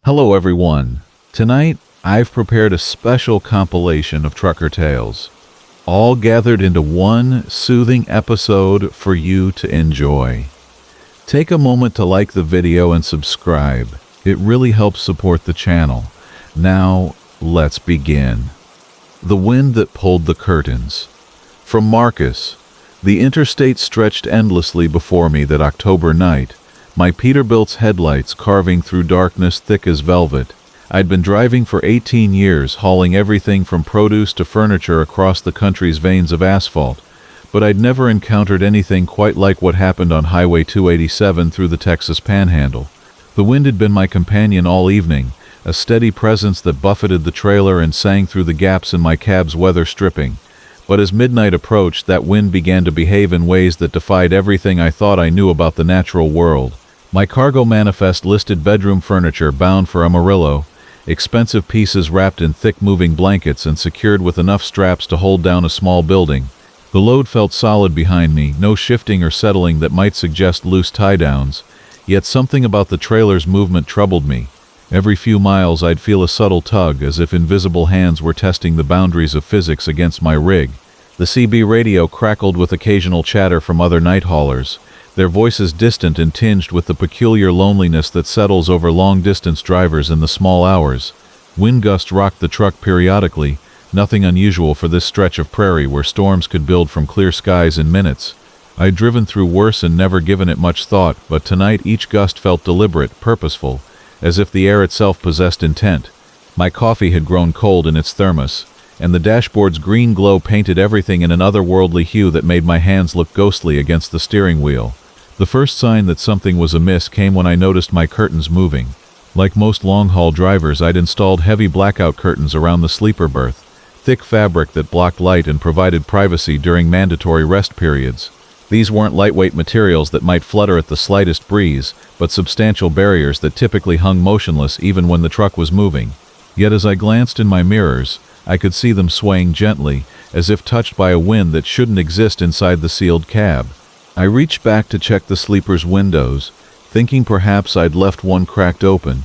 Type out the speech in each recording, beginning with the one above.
Hello everyone. Tonight, I've prepared a special compilation of trucker tales, all gathered into one soothing episode for you to enjoy. Take a moment to like the video and subscribe. It really helps support the channel. Now, let's begin. The wind that pulled the curtains. From Marcus. The interstate stretched endlessly before me that October night, my Peterbilt's headlights carving through darkness thick as velvet. I'd been driving for 18 years, hauling everything from produce to furniture across the country's veins of asphalt, but I'd never encountered anything quite like what happened on Highway 287 through the Texas Panhandle. The wind had been my companion all evening, a steady presence that buffeted the trailer and sang through the gaps in my cab's weather stripping. But as midnight approached, that wind began to behave in ways that defied everything I thought I knew about the natural world. My cargo manifest listed bedroom furniture bound for Amarillo, expensive pieces wrapped in thick moving blankets and secured with enough straps to hold down a small building. The load felt solid behind me, no shifting or settling that might suggest loose tie-downs, yet something about the trailer's movement troubled me. Every few miles I'd feel a subtle tug, as if invisible hands were testing the boundaries of physics against my rig. The CB radio crackled with occasional chatter from other night haulers, their voices distant and tinged with the peculiar loneliness that settles over long-distance drivers in the small hours. Wind gusts rocked the truck periodically, nothing unusual for this stretch of prairie where storms could build from clear skies in minutes. I'd driven through worse and never given it much thought, but tonight each gust felt deliberate, purposeful, as if the air itself possessed intent. My coffee had grown cold in its thermos, and the dashboard's green glow painted everything in an otherworldly hue that made my hands look ghostly against the steering wheel. The first sign that something was amiss came when I noticed my curtains moving. Like most long-haul drivers, I'd installed heavy blackout curtains around the sleeper berth, thick fabric that blocked light and provided privacy during mandatory rest periods. These weren't lightweight materials that might flutter at the slightest breeze, but substantial barriers that typically hung motionless even when the truck was moving. Yet as I glanced in my mirrors, I could see them swaying gently, as if touched by a wind that shouldn't exist inside the sealed cab. I reached back to check the sleeper's windows, thinking perhaps I'd left one cracked open,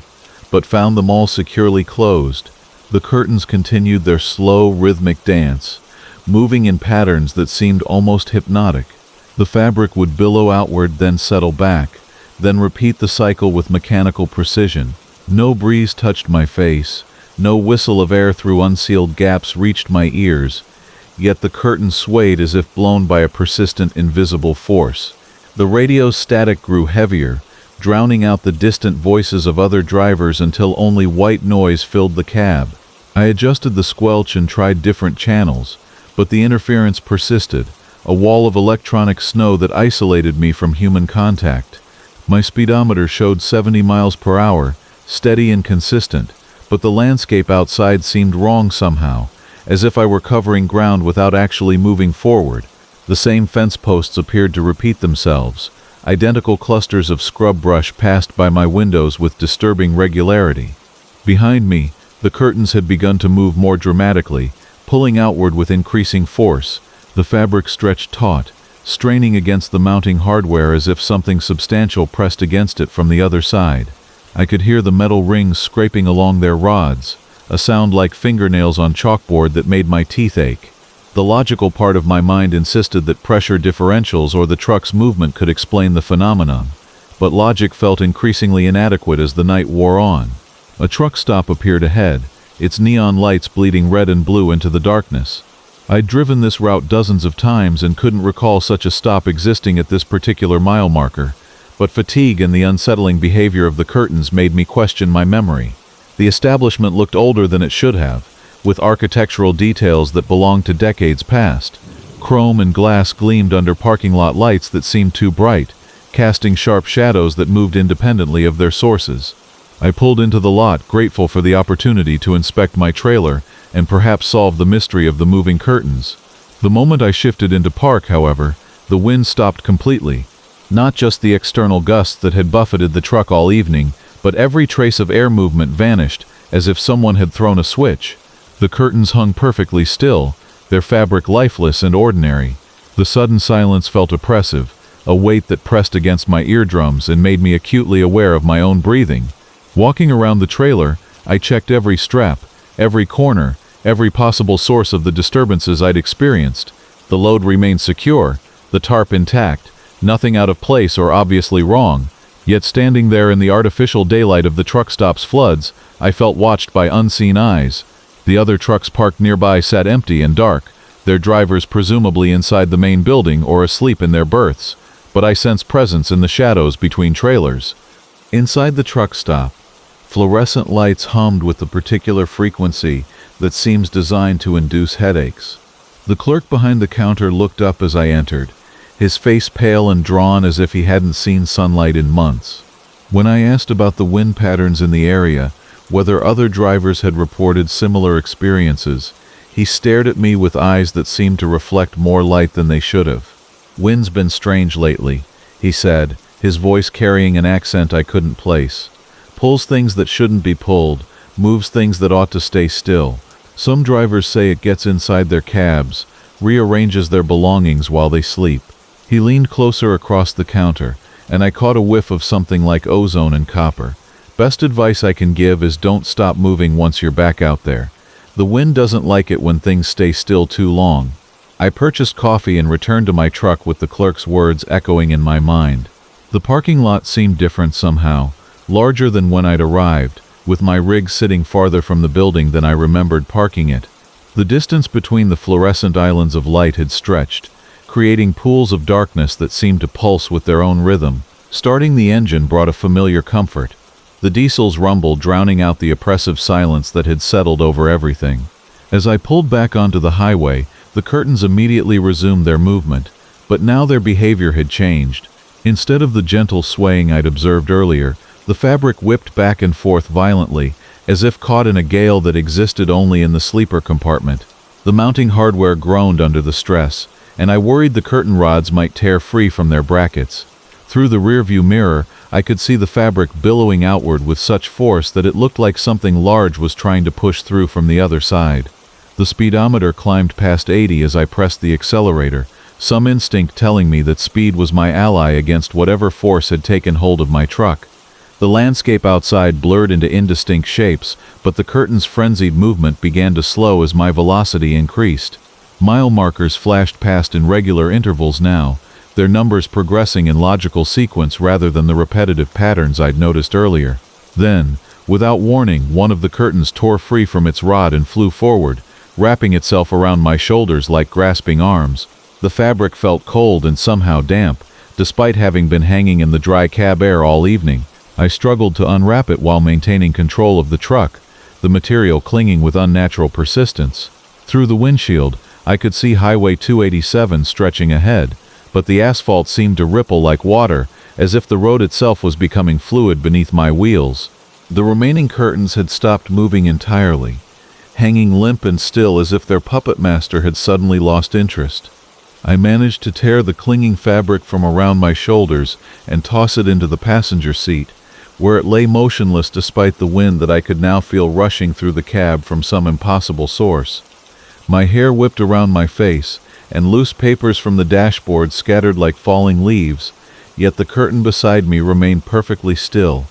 but found them all securely closed. The curtains continued their slow, rhythmic dance, moving in patterns that seemed almost hypnotic. The fabric would billow outward, then settle back, then repeat the cycle with mechanical precision. No breeze touched my face, no whistle of air through unsealed gaps reached my ears, yet the curtain swayed as if blown by a persistent invisible force. The radio's static grew heavier, drowning out the distant voices of other drivers until only white noise filled the cab. I adjusted the squelch and tried different channels, but the interference persisted, a wall of electronic snow that isolated me from human contact. My speedometer showed 70 miles per hour, steady and consistent, but the landscape outside seemed wrong somehow, as if I were covering ground without actually moving forward. The same fence posts appeared to repeat themselves. Identical clusters of scrub brush passed by my windows with disturbing regularity. Behind me, the curtains had begun to move more dramatically, pulling outward with increasing force. The fabric stretched taut, straining against the mounting hardware as if something substantial pressed against it from the other side. I could hear the metal rings scraping along their rods, a sound like fingernails on chalkboard that made my teeth ache. The logical part of my mind insisted that pressure differentials or the truck's movement could explain the phenomenon, but logic felt increasingly inadequate as the night wore on. A truck stop appeared ahead, its neon lights bleeding red and blue into the darkness. I'd driven this route dozens of times and couldn't recall such a stop existing at this particular mile marker, but fatigue and the unsettling behavior of the curtains made me question my memory. The establishment looked older than it should have, with architectural details that belonged to decades past. Chrome and glass gleamed under parking lot lights that seemed too bright, casting sharp shadows that moved independently of their sources. I pulled into the lot, grateful for the opportunity to inspect my trailer and perhaps solve the mystery of the moving curtains. The moment I shifted into park, however, the wind stopped completely. Not just the external gusts that had buffeted the truck all evening, but every trace of air movement vanished, as if someone had thrown a switch. The curtains hung perfectly still, their fabric lifeless and ordinary. The sudden silence felt oppressive, a weight that pressed against my eardrums and made me acutely aware of my own breathing. Walking around the trailer, I checked every strap, every corner, every possible source of the disturbances I'd experienced. The load remained secure, the tarp intact, nothing out of place or obviously wrong. Yet standing there in the artificial daylight of the truck stop's floods, I felt watched by unseen eyes. The other trucks parked nearby sat empty and dark, their drivers presumably inside the main building or asleep in their berths, but I sensed presence in the shadows between trailers. Inside the truck stop, fluorescent lights hummed with the particular frequency that seems designed to induce headaches. The clerk behind the counter looked up as I entered, his face pale and drawn as if he hadn't seen sunlight in months. When I asked about the wind patterns in the area, whether other drivers had reported similar experiences, he stared at me with eyes that seemed to reflect more light than they should have. "Wind's been strange lately," he said, his voice carrying an accent I couldn't place. "Pulls things that shouldn't be pulled, moves things that ought to stay still. Some drivers say it gets inside their cabs, rearranges their belongings while they sleep." He leaned closer across the counter, and I caught a whiff of something like ozone and copper. "Best advice I can give is don't stop moving once you're back out there. The wind doesn't like it when things stay still too long." I purchased coffee and returned to my truck with the clerk's words echoing in my mind. The parking lot seemed different somehow, larger than when I'd arrived, with my rig sitting farther from the building than I remembered parking it. The distance between the fluorescent islands of light had stretched, creating pools of darkness that seemed to pulse with their own rhythm. Starting the engine brought a familiar comfort. The diesel's rumble drowning out the oppressive silence that had settled over everything. As I pulled back onto the highway, the curtains immediately resumed their movement, but now their behavior had changed. Instead of the gentle swaying I'd observed earlier, the fabric whipped back and forth violently, as if caught in a gale that existed only in the sleeper compartment. The mounting hardware groaned under the stress, and I worried the curtain rods might tear free from their brackets. Through the rearview mirror, I could see the fabric billowing outward with such force that it looked like something large was trying to push through from the other side. The speedometer climbed past 80 as I pressed the accelerator, some instinct telling me that speed was my ally against whatever force had taken hold of my truck. The landscape outside blurred into indistinct shapes, but the curtain's frenzied movement began to slow as my velocity increased. Mile markers flashed past in regular intervals now, their numbers progressing in logical sequence rather than the repetitive patterns I'd noticed earlier. Then, without warning, one of the curtains tore free from its rod and flew forward, wrapping itself around my shoulders like grasping arms. The fabric felt cold and somehow damp, despite having been hanging in the dry cab air all evening. I struggled to unwrap it while maintaining control of the truck, the material clinging with unnatural persistence. Through the windshield, I could see Highway 287 stretching ahead, but the asphalt seemed to ripple like water, as if the road itself was becoming fluid beneath my wheels. The remaining curtains had stopped moving entirely, hanging limp and still as if their puppet master had suddenly lost interest. I managed to tear the clinging fabric from around my shoulders and toss it into the passenger seat, where it lay motionless despite the wind that I could now feel rushing through the cab from some impossible source. My hair whipped around my face, and loose papers from the dashboard scattered like falling leaves, yet the curtain beside me remained perfectly still.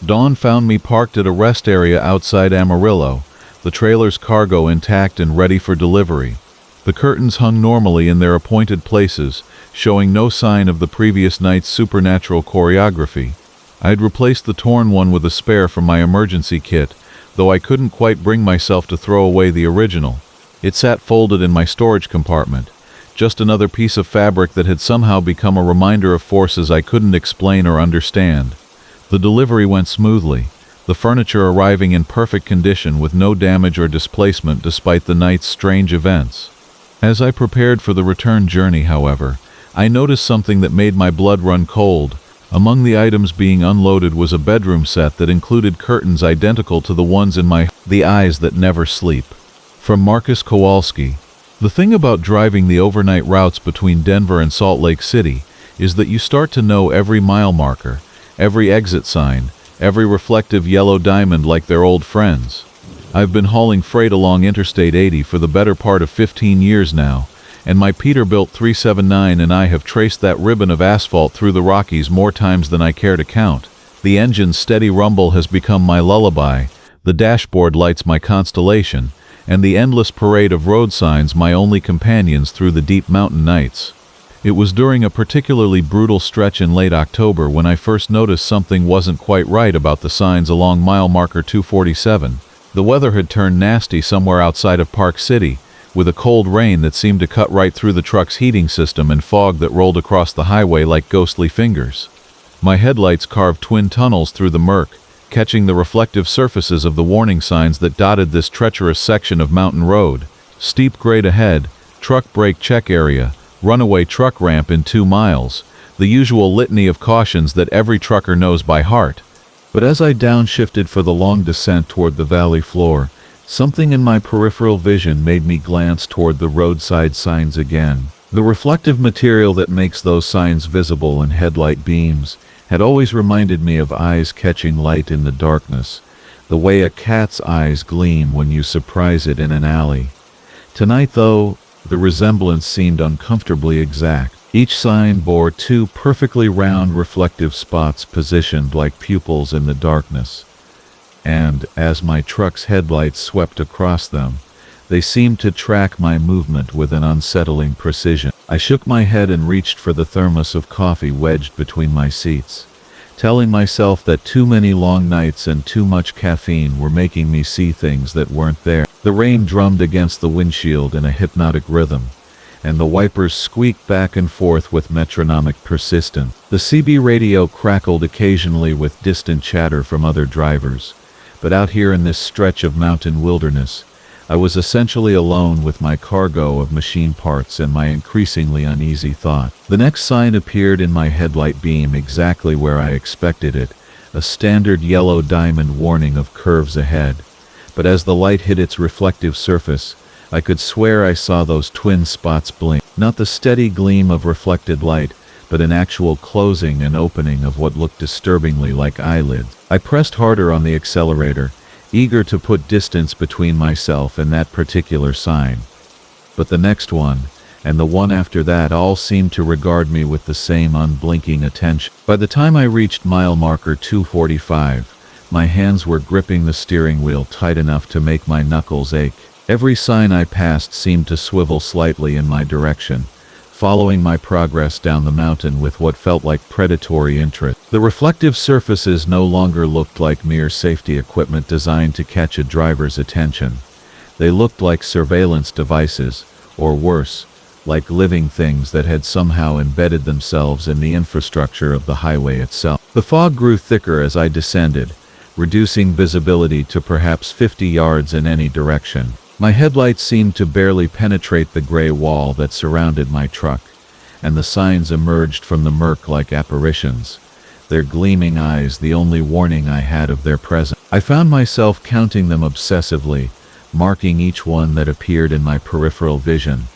Dawn found me parked at a rest area outside Amarillo, the trailer's cargo intact and ready for delivery. The curtains hung normally in their appointed places, showing no sign of the previous night's supernatural choreography. I had replaced the torn one with a spare from my emergency kit, though I couldn't quite bring myself to throw away the original. It sat folded in my storage compartment, just another piece of fabric that had somehow become a reminder of forces I couldn't explain or understand. The delivery went smoothly, the furniture arriving in perfect condition with no damage or displacement despite the night's strange events. As I prepared for the return journey, however, I noticed something that made my blood run cold. Among the items being unloaded was a bedroom set that included curtains identical to the ones in The Eyes That Never Sleep. From Marcus Kowalski. The thing about driving the overnight routes between Denver and Salt Lake City is that you start to know every mile marker, every exit sign, every reflective yellow diamond like they're old friends. I've been hauling freight along Interstate 80 for the better part of 15 years now, and my Peterbilt 379 and I have traced that ribbon of asphalt through the Rockies more times than I care to count. The engine's steady rumble has become my lullaby, the dashboard lights my constellation, and the endless parade of road signs my only companions through the deep mountain nights. It was during a particularly brutal stretch in late October when I first noticed something wasn't quite right about the signs along mile marker 247. The weather had turned nasty somewhere outside of Park City, with a cold rain that seemed to cut right through the truck's heating system and fog that rolled across the highway like ghostly fingers. My headlights carved twin tunnels through the murk, catching the reflective surfaces of the warning signs that dotted this treacherous section of mountain road. Steep grade ahead, truck brake check area, runaway truck ramp in 2 miles, the usual litany of cautions that every trucker knows by heart. But as I downshifted for the long descent toward the valley floor, something in my peripheral vision made me glance toward the roadside signs again. The reflective material that makes those signs visible in headlight beams had always reminded me of eyes catching light in the darkness, the way a cat's eyes gleam when you surprise it in an alley. Tonight, though, the resemblance seemed uncomfortably exact. Each sign bore 2 perfectly round reflective spots positioned like pupils in the darkness. And, as my truck's headlights swept across them, they seemed to track my movement with an unsettling precision. I shook my head and reached for the thermos of coffee wedged between my seats, telling myself that too many long nights and too much caffeine were making me see things that weren't there. The rain drummed against the windshield in a hypnotic rhythm, and the wipers squeaked back and forth with metronomic persistence. The CB radio crackled occasionally with distant chatter from other drivers, but out here in this stretch of mountain wilderness, I was essentially alone with my cargo of machine parts and my increasingly uneasy thought. The next sign appeared in my headlight beam exactly where I expected it, a standard yellow diamond warning of curves ahead. But as the light hit its reflective surface, I could swear I saw those twin spots blink. Not the steady gleam of reflected light, but an actual closing and opening of what looked disturbingly like eyelids. I pressed harder on the accelerator, eager to put distance between myself and that particular sign. But the next one, and the one after that, all seemed to regard me with the same unblinking attention. By the time I reached mile marker 245, my hands were gripping the steering wheel tight enough to make my knuckles ache. Every sign I passed seemed to swivel slightly in my direction, following my progress down the mountain with what felt like predatory interest. The reflective surfaces no longer looked like mere safety equipment designed to catch a driver's attention. They looked like surveillance devices, or worse, like living things that had somehow embedded themselves in the infrastructure of the highway itself. The fog grew thicker as I descended, reducing visibility to perhaps 50 yards in any direction. My headlights seemed to barely penetrate the gray wall that surrounded my truck, and the signs emerged from the murk like apparitions, their gleaming eyes the only warning I had of their presence. I found myself counting them obsessively, marking each one that appeared in my peripheral vision,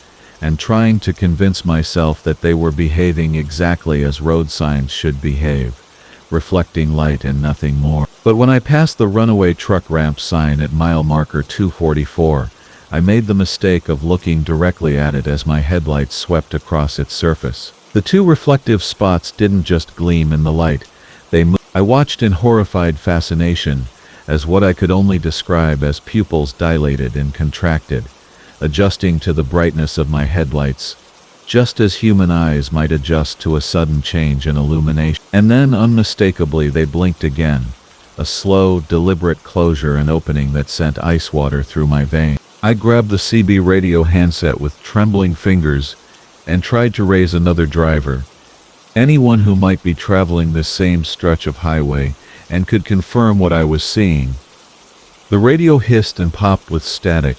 and trying to convince myself that they were behaving exactly as road signs should behave, reflecting light and nothing more. But when I passed the runaway truck ramp sign at mile marker 244, I made the mistake of looking directly at it as my headlights swept across its surface. The 2 reflective spots didn't just gleam in the light, they moved. I watched in horrified fascination as what I could only describe as pupils dilated and contracted, adjusting to the brightness of my headlights, just as human eyes might adjust to a sudden change in illumination. And then, unmistakably, they blinked again, a slow, deliberate closure and opening that sent ice water through my veins. I grabbed the CB radio handset with trembling fingers and tried to raise another driver, anyone who might be traveling this same stretch of highway and could confirm what I was seeing. The radio hissed and popped with static,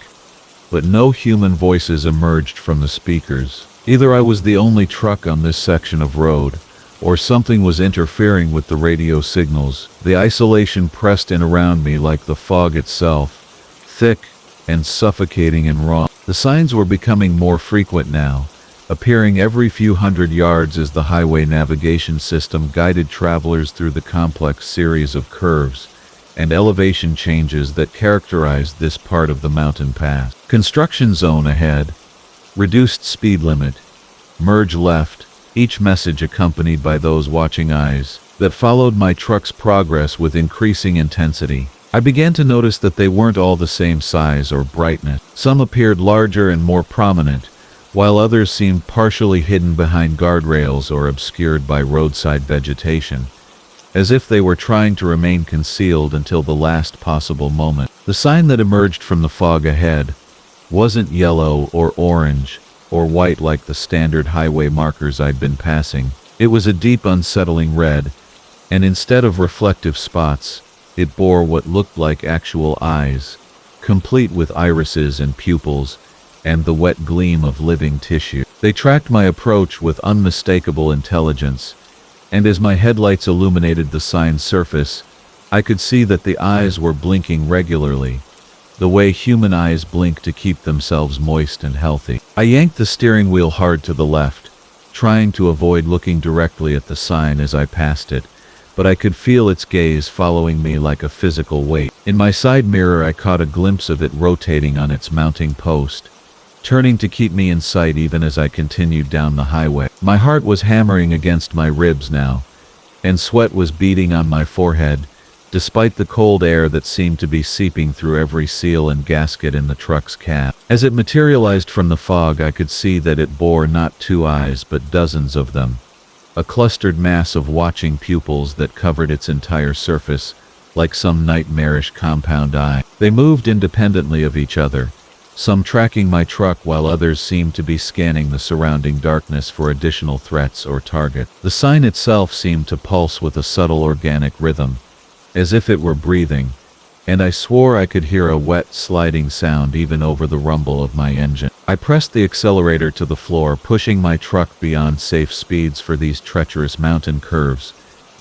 but no human voices emerged from the speakers. Either I was the only truck on this section of road, or something was interfering with the radio signals. The isolation pressed in around me like the fog itself, thick and suffocating and raw. The signs were becoming more frequent now, appearing every few hundred yards as the highway navigation system guided travelers through the complex series of curves and elevation changes that characterized this part of the mountain pass. Construction zone ahead, reduced speed limit, merge left, each message accompanied by those watching eyes. that followed my truck's progress with increasing intensity. I began to notice that they weren't all the same size or brightness. Some appeared larger and more prominent, while others seemed partially hidden behind guardrails or obscured by roadside vegetation, as if they were trying to remain concealed until the last possible moment. The sign that emerged from the fog ahead wasn't yellow or orange or white like the standard highway markers I'd been passing. It was a deep, unsettling red, and instead of reflective spots, it bore what looked like actual eyes, complete with irises and pupils, and the wet gleam of living tissue. They tracked my approach with unmistakable intelligence, and as my headlights illuminated the sign's surface, I could see that the eyes were blinking regularly, the way human eyes blink to keep themselves moist and healthy. I yanked the steering wheel hard to the left, trying to avoid looking directly at the sign as I passed it, but I could feel its gaze following me like a physical weight. In my side mirror, I caught a glimpse of it rotating on its mounting post, turning to keep me in sight even as I continued down the highway. My heart was hammering against my ribs now, and sweat was beading on my forehead, despite the cold air that seemed to be seeping through every seal and gasket in the truck's cab. As it materialized from the fog, I could see that it bore not 2 eyes but dozens of them, a clustered mass of watching pupils that covered its entire surface, like some nightmarish compound eye. They moved independently of each other, some tracking my truck while others seemed to be scanning the surrounding darkness for additional threats or targets. The sign itself seemed to pulse with a subtle organic rhythm, as if it were breathing, and I swore I could hear a wet, sliding sound even over the rumble of my engine. I pressed the accelerator to the floor, pushing my truck beyond safe speeds for these treacherous mountain curves,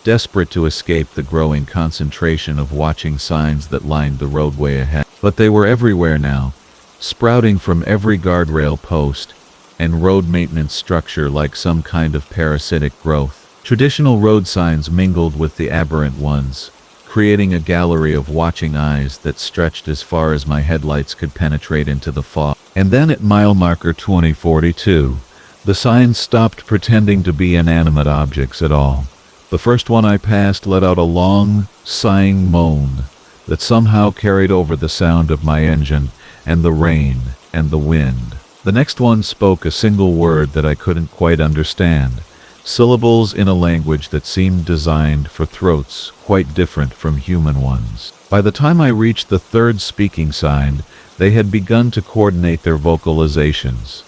desperate to escape the growing concentration of watching signs that lined the roadway ahead. But they were everywhere now, sprouting from every guardrail post and road maintenance structure like some kind of parasitic growth. Traditional road signs mingled with the aberrant ones, creating a gallery of watching eyes that stretched as far as my headlights could penetrate into the fog. And then at mile marker 2042, the signs stopped pretending to be inanimate objects at all. The first one I passed let out a long, sighing moan that somehow carried over the sound of my engine and the rain and the wind. The next one spoke a single word that I couldn't quite understand, syllables in a language that seemed designed for throats quite different from human ones. By the time I reached the third speaking sign, they had begun to coordinate their vocalizations,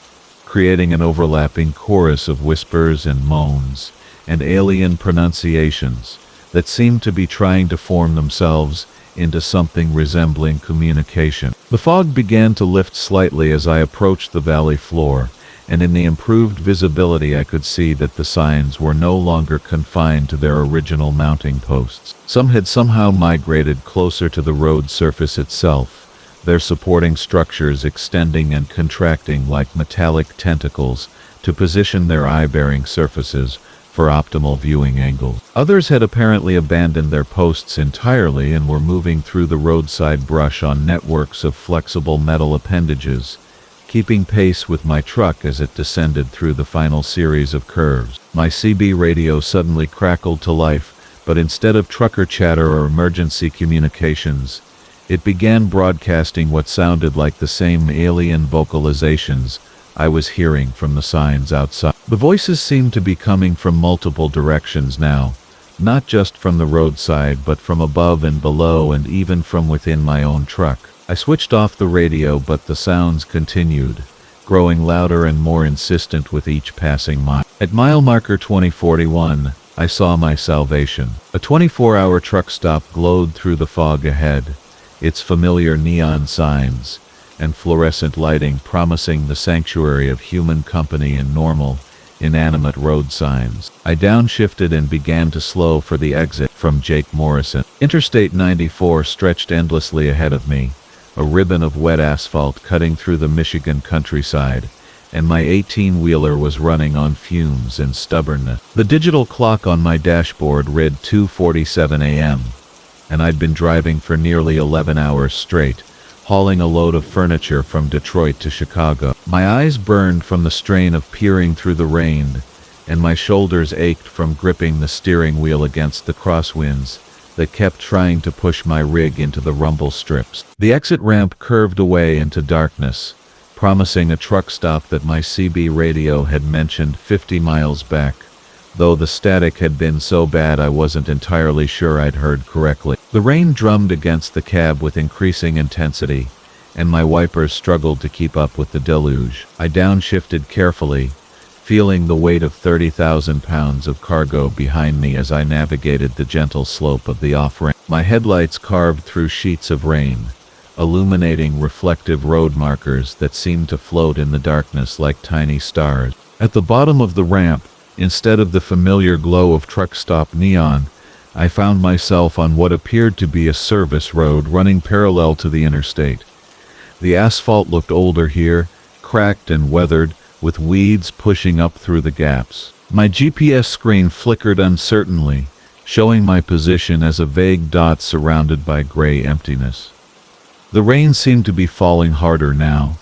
creating an overlapping chorus of whispers and moans and alien pronunciations that seemed to be trying to form themselves into something resembling communication. The fog began to lift slightly as I approached the valley floor, and in the improved visibility I could see that the signs were no longer confined to their original mounting posts. Some had somehow migrated closer to the road surface itself, their supporting structures extending and contracting like metallic tentacles to position their eye-bearing surfaces for optimal viewing angles. Others had apparently abandoned their posts entirely and were moving through the roadside brush on networks of flexible metal appendages, keeping pace with my truck as it descended through the final series of curves. My CB radio suddenly crackled to life, but instead of trucker chatter or emergency communications, it began broadcasting what sounded like the same alien vocalizations I was hearing from the signs outside. The voices seemed to be coming from multiple directions now, not just from the roadside but from above and below and even from within my own truck. I switched off the radio, but the sounds continued, growing louder and more insistent with each passing mile. At mile marker 2041, I saw my salvation. A 24-hour truck stop glowed through the fog ahead, its familiar neon signs and fluorescent lighting promising the sanctuary of human company and normal, inanimate road signs. I downshifted and began to slow for the exit from Jake Morrison. Interstate 94 stretched endlessly ahead of me, a ribbon of wet asphalt cutting through the Michigan countryside, and my 18-wheeler was running on fumes and stubbornness. The digital clock on my dashboard read 2:47 a.m., and I'd been driving for nearly 11 hours straight, hauling a load of furniture from Detroit to Chicago. My eyes burned from the strain of peering through the rain and my shoulders ached from gripping the steering wheel against the crosswinds that kept trying to push my rig into the rumble strips. The exit ramp curved away into darkness, promising a truck stop that my CB radio had mentioned 50 miles back, though the static had been so bad I wasn't entirely sure I'd heard correctly. The rain drummed against the cab with increasing intensity, and my wipers struggled to keep up with the deluge. I downshifted carefully, feeling the weight of 30,000 pounds of cargo behind me as I navigated the gentle slope of the off-ramp. My headlights carved through sheets of rain, illuminating reflective road markers that seemed to float in the darkness like tiny stars. At the bottom of the ramp, instead of the familiar glow of truck stop neon, I found myself on what appeared to be a service road running parallel to the interstate. The asphalt looked older here, cracked and weathered, with weeds pushing up through the gaps. My GPS screen flickered uncertainly, showing my position as a vague dot surrounded by gray emptiness. The rain seemed to be falling harder now,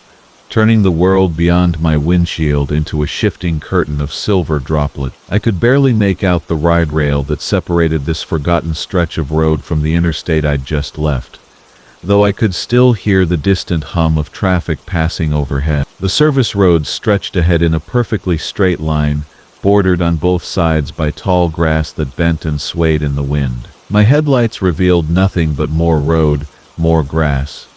turning the world beyond my windshield into a shifting curtain of silver droplet. I could barely make out the ride rail that separated this forgotten stretch of road from the interstate I'd just left, though I could still hear the distant hum of traffic passing overhead. The service road stretched ahead in a perfectly straight line, bordered on both sides by tall grass that bent and swayed in the wind. My headlights revealed nothing but more road, more grass,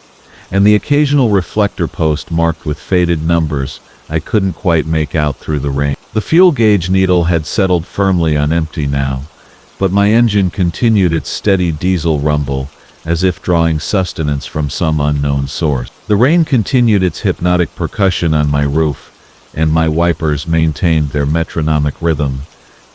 and the occasional reflector post marked with faded numbers I couldn't quite make out through the rain. The fuel gauge needle had settled firmly on empty now, but my engine continued its steady diesel rumble, as if drawing sustenance from some unknown source. The rain continued its hypnotic percussion on my roof, and my wipers maintained their metronomic rhythm,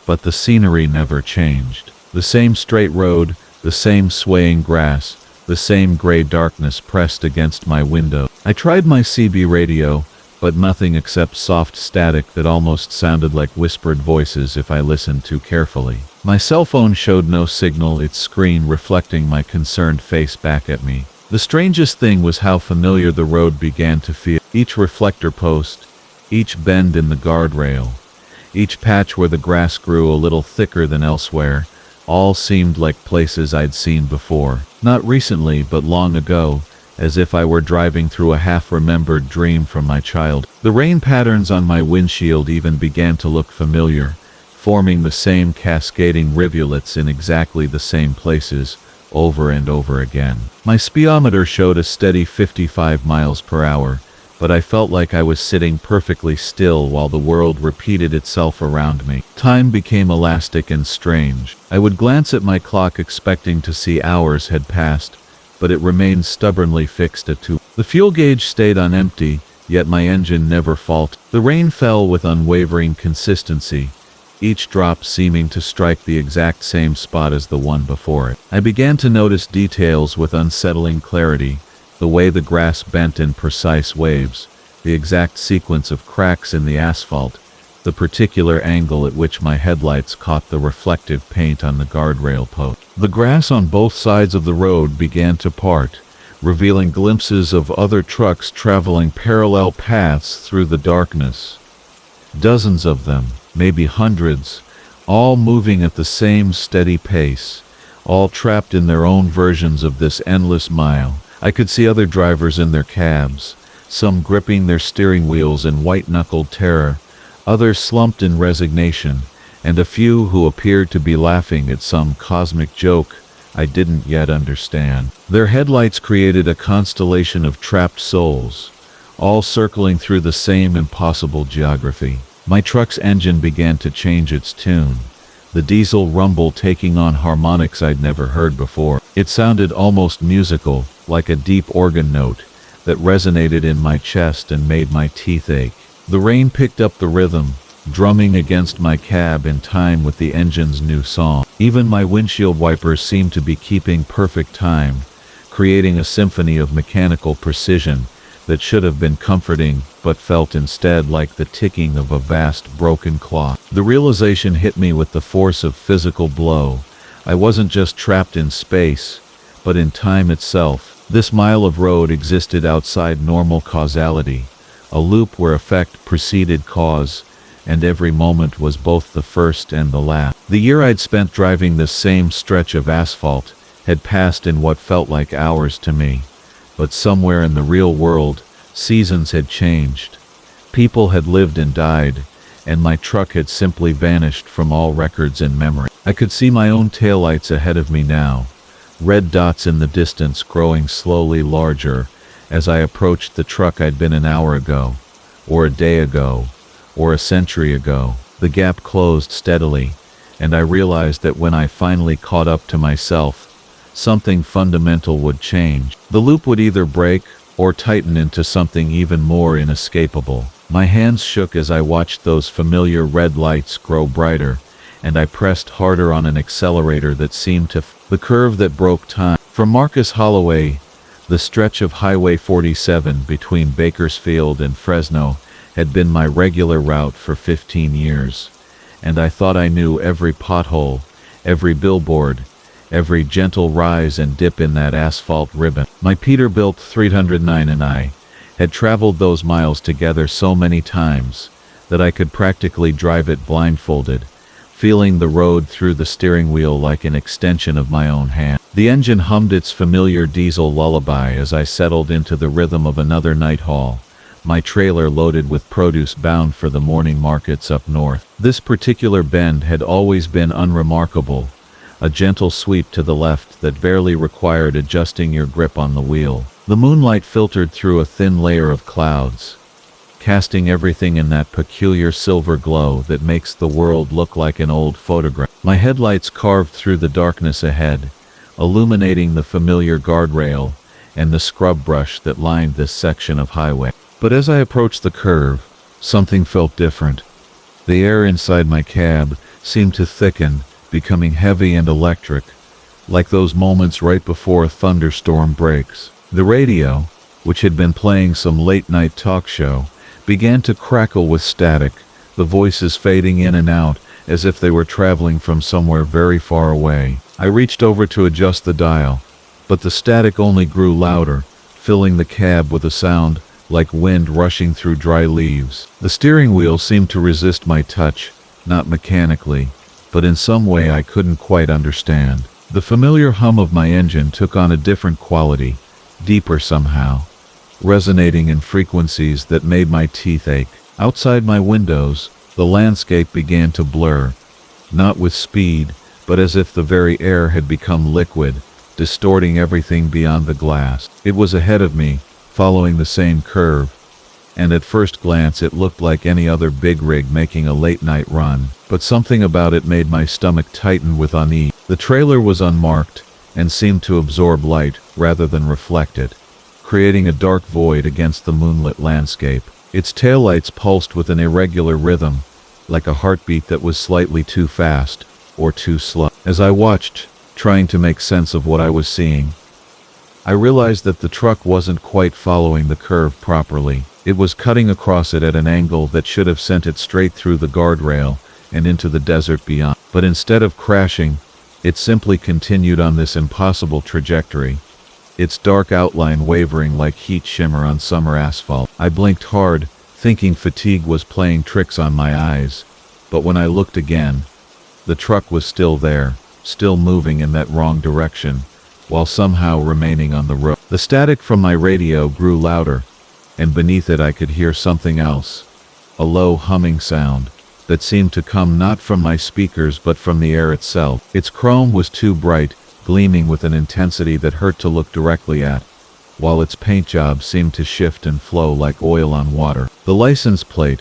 but the scenery never changed. The same straight road, the same swaying grass, the same gray darkness pressed against my window. I tried my CB radio, but nothing except soft static that almost sounded like whispered voices if I listened too carefully. My cell phone showed no signal, its screen reflecting my concerned face back at me. The strangest thing was how familiar the road began to feel. Each reflector post, each bend in the guardrail, each patch where the grass grew a little thicker than elsewhere, all seemed like places I'd seen before. Not recently, but long ago, as if I were driving through a half-remembered dream from my childhood. The rain patterns on my windshield even began to look familiar, forming the same cascading rivulets in exactly the same places, over and over again. My speedometer showed a steady 55 miles per hour, but I felt like I was sitting perfectly still while the world repeated itself around me. Time became elastic and strange. I would glance at my clock expecting to see hours had passed, but it remained stubbornly fixed at 2. The fuel gauge stayed on empty, yet my engine never faltered. The rain fell with unwavering consistency, each drop seeming to strike the exact same spot as the one before it. I began to notice details with unsettling clarity, the way the grass bent in precise waves, the exact sequence of cracks in the asphalt, the particular angle at which my headlights caught the reflective paint on the guardrail post. The grass on both sides of the road began to part, revealing glimpses of other trucks traveling parallel paths through the darkness. Dozens of them, maybe hundreds, all moving at the same steady pace, all trapped in their own versions of this endless mile. I could see other drivers in their cabs, some gripping their steering wheels in white-knuckled terror, others slumped in resignation, and a few who appeared to be laughing at some cosmic joke I didn't yet understand. Their headlights created a constellation of trapped souls, all circling through the same impossible geography. My truck's engine began to change its tune, the diesel rumble taking on harmonics I'd never heard before. It sounded almost musical, like a deep organ note that resonated in my chest and made my teeth ache. The rain picked up the rhythm, drumming against my cab in time with the engine's new song. Even my windshield wipers seemed to be keeping perfect time, creating a symphony of mechanical precision that should have been comforting but felt instead like the ticking of a vast broken clock. The realization hit me with the force of physical blow. I wasn't just trapped in space, but in time itself. This mile of road existed outside normal causality, a loop where effect preceded cause, and every moment was both the first and the last. The year I'd spent driving this same stretch of asphalt had passed in what felt like hours to me, but somewhere in the real world, seasons had changed. People had lived and died, and my truck had simply vanished from all records and memory. I could see my own taillights ahead of me now, red dots in the distance growing slowly larger as I approached the truck I'd been an hour ago, or a day ago, or a century ago. The gap closed steadily, and I realized that when I finally caught up to myself, something fundamental would change. The loop would either break or tighten into something even more inescapable. My hands shook as I watched those familiar red lights grow brighter, and I pressed harder on an accelerator that seemed to the curve that broke time. From Marcus Holloway, the stretch of Highway 47 between Bakersfield and Fresno had been my regular route for 15 years, and I thought I knew every pothole, every billboard, every gentle rise and dip in that asphalt ribbon. My Peterbilt 309 and I had traveled those miles together so many times that I could practically drive it blindfolded, feeling the road through the steering wheel like an extension of my own hand. The engine hummed its familiar diesel lullaby as I settled into the rhythm of another night haul, my trailer loaded with produce bound for the morning markets up north. This particular bend had always been unremarkable, a gentle sweep to the left that barely required adjusting your grip on the wheel. The moonlight filtered through a thin layer of clouds, casting everything in that peculiar silver glow that makes the world look like an old photograph. My headlights carved through the darkness ahead, illuminating the familiar guardrail and the scrub brush that lined this section of highway. But as I approached the curve, something felt different. The air inside my cab seemed to thicken, becoming heavy and electric, like those moments right before a thunderstorm breaks. The radio, which had been playing some late-night talk show, began to crackle with static, the voices fading in and out as if they were traveling from somewhere very far away. I reached over to adjust the dial, but the static only grew louder, filling the cab with a sound like wind rushing through dry leaves. The steering wheel seemed to resist my touch, not mechanically, but in some way I couldn't quite understand. The familiar hum of my engine took on a different quality, deeper somehow, resonating in frequencies that made my teeth ache. Outside my windows, the landscape began to blur, not with speed, but as if the very air had become liquid, distorting everything beyond the glass. It was ahead of me, following the same curve, and at first glance it looked like any other big rig making a late-night run, but something about it made my stomach tighten with unease. The trailer was unmarked, and seemed to absorb light rather than reflect it, creating a dark void against the moonlit landscape. Its taillights pulsed with an irregular rhythm, like a heartbeat that was slightly too fast, or too slow. As I watched, trying to make sense of what I was seeing, I realized that the truck wasn't quite following the curve properly. It was cutting across it at an angle that should have sent it straight through the guardrail and into the desert beyond. But instead of crashing, it simply continued on this impossible trajectory, its dark outline wavering like heat shimmer on summer asphalt. I blinked hard, thinking fatigue was playing tricks on my eyes, but when I looked again, the truck was still there, still moving in that wrong direction, while somehow remaining on the road. The static from my radio grew louder, and beneath it I could hear something else, a low humming sound that seemed to come not from my speakers but from the air itself. Its chrome was too bright, gleaming with an intensity that hurt to look directly at, while its paint job seemed to shift and flow like oil on water. The license plate,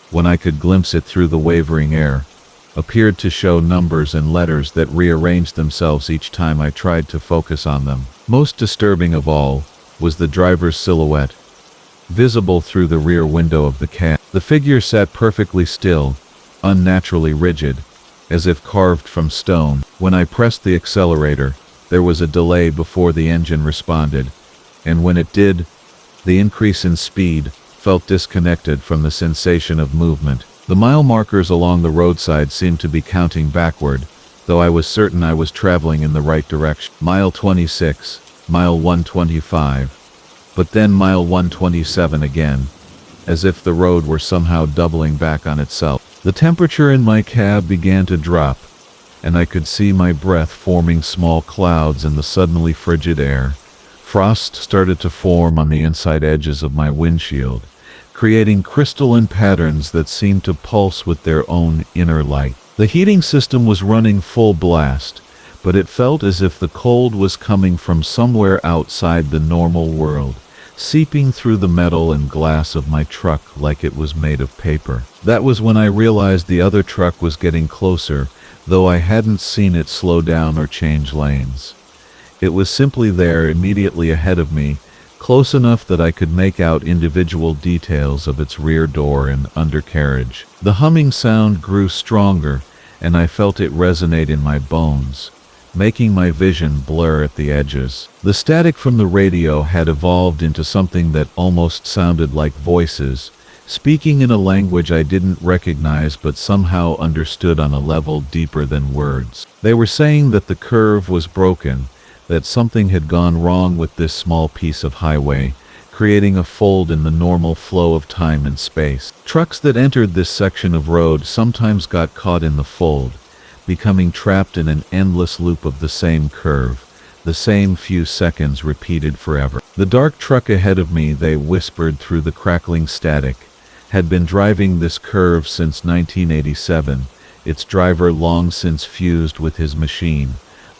when I could glimpse it through the wavering air, appeared to show numbers and letters that rearranged themselves each time I tried to focus on them. Most disturbing of all was the driver's silhouette, visible through the rear window of the cab. The figure sat perfectly still, unnaturally rigid, as if carved from stone. When I pressed the accelerator, there was a delay before the engine responded, and when it did, the increase in speed felt disconnected from the sensation of movement. The mile markers along the roadside seemed to be counting backward, though I was certain I was traveling in the right direction. Mile 26, mile 125, but then mile 127 again, as if the road were somehow doubling back on itself. The temperature in my cab began to drop, and I could see my breath forming small clouds in the suddenly frigid air. Frost started to form on the inside edges of my windshield, creating crystalline patterns that seemed to pulse with their own inner light. The heating system was running full blast, but it felt as if the cold was coming from somewhere outside the normal world, seeping through the metal and glass of my truck like it was made of paper. That was when I realized the other truck was getting closer, though I hadn't seen it slow down or change lanes. It was simply there immediately ahead of me, close enough that I could make out individual details of its rear door and undercarriage. The humming sound grew stronger, and I felt it resonate in my bones, making my vision blur at the edges. The static from the radio had evolved into something that almost sounded like voices, speaking in a language I didn't recognize but somehow understood on a level deeper than words. They were saying that the curve was broken, that something had gone wrong with this small piece of highway, creating a fold in the normal flow of time and space. Trucks that entered this section of road sometimes got caught in the fold, becoming trapped in an endless loop of the same curve, the same few seconds repeated forever. The dark truck ahead of me, they whispered through the crackling static, had been driving this curve since 1987, its driver long since fused with his machine,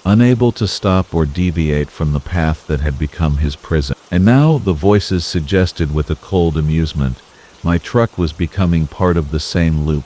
unable to stop or deviate from the path that had become his prison. And now, the voices suggested with a cold amusement, my truck was becoming part of the same loop,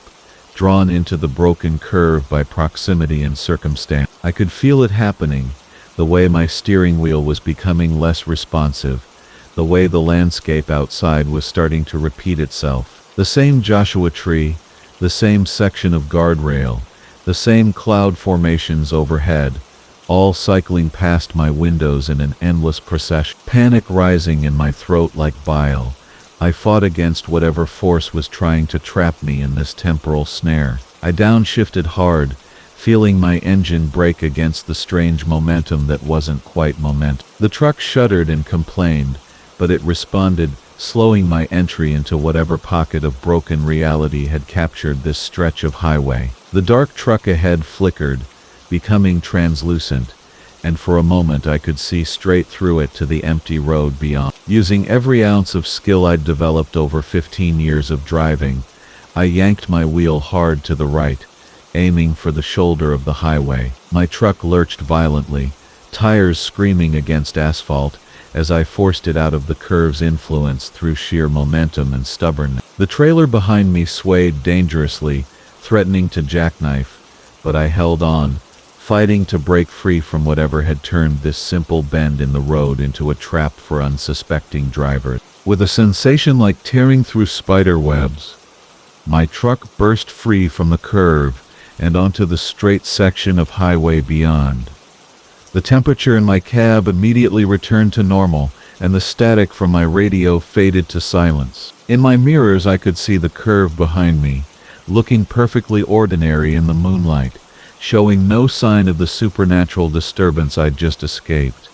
drawn into the broken curve by proximity and circumstance. I could feel it happening, the way my steering wheel was becoming less responsive, the way the landscape outside was starting to repeat itself. The same Joshua tree, the same section of guardrail, the same cloud formations overhead, all cycling past my windows in an endless procession. Panic rising in my throat like bile, I fought against whatever force was trying to trap me in this temporal snare. I downshifted hard, feeling my engine brake against the strange momentum that wasn't quite momentum. The truck shuddered and complained, but it responded, slowing my entry into whatever pocket of broken reality had captured this stretch of highway. The dark truck ahead flickered, becoming translucent, and for a moment I could see straight through it to the empty road beyond. Using every ounce of skill I'd developed over 15 years of driving, I yanked my wheel hard to the right, aiming for the shoulder of the highway. My truck lurched violently, tires screaming against asphalt, as I forced it out of the curve's influence through sheer momentum and stubbornness. The trailer behind me swayed dangerously, threatening to jackknife, but I held on, fighting to break free from whatever had turned this simple bend in the road into a trap for unsuspecting drivers. With a sensation like tearing through spider webs, my truck burst free from the curve and onto the straight section of highway beyond. The temperature in my cab immediately returned to normal, and the static from my radio faded to silence. In my mirrors I could see the curve behind me, looking perfectly ordinary in the moonlight, showing no sign of the supernatural disturbance I'd just escaped.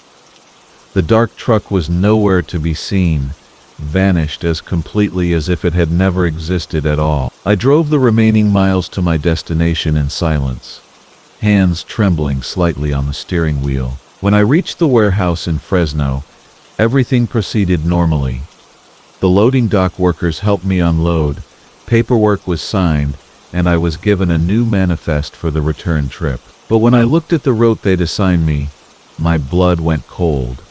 The dark truck was nowhere to be seen, vanished as completely as if it had never existed at all. I drove the remaining miles to my destination in silence, hands trembling slightly on the steering wheel. When I reached the warehouse in Fresno, everything proceeded normally. The loading dock workers helped me unload, paperwork was signed, and I was given a new manifest for the return trip. But when I looked at the route they'd assigned me, my blood went cold.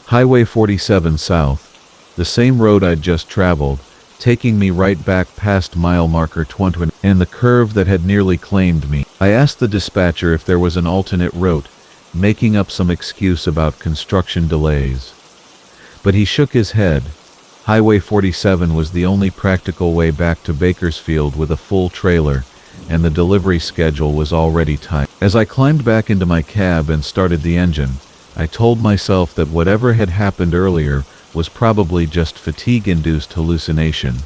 Highway 47 South, the same road I'd just traveled, taking me right back past mile marker 20 and the curve that had nearly claimed me. I asked the dispatcher if there was an alternate route, making up some excuse about construction delays. But he shook his head. Highway 47 was the only practical way back to Bakersfield with a full trailer, and the delivery schedule was already tight. As I climbed back into my cab and started the engine, I told myself that whatever had happened earlier was probably just fatigue-induced hallucination,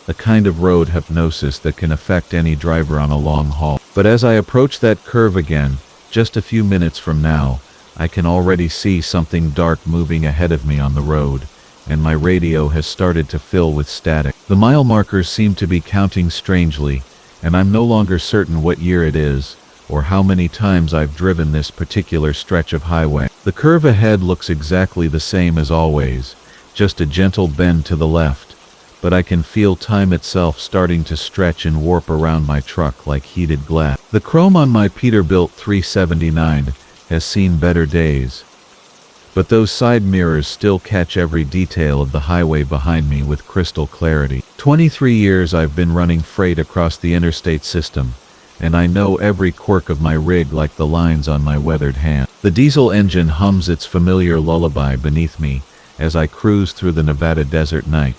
the kind of road hypnosis that can affect any driver on a long haul. But as I approach that curve again, just a few minutes from now, I can already see something dark moving ahead of me on the road, and my radio has started to fill with static. The mile markers seem to be counting strangely, and I'm no longer certain what year it is, or how many times I've driven this particular stretch of highway. The curve ahead looks exactly the same as always, just a gentle bend to the left, but I can feel time itself starting to stretch and warp around my truck like heated glass. The chrome on my Peterbilt 379 has seen better days, but those side mirrors still catch every detail of the highway behind me with crystal clarity. 23 years I've been running freight across the interstate system, and I know every quirk of my rig like the lines on my weathered hand. The diesel engine hums its familiar lullaby beneath me as I cruise through the Nevada desert night,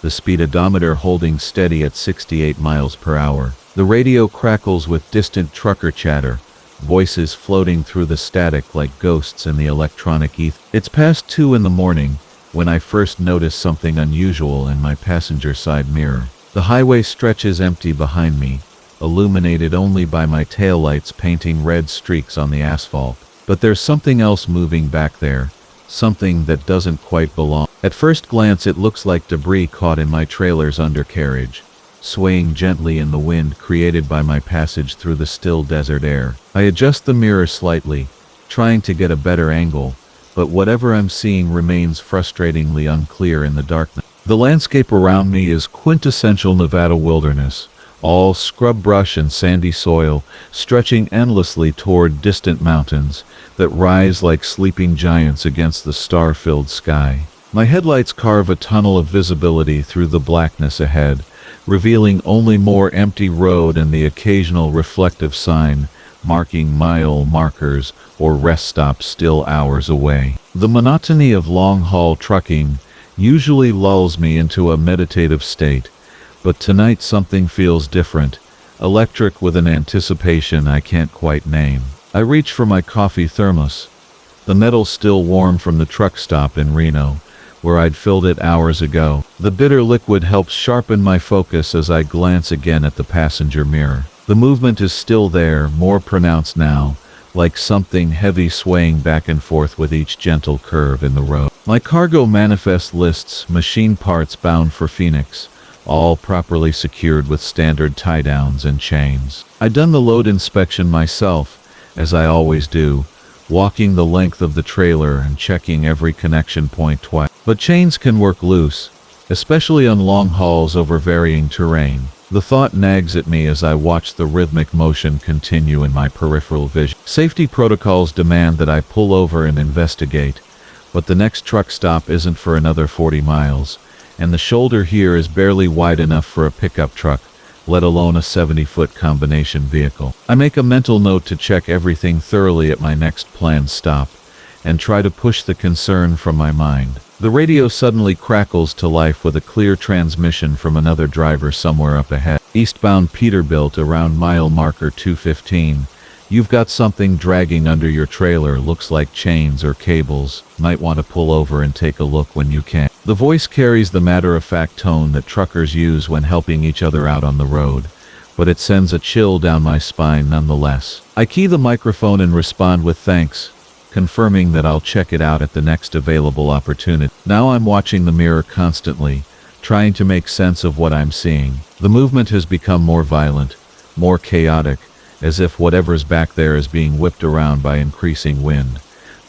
the speedometer holding steady at 68 miles per hour. The radio crackles with distant trucker chatter, voices floating through the static like ghosts in the electronic ether. It's past 2 in the morning when I first notice something unusual in my passenger side mirror. The highway stretches empty behind me, illuminated only by my taillights painting red streaks on the asphalt. But there's something else moving back there, something that doesn't quite belong. At first glance it looks like debris caught in my trailer's undercarriage, swaying gently in the wind created by my passage through the still desert air. I adjust the mirror slightly, trying to get a better angle, but whatever I'm seeing remains frustratingly unclear in the darkness. The landscape around me is quintessential Nevada wilderness, all scrub brush and sandy soil, stretching endlessly toward distant mountains that rise like sleeping giants against the star-filled sky. My headlights carve a tunnel of visibility through the blackness ahead, revealing only more empty road and the occasional reflective sign marking mile markers or rest stops still hours away. The monotony of long-haul trucking usually lulls me into a meditative state, but tonight something feels different, electric with an anticipation I can't quite name. I reach for my coffee thermos, the metal still warm from the truck stop in Reno, where I'd filled it hours ago. The bitter liquid helps sharpen my focus as I glance again at the passenger mirror. The movement is still there, more pronounced now, like something heavy swaying back and forth with each gentle curve in the road. My cargo manifest lists machine parts bound for Phoenix, all properly secured with standard tie-downs and chains. I'd done the load inspection myself, as I always do, walking the length of the trailer and checking every connection point twice. But chains can work loose, especially on long hauls over varying terrain. The thought nags at me as I watch the rhythmic motion continue in my peripheral vision. Safety protocols demand that I pull over and investigate, but the next truck stop isn't for another 40 miles, and the shoulder here is barely wide enough for a pickup truck, let alone a 70-foot combination vehicle. I make a mental note to check everything thoroughly at my next planned stop, and try to push the concern from my mind. The radio suddenly crackles to life with a clear transmission from another driver somewhere up ahead. Eastbound Peterbilt around mile marker 215. You've got something dragging under your trailer, looks like chains or cables. Might want to pull over and take a look when you can. The voice carries the matter-of-fact tone that truckers use when helping each other out on the road, but it sends a chill down my spine nonetheless. I key the microphone and respond with thanks, confirming that I'll check it out at the next available opportunity. Now I'm watching the mirror constantly, trying to make sense of what I'm seeing. The movement has become more violent, more chaotic, as if whatever's back there is being whipped around by increasing wind,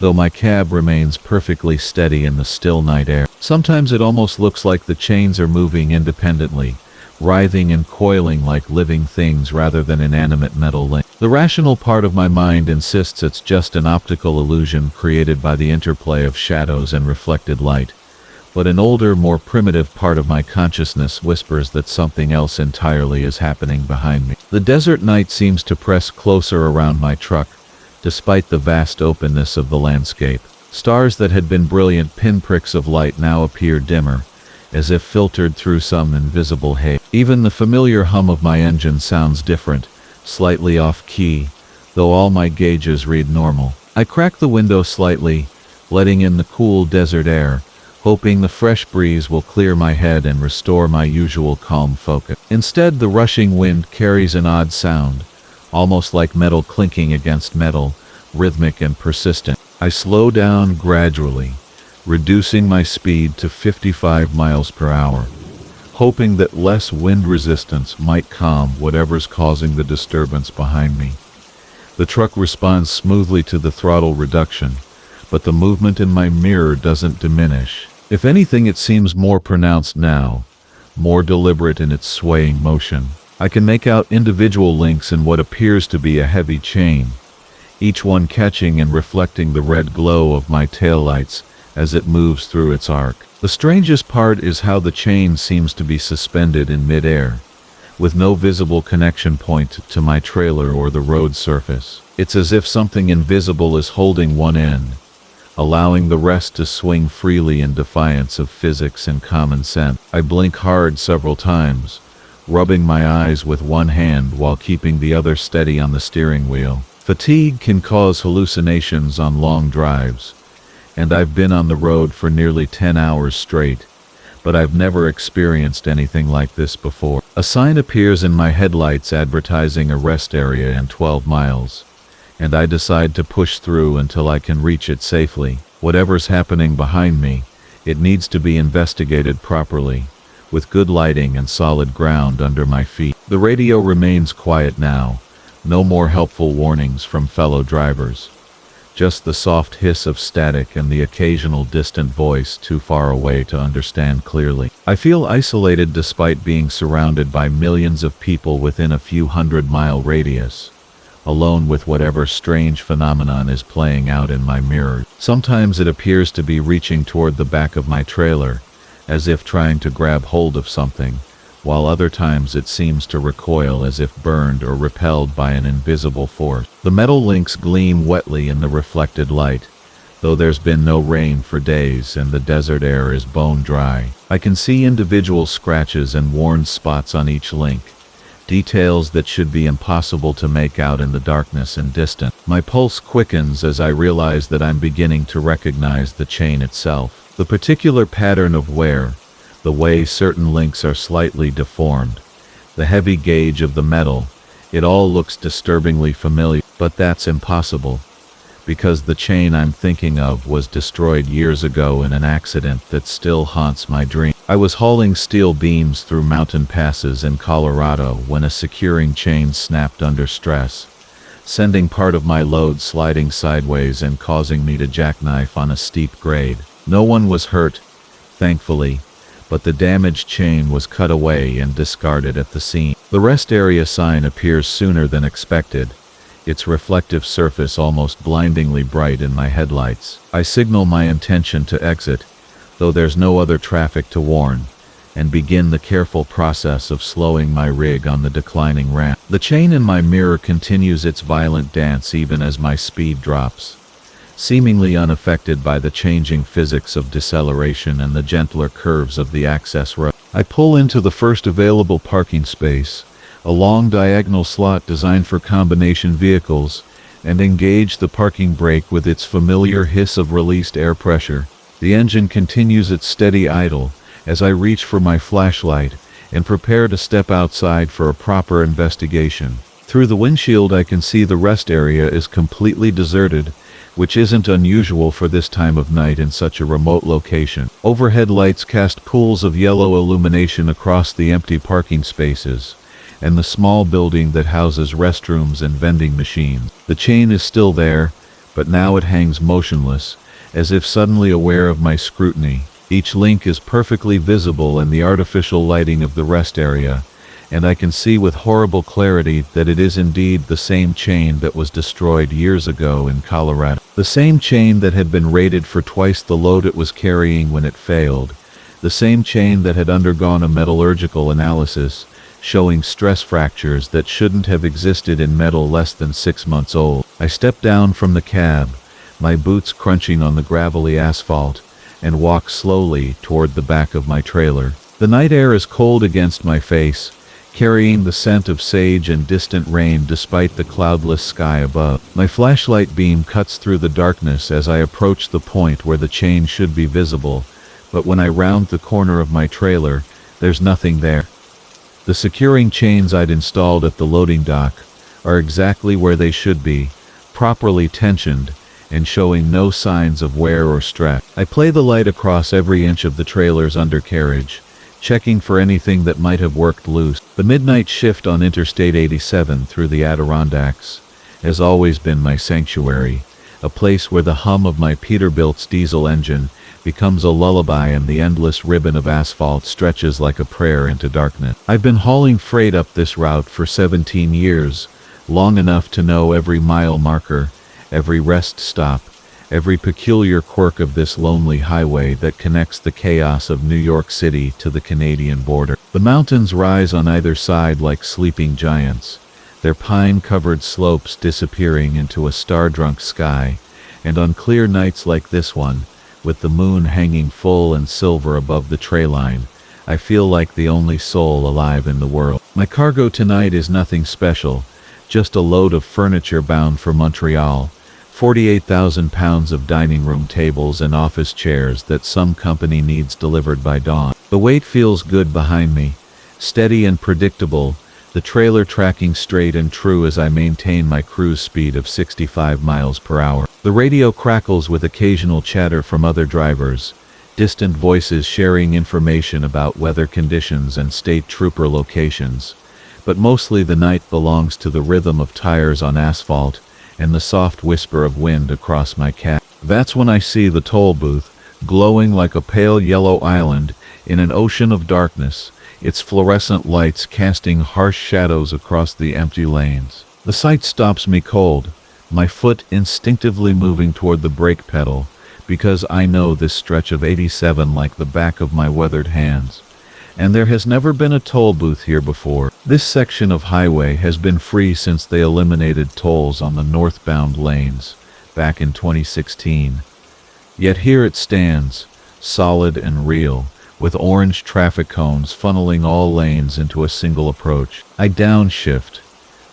though my cab remains perfectly steady in the still night air. Sometimes it almost looks like the chains are moving independently, writhing and coiling like living things rather than inanimate metal links. The rational part of my mind insists it's just an optical illusion created by the interplay of shadows and reflected light, but an older, more primitive part of my consciousness whispers that something else entirely is happening behind me. The desert night seems to press closer around my truck, despite the vast openness of the landscape. Stars that had been brilliant pinpricks of light now appear dimmer, as if filtered through some invisible haze. Even the familiar hum of my engine sounds different, slightly off-key, though all my gauges read normal. I crack the window slightly, letting in the cool desert air, hoping the fresh breeze will clear my head and restore my usual calm focus. Instead, the rushing wind carries an odd sound, almost like metal clinking against metal, rhythmic and persistent. I slow down gradually, reducing my speed to 55 miles per hour, hoping that less wind resistance might calm whatever's causing the disturbance behind me. The truck responds smoothly to the throttle reduction, but the movement in my mirror doesn't diminish. If anything, it seems more pronounced now, more deliberate in its swaying motion. I can make out individual links in what appears to be a heavy chain, each one catching and reflecting the red glow of my taillights as it moves through its arc. The strangest part is how the chain seems to be suspended in midair, with no visible connection point to my trailer or the road surface. It's as if something invisible is holding one end, allowing the rest to swing freely in defiance of physics and common sense. I blink hard several times, rubbing my eyes with one hand while keeping the other steady on the steering wheel. Fatigue can cause hallucinations on long drives, and I've been on the road for nearly 10 hours straight, but I've never experienced anything like this before. A sign appears in my headlights advertising a rest area in 12 miles, and I decide to push through until I can reach it safely. Whatever's happening behind me, it needs to be investigated properly, with good lighting and solid ground under my feet. The radio remains quiet now, no more helpful warnings from fellow drivers. Just the soft hiss of static and the occasional distant voice too far away to understand clearly. I feel isolated despite being surrounded by millions of people within a few 100-mile radius, alone with whatever strange phenomenon is playing out in my mirror. Sometimes it appears to be reaching toward the back of my trailer, as if trying to grab hold of something, while other times it seems to recoil as if burned or repelled by an invisible force. The metal links gleam wetly in the reflected light, though there's been no rain for days and the desert air is bone dry. I can see individual scratches and worn spots on each link, details that should be impossible to make out in the darkness and distance. My pulse quickens as I realize that I'm beginning to recognize the chain itself. The particular pattern of wear, the way certain links are slightly deformed, the heavy gauge of the metal, it all looks disturbingly familiar. But that's impossible, because the chain I'm thinking of was destroyed years ago in an accident that still haunts my dream. I was hauling steel beams through mountain passes in Colorado when a securing chain snapped under stress, sending part of my load sliding sideways and causing me to jackknife on a steep grade. No one was hurt, thankfully, but the damaged chain was cut away and discarded at the scene. The rest area sign appears sooner than expected, its reflective surface almost blindingly bright in my headlights. I signal my intention to exit, though there's no other traffic to warn, and begin the careful process of slowing my rig on the declining ramp. The chain in my mirror continues its violent dance even as my speed drops, seemingly unaffected by the changing physics of deceleration and the gentler curves of the access road. I pull into the first available parking space, a long diagonal slot designed for combination vehicles, and engage the parking brake with its familiar hiss of released air pressure. The engine continues its steady idle as I reach for my flashlight and prepare to step outside for a proper investigation. Through the windshield I can see the rest area is completely deserted, which isn't unusual for this time of night in such a remote location. Overhead lights cast pools of yellow illumination across the empty parking spaces and the small building that houses restrooms and vending machines. The chain is still there, but now it hangs motionless, as if suddenly aware of my scrutiny. Each link is perfectly visible in the artificial lighting of the rest area, and I can see with horrible clarity that it is indeed the same chain that was destroyed years ago in Colorado. The same chain that had been rated for twice the load it was carrying when it failed. The same chain that had undergone a metallurgical analysis, showing stress fractures that shouldn't have existed in metal less than 6 months old. I stepped down from the cab, my boots crunching on the gravelly asphalt, and walk slowly toward the back of my trailer. The night air is cold against my face, carrying the scent of sage and distant rain despite the cloudless sky above. My flashlight beam cuts through the darkness as I approach the point where the chain should be visible, but when I round the corner of my trailer, there's nothing there. The securing chains I'd installed at the loading dock are exactly where they should be, properly tensioned and showing no signs of wear or stress. I play the light across every inch of the trailer's undercarriage, checking for anything that might have worked loose. The midnight shift on Interstate 87 through the Adirondacks has always been my sanctuary, a place where the hum of my Peterbilt's diesel engine becomes a lullaby and the endless ribbon of asphalt stretches like a prayer into darkness. I've been hauling freight up this route for 17 years, long enough to know every mile marker, every rest stop, every peculiar quirk of this lonely highway that connects the chaos of New York City to the Canadian border. The mountains rise on either side like sleeping giants, their pine-covered slopes disappearing into a star-drunk sky, and on clear nights like this one, with the moon hanging full and silver above the tray line, I feel like the only soul alive in the world. My cargo tonight is nothing special, just a load of furniture bound for Montreal, 48,000 pounds of dining room tables and office chairs that some company needs delivered by dawn. The weight feels good behind me, steady and predictable, the trailer tracking straight and true as I maintain my cruise speed of 65 miles per hour. The radio crackles with occasional chatter from other drivers, distant voices sharing information about weather conditions and state trooper locations, but mostly the night belongs to the rhythm of tires on asphalt and the soft whisper of wind across my cab. That's when I see the toll booth, glowing like a pale yellow island in an ocean of darkness, its fluorescent lights casting harsh shadows across the empty lanes. The sight stops me cold, my foot instinctively moving toward the brake pedal, because I know this stretch of 87 like the back of my weathered hands. And there has never been a toll booth here before. This section of highway has been free since they eliminated tolls on the northbound lanes back in 2016. Yet here it stands, solid and real, with orange traffic cones funneling all lanes into a single approach. I downshift,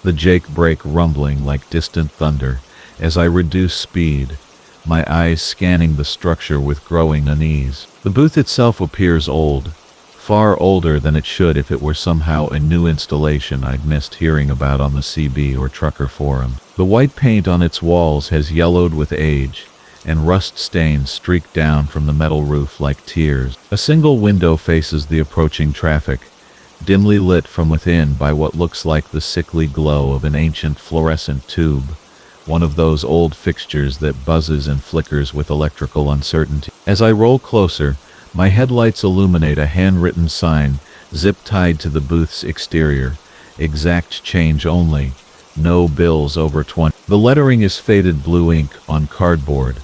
the Jake brake rumbling like distant thunder as I reduce speed, my eyes scanning the structure with growing unease. The booth itself appears old, far older than it should if it were somehow a new installation I'd missed hearing about on the CB or trucker forum. The white paint on its walls has yellowed with age, and rust stains streak down from the metal roof like tears. A single window faces the approaching traffic, dimly lit from within by what looks like the sickly glow of an ancient fluorescent tube, one of those old fixtures that buzzes and flickers with electrical uncertainty. As I roll closer, my headlights illuminate a handwritten sign zip-tied to the booth's exterior, exact change only, no bills over 20. The lettering is faded blue ink on cardboard,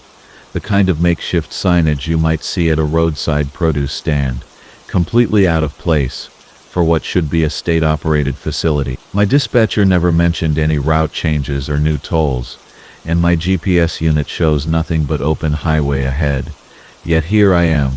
the kind of makeshift signage you might see at a roadside produce stand, completely out of place for what should be a state-operated facility. My dispatcher never mentioned any route changes or new tolls, and my GPS unit shows nothing but open highway ahead. Yet here I am,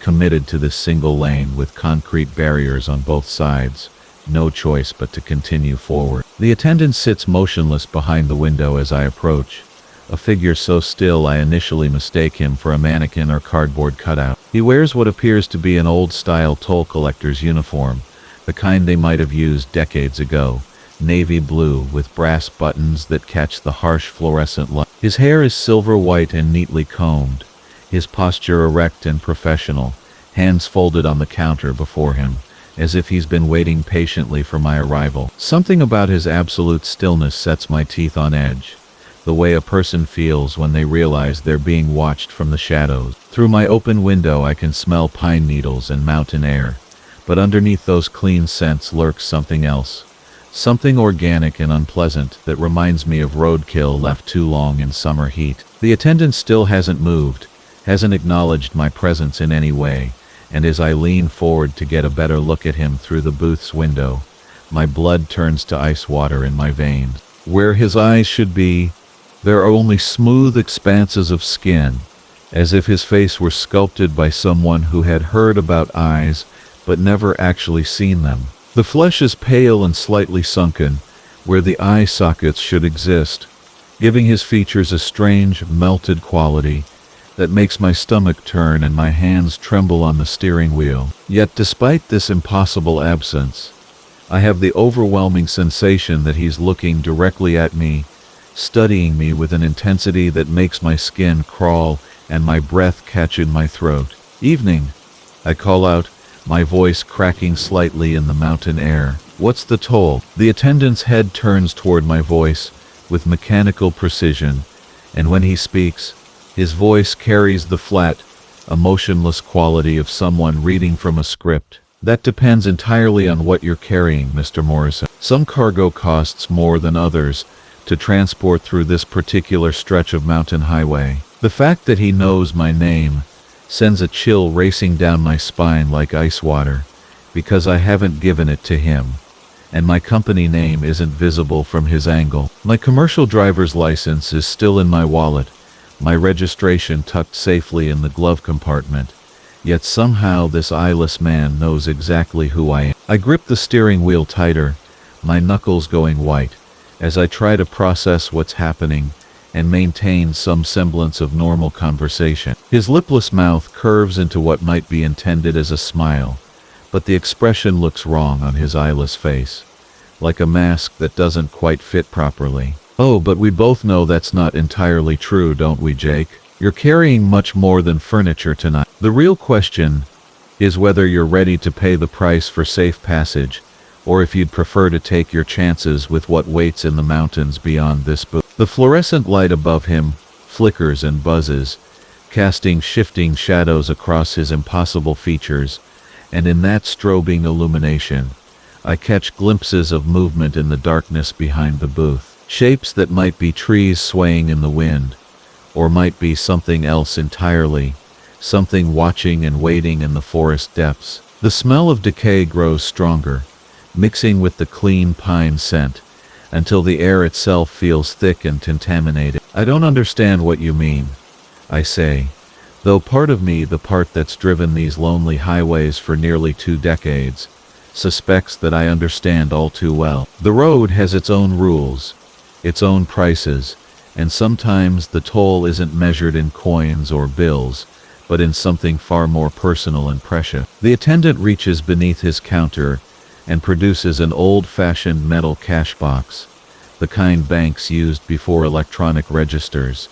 committed to this single lane with concrete barriers on both sides, no choice but to continue forward. The attendant sits motionless behind the window as I approach, a figure so still I initially mistake him for a mannequin or cardboard cutout. He wears what appears to be an old-style toll collector's uniform, the kind they might have used decades ago, navy blue with brass buttons that catch the harsh fluorescent light. His hair is silver white and neatly combed, his posture erect and professional, hands folded on the counter before him, as if he's been waiting patiently for my arrival. Something about his absolute stillness sets my teeth on edge, the way a person feels when they realize they're being watched from the shadows. Through my open window I can smell pine needles and mountain air, but underneath those clean scents lurks something else, something organic and unpleasant that reminds me of roadkill left too long in summer heat. The attendant still hasn't moved, hasn't acknowledged my presence in any way, and as I lean forward to get a better look at him through the booth's window, my blood turns to ice water in my veins. Where his eyes should be, there are only smooth expanses of skin, as if his face were sculpted by someone who had heard about eyes but never actually seen them. The flesh is pale and slightly sunken, where the eye sockets should exist, giving his features a strange, melted quality that makes my stomach turn and my hands tremble on the steering wheel. Yet despite this impossible absence, I have the overwhelming sensation that he's looking directly at me, studying me with an intensity that makes my skin crawl and my breath catch in my throat. "Evening," I call out, my voice cracking slightly in the mountain air. What's the toll? The attendant's head turns toward my voice with mechanical precision, and when he speaks, his voice carries the flat, emotionless quality of someone reading from a script. That depends entirely on what you're carrying, Mr. Morrison. Some cargo costs more than others to transport through this particular stretch of mountain highway. The fact that he knows my name sends a chill racing down my spine like ice water, because I haven't given it to him, and my company name isn't visible from his angle. My commercial driver's license is still in my wallet, my registration tucked safely in the glove compartment, yet somehow this eyeless man knows exactly who I am. I grip the steering wheel tighter, my knuckles going white, as I try to process what's happening and maintain some semblance of normal conversation. His lipless mouth curves into what might be intended as a smile, but the expression looks wrong on his eyeless face, like a mask that doesn't quite fit properly. Oh, but we both know that's not entirely true, don't we, Jake? You're carrying much more than furniture tonight. The real question is whether you're ready to pay the price for safe passage, or if you'd prefer to take your chances with what waits in the mountains beyond this booth. The fluorescent light above him flickers and buzzes, casting shifting shadows across his impossible features, and in that strobing illumination, I catch glimpses of movement in the darkness behind the booth. Shapes that might be trees swaying in the wind, or might be something else entirely, something watching and waiting in the forest depths. The smell of decay grows stronger, mixing with the clean pine scent, until the air itself feels thick and contaminated. I don't understand what you mean, I say, though part of me, the part that's driven these lonely highways for nearly 2 decades, suspects that I understand all too well. The road has its own rules, its own prices, and sometimes the toll isn't measured in coins or bills, but in something far more personal and precious. The attendant reaches beneath his counter and produces an old-fashioned metal cash box, the kind banks used before electronic registers,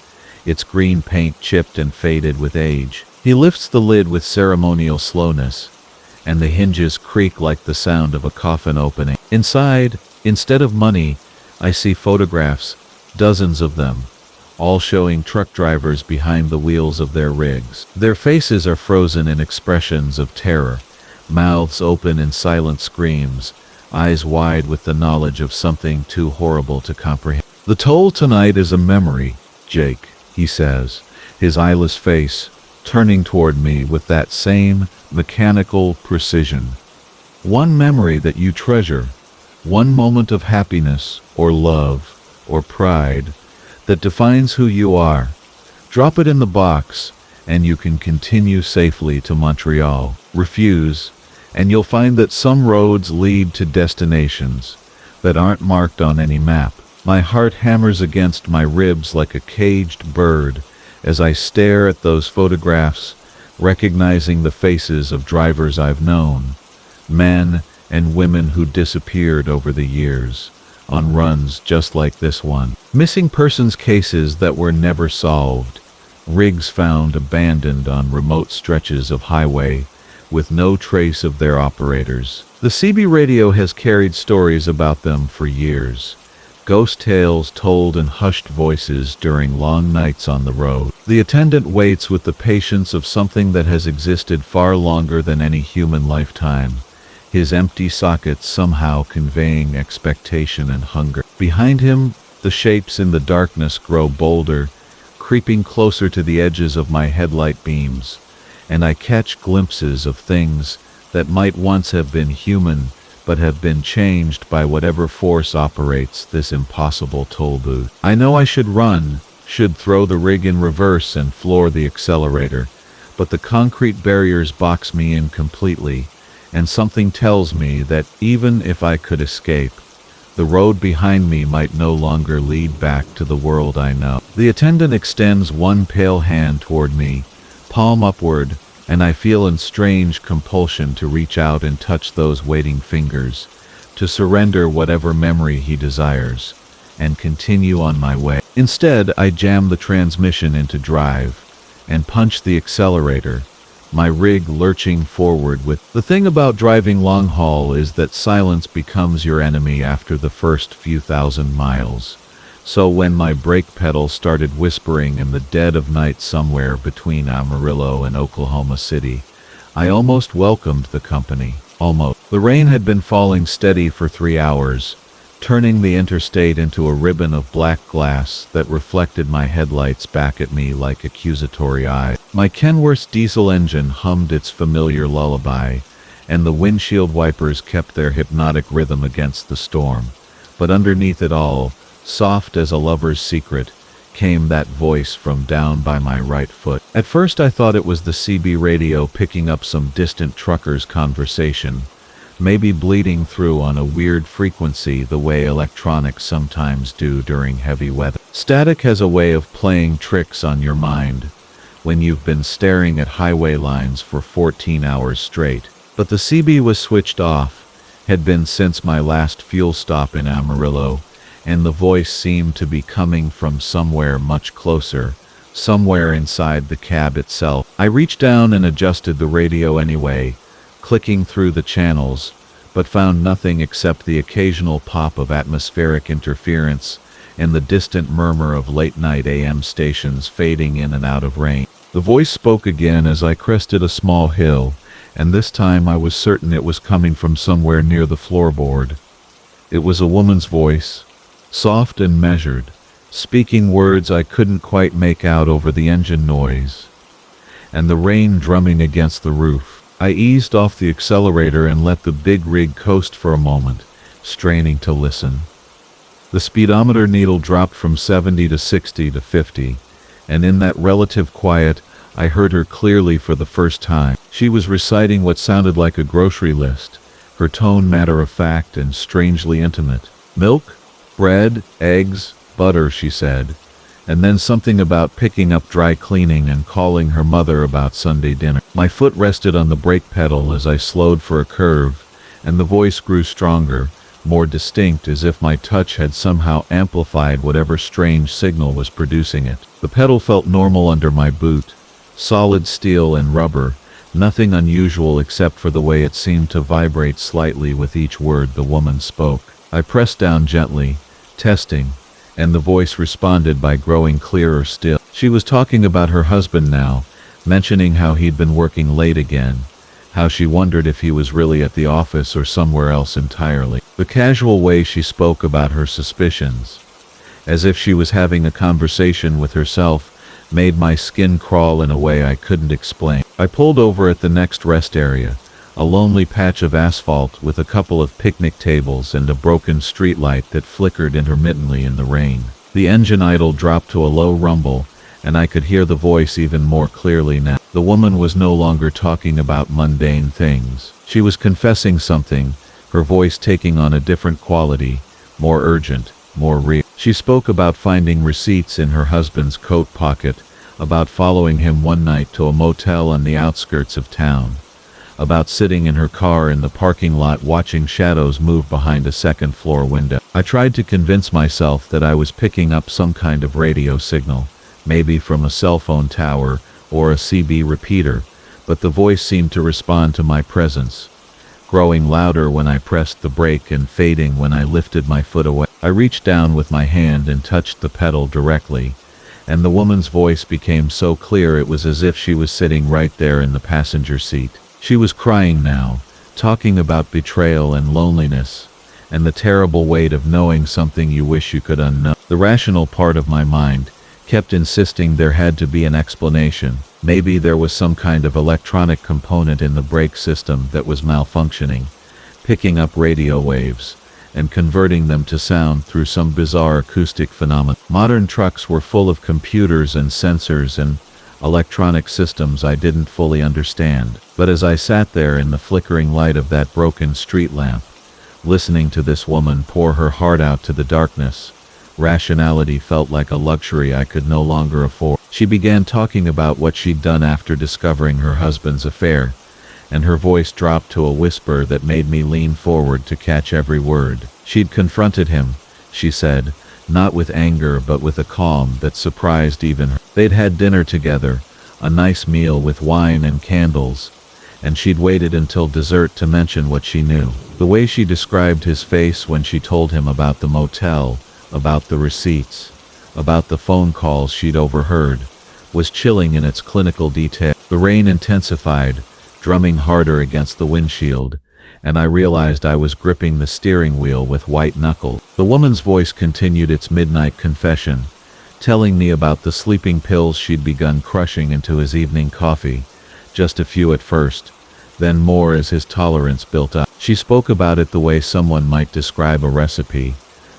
its green paint chipped and faded with age. He lifts the lid with ceremonial slowness, and the hinges creak like the sound of a coffin opening. Inside, instead of money, I see photographs, dozens of them, all showing truck drivers behind the wheels of their rigs. Their faces are frozen in expressions of terror, mouths open in silent screams, eyes wide with the knowledge of something too horrible to comprehend. The toll tonight is a memory, Jake, he says, his eyeless face turning toward me with that same mechanical precision. One memory that you treasure, one moment of happiness or love or pride that defines who you are. Drop it in the box, and you can continue safely to Montreal. Refuse, and you'll find that some roads lead to destinations that aren't marked on any map. My heart hammers against my ribs like a caged bird as I stare at those photographs, recognizing the faces of drivers I've known, men and women who disappeared over the years, on runs just like this one. Missing persons cases that were never solved, rigs found abandoned on remote stretches of highway with no trace of their operators. The CB radio has carried stories about them for years, ghost tales told in hushed voices during long nights on the road. The attendant waits with the patience of something that has existed far longer than any human lifetime, his empty sockets somehow conveying expectation and hunger. Behind him, the shapes in the darkness grow bolder, creeping closer to the edges of my headlight beams, and I catch glimpses of things that might once have been human, but have been changed by whatever force operates this impossible toll booth. I know I should run, should throw the rig in reverse and floor the accelerator, but the concrete barriers box me in completely, and something tells me that even if I could escape, the road behind me might no longer lead back to the world I know. The attendant extends one pale hand toward me, palm upward, and I feel a strange compulsion to reach out and touch those waiting fingers, to surrender whatever memory he desires, and continue on my way. Instead, I jam the transmission into drive, and punch the accelerator, my rig lurching forward with. The thing about driving long haul is that silence becomes your enemy after the first few thousand miles. So when my brake pedal started whispering in the dead of night somewhere between Amarillo and Oklahoma City, I almost welcomed the company. Almost. The rain had been falling steady for 3 hours, turning the interstate into a ribbon of black glass that reflected my headlights back at me like accusatory eyes. My Kenworth's diesel engine hummed its familiar lullaby, and the windshield wipers kept their hypnotic rhythm against the storm. But underneath it all, soft as a lover's secret, came that voice from down by my right foot. At first I thought it was the CB radio picking up some distant trucker's conversation, maybe bleeding through on a weird frequency the way electronics sometimes do during heavy weather. Static has a way of playing tricks on your mind when you've been staring at highway lines for 14 hours straight. But the CB was switched off, had been since my last fuel stop in Amarillo, and the voice seemed to be coming from somewhere much closer, somewhere inside the cab itself. I reached down and adjusted the radio anyway, clicking through the channels, but found nothing except the occasional pop of atmospheric interference and the distant murmur of late-night AM stations fading in and out of range. The voice spoke again as I crested a small hill, and this time I was certain it was coming from somewhere near the floorboard. It was a woman's voice, soft and measured, speaking words I couldn't quite make out over the engine noise and the rain drumming against the roof. I eased off the accelerator and let the big rig coast for a moment, straining to listen. The speedometer needle dropped from 70 to 60 to 50, and in that relative quiet, I heard her clearly for the first time. She was reciting what sounded like a grocery list, her tone matter-of-fact and strangely intimate. Milk, bread, eggs, butter, she said, and then something about picking up dry cleaning and calling her mother about Sunday dinner. My foot rested on the brake pedal as I slowed for a curve, and the voice grew stronger, more distinct, as if my touch had somehow amplified whatever strange signal was producing it. The pedal felt normal under my boot, solid steel and rubber, nothing unusual except for the way it seemed to vibrate slightly with each word the woman spoke. I pressed down gently, testing, and the voice responded by growing clearer still. She was talking about her husband now, mentioning how he'd been working late again, how she wondered if he was really at the office or somewhere else entirely. The casual way she spoke about her suspicions, as if she was having a conversation with herself, made my skin crawl in a way I couldn't explain. I pulled over at the next rest area, a lonely patch of asphalt with a couple of picnic tables and a broken streetlight that flickered intermittently in the rain. The engine idle dropped to a low rumble, and I could hear the voice even more clearly now. The woman was no longer talking about mundane things. She was confessing something, her voice taking on a different quality, more urgent, more real. She spoke about finding receipts in her husband's coat pocket, about following him one night to a motel on the outskirts of town, about sitting in her car in the parking lot watching shadows move behind a second-floor window. I tried to convince myself that I was picking up some kind of radio signal, maybe from a cell phone tower or a CB repeater, but the voice seemed to respond to my presence, growing louder when I pressed the brake and fading when I lifted my foot away. I reached down with my hand and touched the pedal directly, and the woman's voice became so clear it was as if she was sitting right there in the passenger seat. She was crying now, talking about betrayal and loneliness, and the terrible weight of knowing something you wish you could unknow. The rational part of my mind kept insisting there had to be an explanation. Maybe there was some kind of electronic component in the brake system that was malfunctioning, picking up radio waves and converting them to sound through some bizarre acoustic phenomenon. Modern trucks were full of computers and sensors and electronic systems I didn't fully understand. But as I sat there in the flickering light of that broken street lamp, listening to this woman pour her heart out to the darkness, rationality felt like a luxury I could no longer afford. She began talking about what she'd done after discovering her husband's affair, and her voice dropped to a whisper that made me lean forward to catch every word. She'd confronted him, she said, not with anger but with a calm that surprised even her. They'd had dinner together, a nice meal with wine and candles, and she'd waited until dessert to mention what she knew. The way she described his face when she told him about the motel, about the receipts, about the phone calls she'd overheard, was chilling in its clinical detail. The rain intensified, drumming harder against the windshield, and I realized I was gripping the steering wheel with white knuckles. The woman's voice continued its midnight confession, telling me about the sleeping pills she'd begun crushing into his evening coffee, just a few at first, then more as his tolerance built up. She spoke about it the way someone might describe a recipe,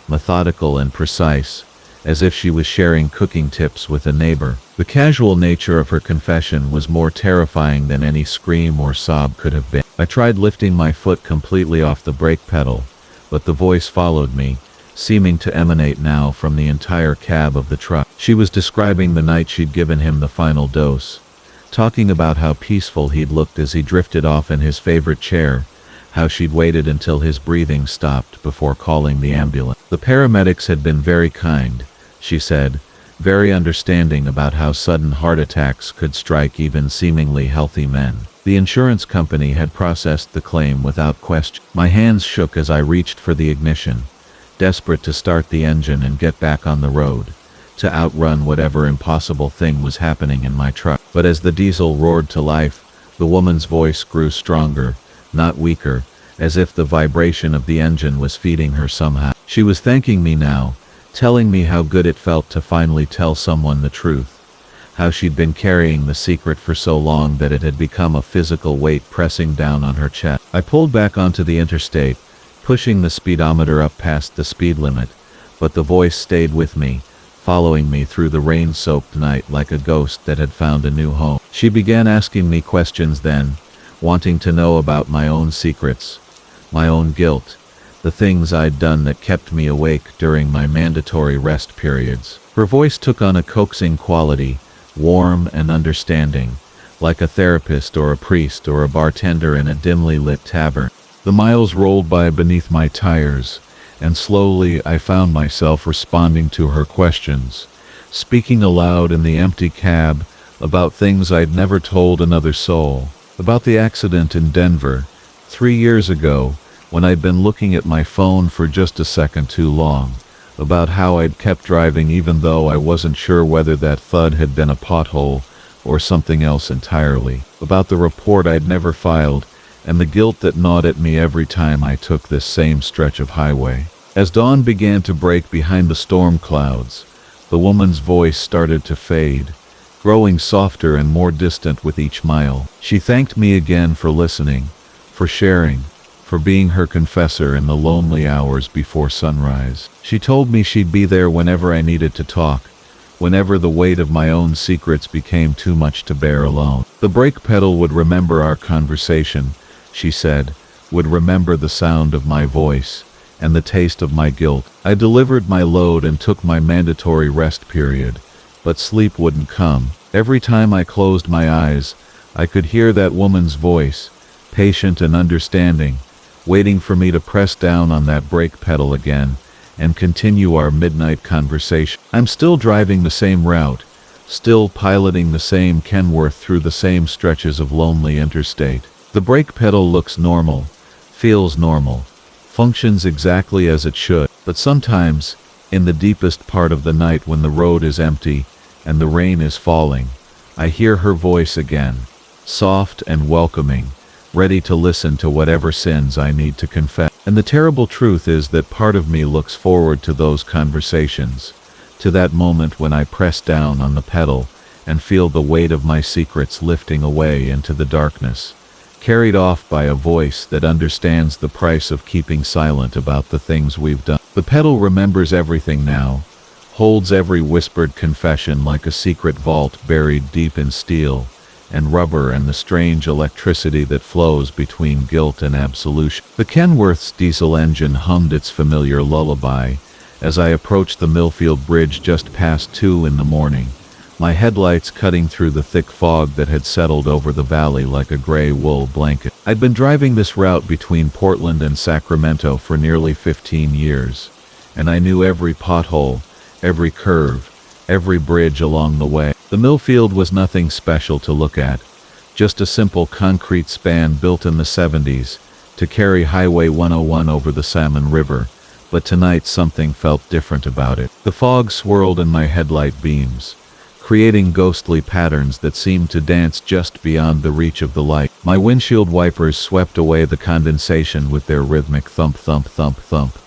methodical and precise, as if she was sharing cooking tips with a neighbor. The casual nature of her confession was more terrifying than any scream or sob could have been. I tried lifting my foot completely off the brake pedal, but the voice followed me, seeming to emanate now from the entire cab of the truck. She was describing the night she'd given him the final dose, talking about how peaceful he'd looked as he drifted off in his favorite chair, how she'd waited until his breathing stopped before calling the ambulance. The paramedics had been very kind, she said, very understanding about how sudden heart attacks could strike even seemingly healthy men. The insurance company had processed the claim without question. My hands shook as I reached for the ignition, desperate to start the engine and get back on the road, to outrun whatever impossible thing was happening in my truck. But as the diesel roared to life, the woman's voice grew stronger, not weaker, as if the vibration of the engine was feeding her somehow. She was thanking me now, telling me how good it felt to finally tell someone the truth, how she'd been carrying the secret for so long that it had become a physical weight pressing down on her chest. I pulled back onto the interstate, pushing the speedometer up past the speed limit, but the voice stayed with me, following me through the rain-soaked night like a ghost that had found a new home. She began asking me questions then, wanting to know about my own secrets, my own guilt, the things I'd done that kept me awake during my mandatory rest periods. Her voice took on a coaxing quality, warm and understanding, like a therapist or a priest or a bartender in a dimly lit tavern. The miles rolled by beneath my tires, and slowly I found myself responding to her questions, speaking aloud in the empty cab about things I'd never told another soul, about the accident in Denver, 3 years ago, when I'd been looking at my phone for just a second too long, about how I'd kept driving even though I wasn't sure whether that thud had been a pothole or something else entirely, about the report I'd never filed, and the guilt that gnawed at me every time I took this same stretch of highway. As dawn began to break behind the storm clouds, the woman's voice started to fade, growing softer and more distant with each mile. She thanked me again for listening, for sharing, for being her confessor in the lonely hours before sunrise. She told me she'd be there whenever I needed to talk, whenever the weight of my own secrets became too much to bear alone. The brake pedal would remember our conversation, she said, would remember the sound of my voice, and the taste of my guilt. I delivered my load and took my mandatory rest period, but sleep wouldn't come. Every time I closed my eyes, I could hear that woman's voice, patient and understanding, waiting for me to press down on that brake pedal again and continue our midnight conversation. I'm still driving the same route, still piloting the same Kenworth through the same stretches of lonely interstate. The brake pedal looks normal, feels normal, functions exactly as it should, but sometimes, in the deepest part of the night when the road is empty and the rain is falling, I hear her voice again, soft and welcoming, ready to listen to whatever sins I need to confess. And the terrible truth is that part of me looks forward to those conversations, to that moment when I press down on the pedal and feel the weight of my secrets lifting away into the darkness, carried off by a voice that understands the price of keeping silent about the things we've done. The pedal remembers everything now, holds every whispered confession like a secret vault buried deep in steel and rubber and the strange electricity that flows between guilt and absolution. The Kenworth's diesel engine hummed its familiar lullaby as I approached the Millfield Bridge just past 2 in the morning, my headlights cutting through the thick fog that had settled over the valley like a gray wool blanket. I'd been driving this route between Portland and Sacramento for nearly 15 years, and I knew every pothole, every curve, every bridge along the way. The mill field was nothing special to look at, just a simple concrete span built in the 70s to carry Highway 101 over the Salmon River, but tonight something felt different about it. The fog swirled in my headlight beams, creating ghostly patterns that seemed to dance just beyond the reach of the light. My windshield wipers swept away the condensation with their rhythmic thump thump thump thump,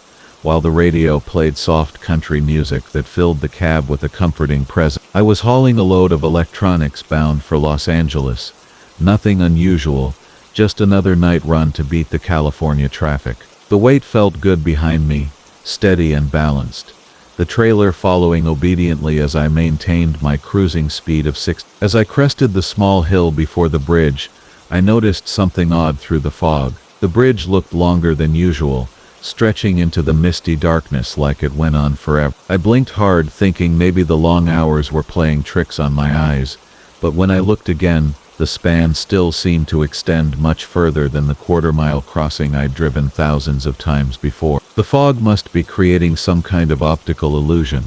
while the radio played soft country music that filled the cab with a comforting presence. I was hauling a load of electronics bound for Los Angeles. Nothing unusual, just another night run to beat the California traffic. The weight felt good behind me, steady and balanced, the trailer following obediently as I maintained my cruising speed of 6. As I crested the small hill before the bridge, I noticed something odd through the fog. The bridge looked longer than usual, stretching into the misty darkness like it went on forever. I blinked hard, thinking maybe the long hours were playing tricks on my eyes, but when I looked again, the span still seemed to extend much further than the quarter-mile crossing I'd driven thousands of times before. The fog must be creating some kind of optical illusion,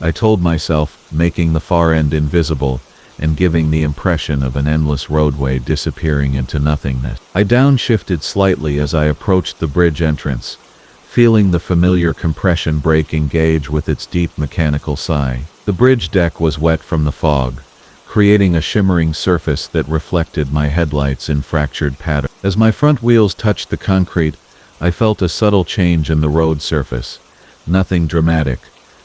I told myself, making the far end invisible and giving the impression of an endless roadway disappearing into nothingness. I downshifted slightly as I approached the bridge entrance, feeling the familiar compression brake engage with its deep mechanical sigh. The bridge deck was wet from the fog, creating a shimmering surface that reflected my headlights in fractured pattern. As my front wheels touched the concrete, I felt a subtle change in the road surface. Nothing dramatic,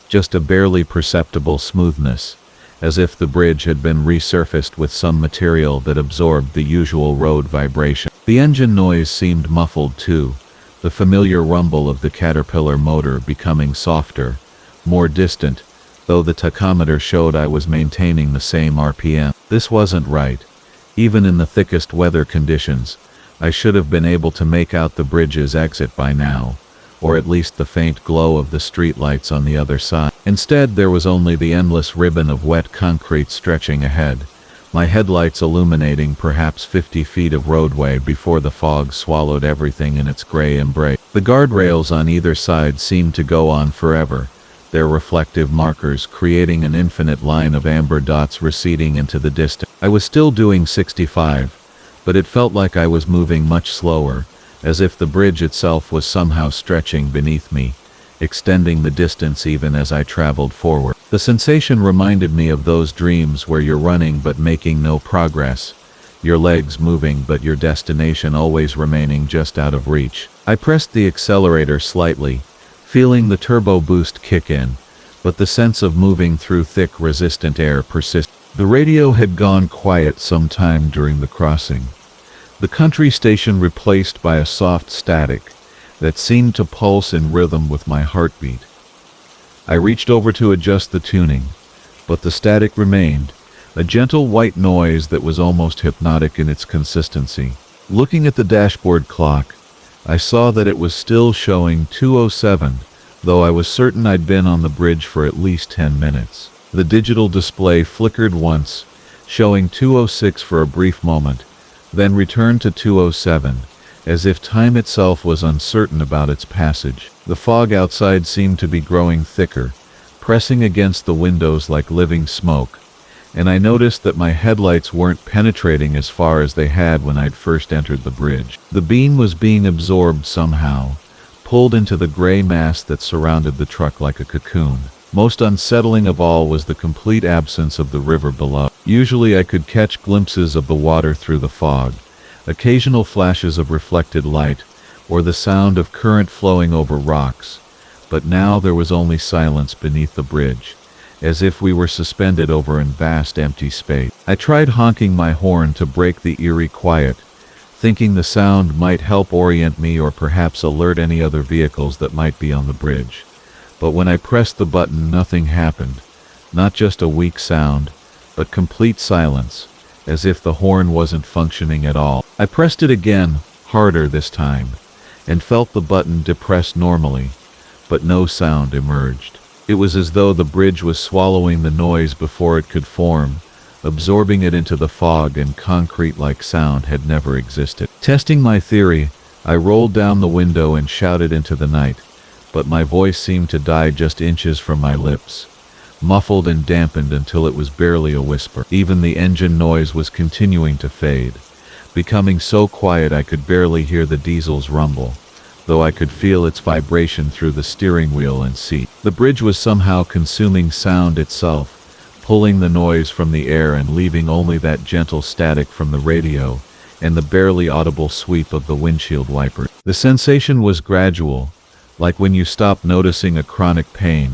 just a barely perceptible smoothness, as if the bridge had been resurfaced with some material that absorbed the usual road vibration. The engine noise seemed muffled too, the familiar rumble of the Caterpillar motor becoming softer, more distant, though the tachometer showed I was maintaining the same RPM. This wasn't right. Even in the thickest weather conditions, I should have been able to make out the bridge's exit by now, or at least the faint glow of the streetlights on the other side. Instead, there was only the endless ribbon of wet concrete stretching ahead, my headlights illuminating perhaps 50 feet of roadway before the fog swallowed everything in its gray embrace. The guardrails on either side seemed to go on forever, their reflective markers creating an infinite line of amber dots receding into the distance. I was still doing 65, but it felt like I was moving much slower, as if the bridge itself was somehow stretching beneath me, extending the distance even as I traveled forward. The sensation reminded me of those dreams where you're running but making no progress, your legs moving but your destination always remaining just out of reach. I pressed the accelerator slightly, feeling the turbo boost kick in, but the sense of moving through thick, resistant air persisted. The radio had gone quiet some time during the crossing, the country station replaced by a soft static that seemed to pulse in rhythm with my heartbeat. I reached over to adjust the tuning, but the static remained, a gentle white noise that was almost hypnotic in its consistency. Looking at the dashboard clock, I saw that it was still showing 2:07, though I was certain I'd been on the bridge for at least 10 minutes. The digital display flickered once, showing 2:06 for a brief moment, then returned to 2:07, as if time itself was uncertain about its passage. The fog outside seemed to be growing thicker, pressing against the windows like living smoke, and I noticed that my headlights weren't penetrating as far as they had when I'd first entered the bridge. The beam was being absorbed somehow, pulled into the gray mass that surrounded the truck like a cocoon. Most unsettling of all was the complete absence of the river below. Usually I could catch glimpses of the water through the fog, occasional flashes of reflected light, or the sound of current flowing over rocks, but now there was only silence beneath the bridge, as if we were suspended over an vast empty space. I tried honking my horn to break the eerie quiet, thinking the sound might help orient me or perhaps alert any other vehicles that might be on the bridge. But when I pressed the button, nothing happened. Not just a weak sound, but complete silence, as if the horn wasn't functioning at all. I pressed it again, harder this time, and felt the button depressed normally, but no sound emerged. It was as though the bridge was swallowing the noise before it could form, absorbing it into the fog, and concrete-like sound had never existed. Testing my theory, I rolled down the window and shouted into the night, but my voice seemed to die just inches from my lips. muffled and dampened until it was barely a whisper. Even the engine noise was continuing to fade, becoming so quiet I could barely hear the diesel's rumble, though I could feel its vibration through the steering wheel and seat. The bridge was somehow consuming sound itself, pulling the noise from the air and leaving only that gentle static from the radio and the barely audible sweep of the windshield wiper. The sensation was gradual, like when you stop noticing a chronic pain,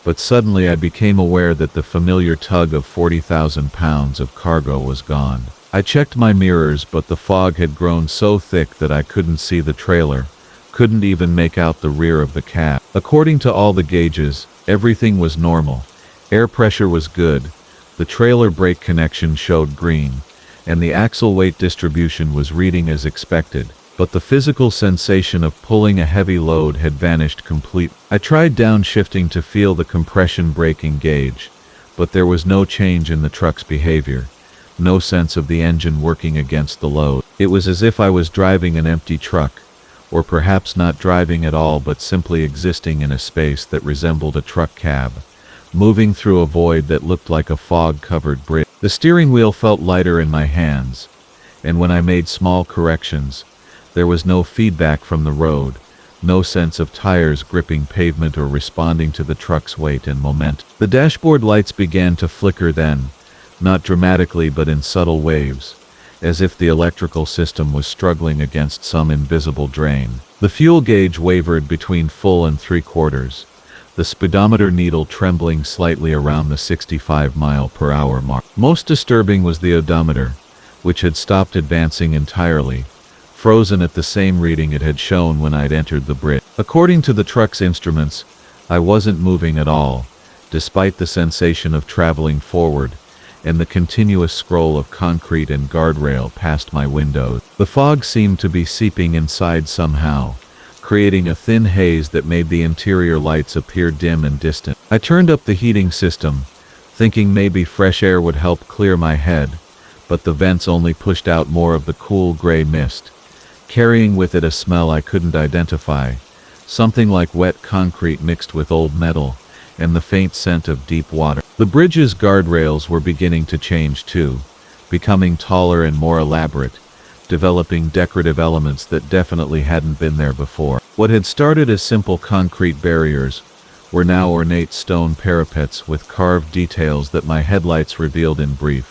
but suddenly I became aware that the familiar tug of 40,000 pounds of cargo was gone. I checked my mirrors, but the fog had grown so thick that I couldn't see the trailer, couldn't even make out the rear of the cab. According to all the gauges, everything was normal. Air pressure was good, the trailer brake connection showed green, and the axle weight distribution was reading as expected, but the physical sensation of pulling a heavy load had vanished completely. I tried downshifting to feel the compression brake engage, but there was no change in the truck's behavior, no sense of the engine working against the load. It was as if I was driving an empty truck, or perhaps not driving at all but simply existing in a space that resembled a truck cab, moving through a void that looked like a fog-covered bridge. The steering wheel felt lighter in my hands, and when I made small corrections, there was no feedback from the road, no sense of tires gripping pavement or responding to the truck's weight and momentum. The dashboard lights began to flicker then, not dramatically but in subtle waves, as if the electrical system was struggling against some invisible drain. The fuel gauge wavered between full and 3/4, the speedometer needle trembling slightly around the 65-mile-per-hour mark. Most disturbing was the odometer, which had stopped advancing entirely, frozen at the same reading it had shown when I'd entered the bridge. According to the truck's instruments, I wasn't moving at all, despite the sensation of traveling forward, and the continuous scroll of concrete and guardrail past my windows. The fog seemed to be seeping inside somehow, creating a thin haze that made the interior lights appear dim and distant. I turned up the heating system, thinking maybe fresh air would help clear my head, but the vents only pushed out more of the cool gray mist, carrying with it a smell I couldn't identify, something like wet concrete mixed with old metal, and the faint scent of deep water. The bridge's guardrails were beginning to change too, becoming taller and more elaborate, developing decorative elements that definitely hadn't been there before. What had started as simple concrete barriers were now ornate stone parapets with carved details that my headlights revealed in brief,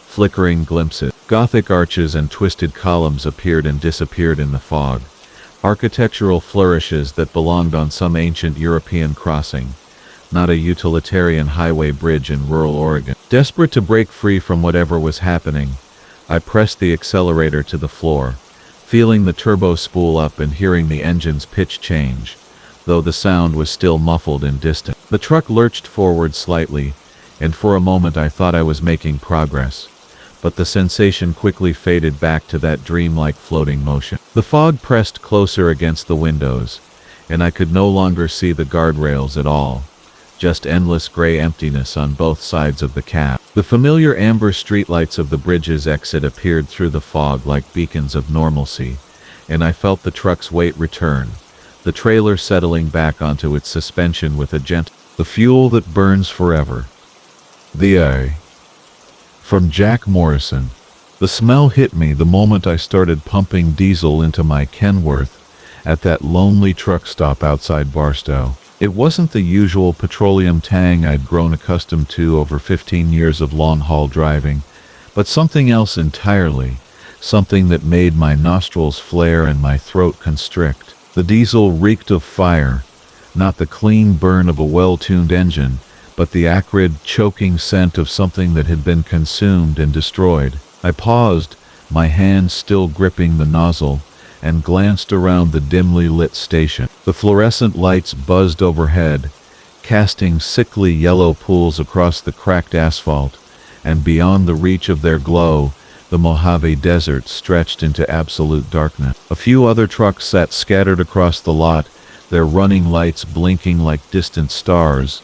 flickering glimpses. Gothic arches and twisted columns appeared and disappeared in the fog, architectural flourishes that belonged on some ancient European crossing, not a utilitarian highway bridge in rural Oregon. Desperate to break free from whatever was happening, I pressed the accelerator to the floor, feeling the turbo spool up and hearing the engine's pitch change, though the sound was still muffled and distant. The truck lurched forward slightly, and for a moment I thought I was making progress, but the sensation quickly faded back to that dreamlike floating motion. The fog pressed closer against the windows, and I could no longer see the guardrails at all, just endless gray emptiness on both sides of the cab. The familiar amber streetlights of the bridge's exit appeared through the fog like beacons of normalcy, and I felt the truck's weight return, the trailer settling back onto its suspension with a gentle, "The fuel that burns forever." From Jack Morrison. The smell hit me the moment I started pumping diesel into my Kenworth at that lonely truck stop outside Barstow. It wasn't the usual petroleum tang I'd grown accustomed to over 15 years of long-haul driving, but something else entirely, something that made my nostrils flare and my throat constrict. The diesel reeked of fire, not the clean burn of a well-tuned engine, but the acrid, choking scent of something that had been consumed and destroyed. I paused, my hand still gripping the nozzle, and glanced around the dimly lit station. The fluorescent lights buzzed overhead, casting sickly yellow pools across the cracked asphalt, and beyond the reach of their glow, the Mojave Desert stretched into absolute darkness. A few other trucks sat scattered across the lot, their running lights blinking like distant stars,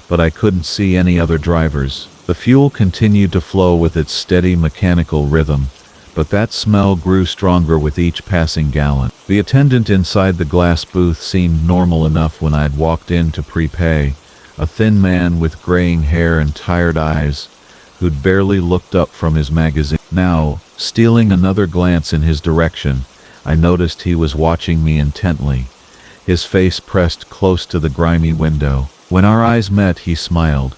but I couldn't see any other drivers. The fuel continued to flow with its steady mechanical rhythm, but that smell grew stronger with each passing gallon. The attendant inside the glass booth seemed normal enough when I'd walked in to prepay, a thin man with graying hair and tired eyes, who'd barely looked up from his magazine. Now, stealing another glance in his direction, I noticed he was watching me intently, his face pressed close to the grimy window. When our eyes met, he smiled,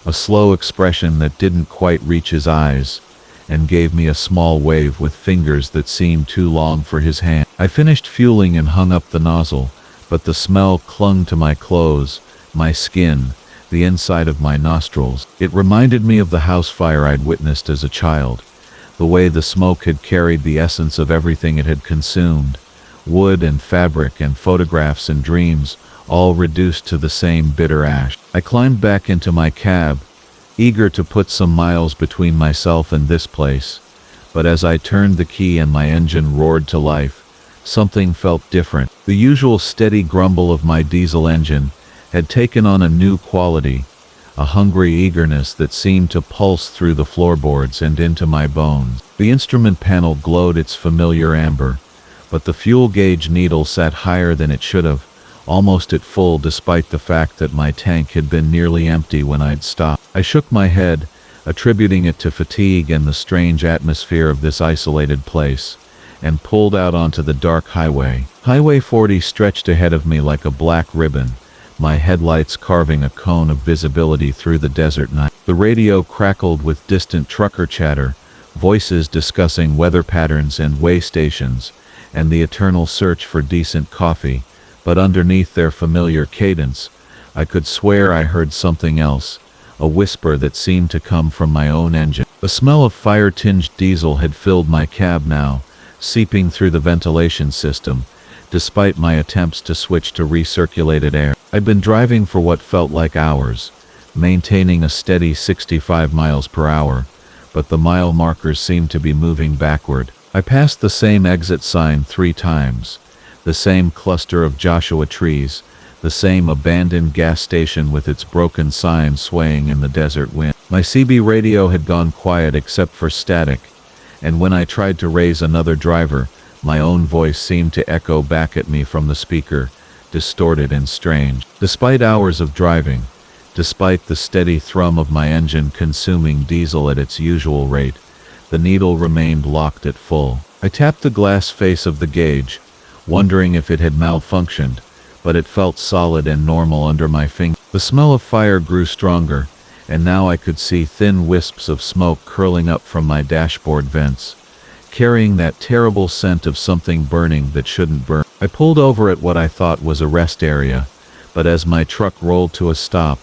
a slow expression that didn't quite reach his eyes, and gave me a small wave with fingers that seemed too long for his hand. I finished fueling and hung up the nozzle, but the smell clung to my clothes, my skin, the inside of my nostrils. It reminded me of the house fire I'd witnessed as a child, the way the smoke had carried the essence of everything it had consumed, wood and fabric and photographs and dreams, all reduced to the same bitter ash. I climbed back into my cab, eager to put some miles between myself and this place, but as I turned the key and my engine roared to life, something felt different. The usual steady grumble of my diesel engine had taken on a new quality, a hungry eagerness that seemed to pulse through the floorboards and into my bones. The instrument panel glowed its familiar amber, but the fuel gauge needle sat higher than it should have, almost at full despite the fact that my tank had been nearly empty when I'd stopped. I shook my head, attributing it to fatigue and the strange atmosphere of this isolated place, and pulled out onto the dark highway. Highway 40 stretched ahead of me like a black ribbon, my headlights carving a cone of visibility through the desert night. The radio crackled with distant trucker chatter, voices discussing weather patterns and way stations, and the eternal search for decent coffee, but underneath their familiar cadence, I could swear I heard something else, a whisper that seemed to come from my own engine. The smell of fire-tinged diesel had filled my cab now, seeping through the ventilation system, despite my attempts to switch to recirculated air. I'd been driving for what felt like hours, maintaining a steady 65 miles per hour, but the mile markers seemed to be moving backward. I passed the same exit sign 3 times, the same cluster of Joshua trees, the same abandoned gas station with its broken sign swaying in the desert wind. My CB radio had gone quiet except for static, and when I tried to raise another driver, my own voice seemed to echo back at me from the speaker, distorted and strange. Despite hours of driving, despite the steady thrum of my engine consuming diesel at its usual rate, the needle remained locked at full. I tapped the glass face of the gauge, wondering if it had malfunctioned, but it felt solid and normal under my finger. The smell of fire grew stronger, and now I could see thin wisps of smoke curling up from my dashboard vents, carrying that terrible scent of something burning that shouldn't burn. I pulled over at what I thought was a rest area, but as my truck rolled to a stop,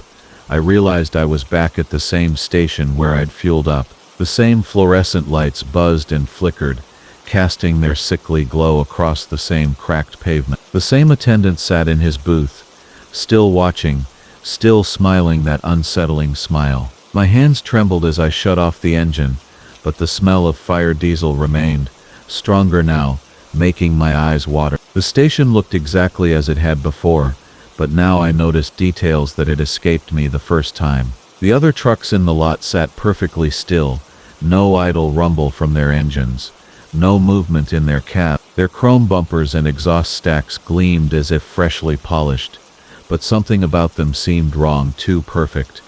I realized I was back at the same station where I'd fueled up. The same fluorescent lights buzzed and flickered, casting their sickly glow across the same cracked pavement. The same attendant sat in his booth, still watching, still smiling that unsettling smile. My hands trembled as I shut off the engine, but the smell of fire diesel remained, stronger now, making my eyes water. The station looked exactly as it had before, but now I noticed details that had escaped me the first time. The other trucks in the lot sat perfectly still, no idle rumble from their engines, no movement in their cab. Their chrome bumpers and exhaust stacks gleamed as if freshly polished, but something about them seemed wrong, too perfect,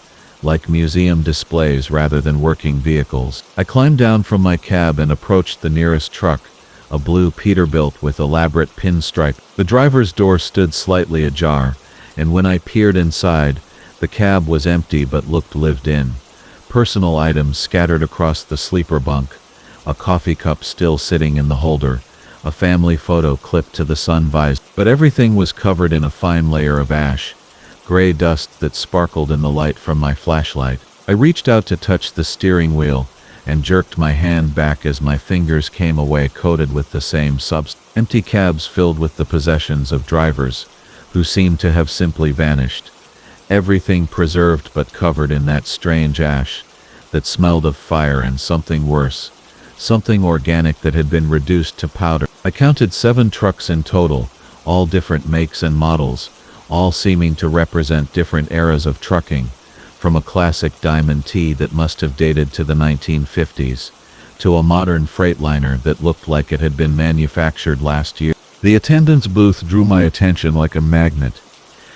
like museum displays rather than working vehicles. I climbed down from my cab and approached the nearest truck, a blue Peterbilt with elaborate pinstripe. The driver's door stood slightly ajar, and when I peered inside, the cab was empty but looked lived in. Personal items scattered across the sleeper bunk, a coffee cup still sitting in the holder, a family photo clipped to the sun visor, but everything was covered in a fine layer of ash, gray dust that sparkled in the light from my flashlight. I reached out to touch the steering wheel and jerked my hand back as my fingers came away coated with the same substance. Empty cabs filled with the possessions of drivers, who seemed to have simply vanished. Everything preserved but covered in that strange ash that smelled of fire and something worse, something organic that had been reduced to powder. I counted 7 trucks in total, all different makes and models, all seeming to represent different eras of trucking, from a classic Diamond T that must have dated to the 1950s, to a modern Freightliner that looked like it had been manufactured last year. The attendant's booth drew my attention like a magnet.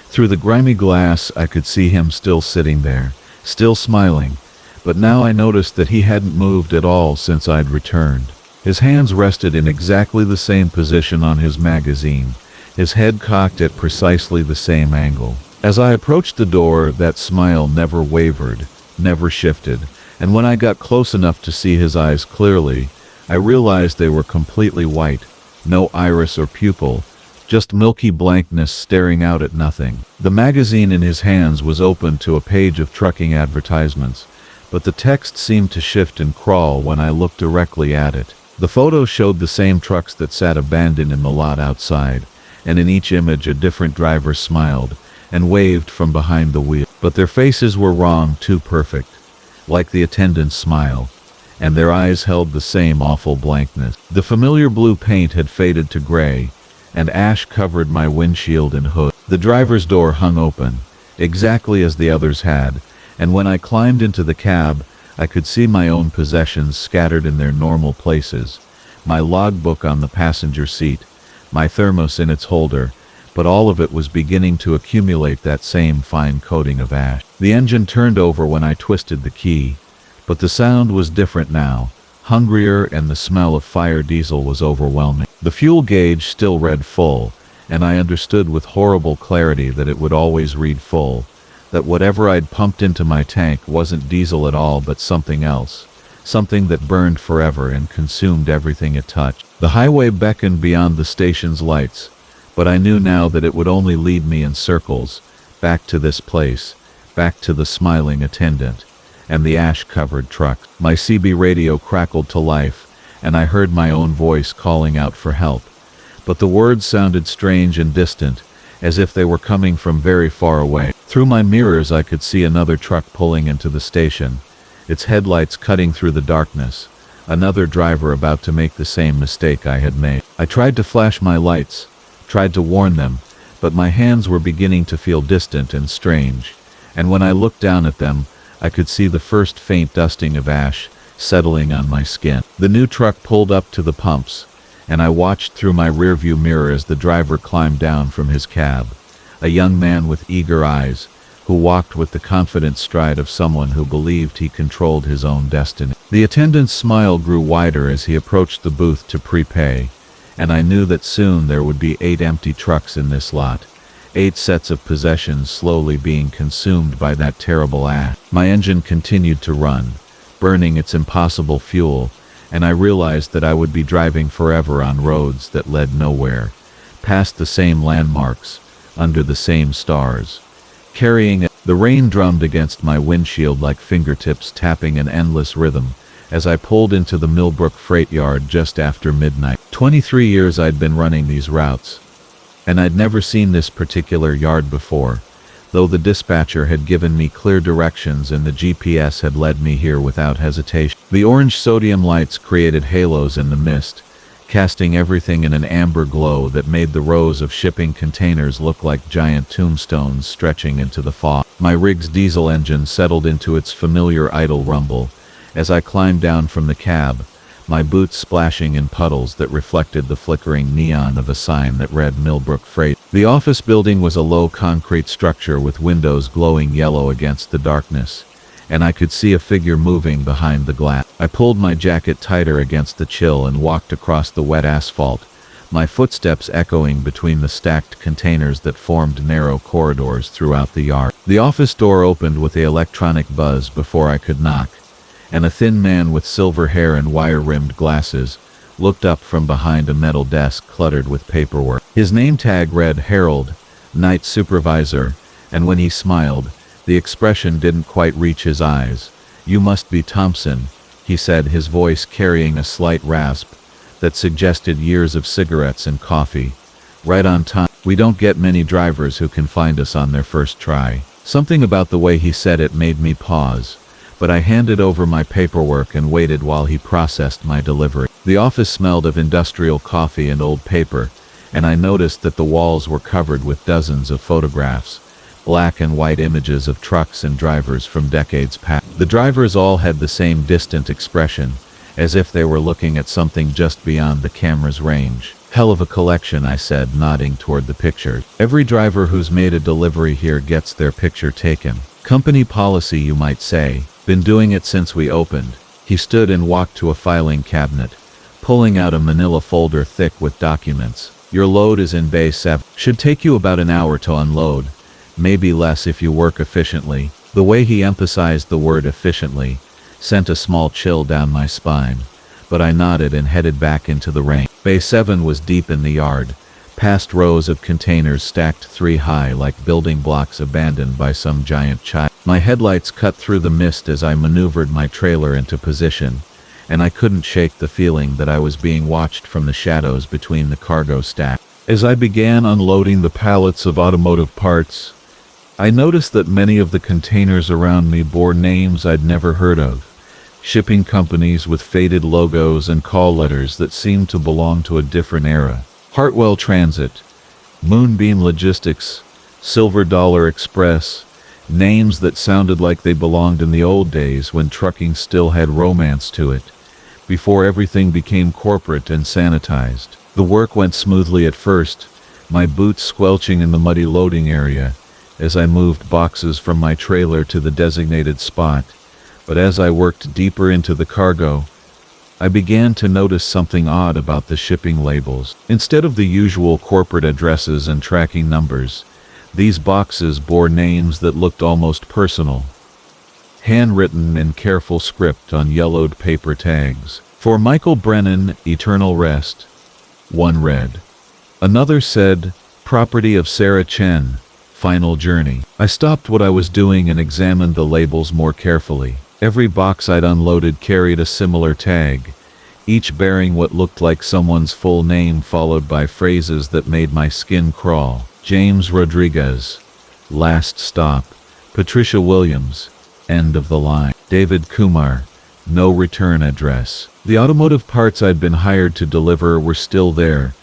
Through the grimy glass, I could see him still sitting there, still smiling, but now I noticed that he hadn't moved at all since I'd returned. His hands rested in exactly the same position on his magazine, his head cocked at precisely the same angle. As I approached the door, that smile never wavered, never shifted, and when I got close enough to see his eyes clearly, I realized they were completely white, no iris or pupil, just milky blankness staring out at nothing. The magazine in his hands was open to a page of trucking advertisements, but the text seemed to shift and crawl when I looked directly at it. The photo showed the same trucks that sat abandoned in the lot outside, and in each image a different driver smiled and waved from behind the wheel. But their faces were wrong, too perfect, like the attendant's smile, and their eyes held the same awful blankness. The familiar blue paint had faded to gray, and ash covered my windshield and hood. The driver's door hung open, exactly as the others had, and when I climbed into the cab, I could see my own possessions scattered in their normal places, my logbook on the passenger seat, my thermos in its holder, but all of it was beginning to accumulate that same fine coating of ash. The engine turned over when I twisted the key, but the sound was different now, hungrier, and the smell of fire diesel was overwhelming. The fuel gauge still read full, and I understood with horrible clarity that it would always read full, that whatever I'd pumped into my tank wasn't diesel at all but something else, something that burned forever and consumed everything it touched. The highway beckoned beyond the station's lights, but I knew now that it would only lead me in circles, back to this place, back to the smiling attendant, and the ash-covered truck. My CB radio crackled to life, and I heard my own voice calling out for help. But the words sounded strange and distant, as if they were coming from very far away. Through my mirrors I could see another truck pulling into the station, its headlights cutting through the darkness, another driver about to make the same mistake I had made. I tried to flash my lights, tried to warn them, but my hands were beginning to feel distant and strange, and when I looked down at them, I could see the first faint dusting of ash settling on my skin. The new truck pulled up to the pumps, and I watched through my rearview mirror as the driver climbed down from his cab, a young man with eager eyes, who walked with the confident stride of someone who believed he controlled his own destiny. The attendant's smile grew wider as he approached the booth to prepay, and I knew that soon there would be 8 empty trucks in this lot, 8 sets of possessions slowly being consumed by that terrible ash. My engine continued to run, burning its impossible fuel, and I realized that I would be driving forever on roads that led nowhere, past the same landmarks, under the same stars. Carrying it, the rain drummed against my windshield like fingertips tapping an endless rhythm as I pulled into the Millbrook freight yard just after midnight. 23 years I'd been running these routes, and I'd never seen this particular yard before, though the dispatcher had given me clear directions and the GPS had led me here without hesitation. The orange sodium lights created halos in the mist, casting everything in an amber glow that made the rows of shipping containers look like giant tombstones stretching into the fog. My rig's diesel engine settled into its familiar idle rumble as I climbed down from the cab, my boots splashing in puddles that reflected the flickering neon of a sign that read Millbrook Freight. The office building was a low concrete structure with windows glowing yellow against the darkness, and I could see a figure moving behind the glass. I pulled my jacket tighter against the chill and walked across the wet asphalt, my footsteps echoing between the stacked containers that formed narrow corridors throughout the yard. The office door opened with the electronic buzz before I could knock, and a thin man with silver hair and wire-rimmed glasses looked up from behind a metal desk cluttered with paperwork. His name tag read Harold, Night Supervisor, and when he smiled, the expression didn't quite reach his eyes. "You must be Thompson," he said, his voice carrying a slight rasp that suggested years of cigarettes and coffee. "Right on time. We don't get many drivers who can find us on their first try." Something about the way he said it made me pause, but I handed over my paperwork and waited while he processed my delivery. The office smelled of industrial coffee and old paper, and I noticed that the walls were covered with dozens of photographs, black and white images of trucks and drivers from decades past. The drivers all had the same distant expression, as if they were looking at something just beyond the camera's range. Hell of a collection, I said, nodding toward the picture. Every driver who's made a delivery here gets their picture taken. Company policy, you might say. Been doing it since we opened. He stood and walked to a filing cabinet, pulling out a manila folder thick with documents. Your load is in Bay 7. Should take you about an hour to unload. Maybe less if you work efficiently. The way he emphasized the word efficiently sent a small chill down my spine, but I nodded and headed back into the rain. Bay 7 was deep in the yard, past rows of containers stacked 3 high like building blocks abandoned by some giant child. My headlights cut through the mist as I maneuvered my trailer into position, and I couldn't shake the feeling that I was being watched from the shadows between the cargo stack. As I began unloading the pallets of automotive parts, I noticed that many of the containers around me bore names I'd never heard of. Shipping companies with faded logos and call letters that seemed to belong to a different era. Hartwell Transit, Moonbeam Logistics, Silver Dollar Express, names that sounded like they belonged in the old days when trucking still had romance to it, before everything became corporate and sanitized. The work went smoothly at first, my boots squelching in the muddy loading area as I moved boxes from my trailer to the designated spot. But as I worked deeper into the cargo, I began to notice something odd about the shipping labels. Instead of the usual corporate addresses and tracking numbers, these boxes bore names that looked almost personal, handwritten in careful script on yellowed paper tags. For Michael Brennan, Eternal Rest, one read. Another said, Property of Sarah Chen, Final Journey. I stopped what I was doing and examined the labels more carefully. Every box I'd unloaded carried a similar tag, each bearing what looked like someone's full name followed by phrases that made my skin crawl. James Rodriguez, Last Stop. Patricia Williams, End of the Line. David Kumar, No Return Address. The automotive parts I'd been hired to deliver were still there,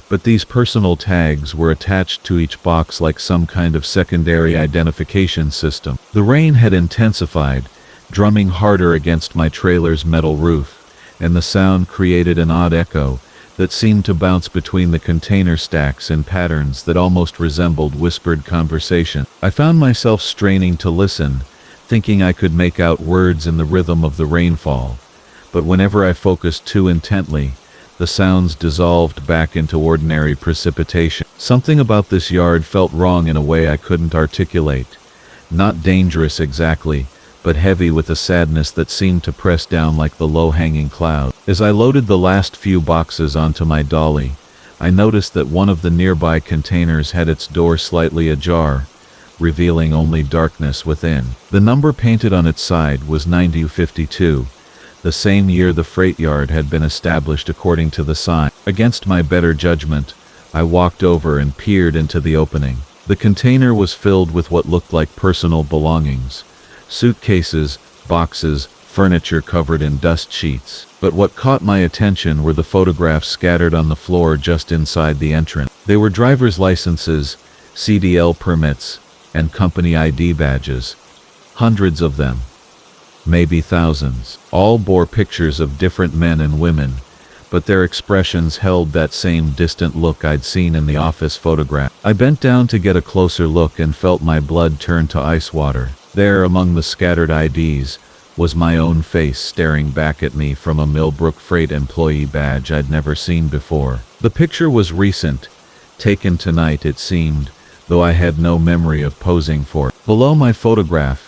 but these personal tags were attached to each box like some kind of secondary identification system. The rain had intensified, drumming harder against my trailer's metal roof, and the sound created an odd echo that seemed to bounce between the container stacks in patterns that almost resembled whispered conversation. I found myself straining to listen, thinking I could make out words in the rhythm of the rainfall, but whenever I focused too intently, the sounds dissolved back into ordinary precipitation. Something about this yard felt wrong in a way I couldn't articulate. Not dangerous exactly, but heavy with a sadness that seemed to press down like the low-hanging cloud. As I loaded the last few boxes onto my dolly, I noticed that one of the nearby containers had its door slightly ajar, revealing only darkness within. The number painted on its side was 9052. The same year the freight yard had been established according to the sign. Against my better judgment, I walked over and peered into the opening. The container was filled with what looked like personal belongings. Suitcases, boxes, furniture covered in dust sheets. But what caught my attention were the photographs scattered on the floor just inside the entrance. They were driver's licenses, CDL permits, and company ID badges. Hundreds of them. Maybe thousands. All bore pictures of different men and women, but their expressions held that same distant look I'd seen in the office photograph. I bent down to get a closer look and felt my blood turn to ice water. There, among the scattered IDs, was my own face staring back at me from a Millbrook Freight employee badge I'd never seen before. The picture was recent, taken tonight it seemed, though I had no memory of posing for it. Below my photograph,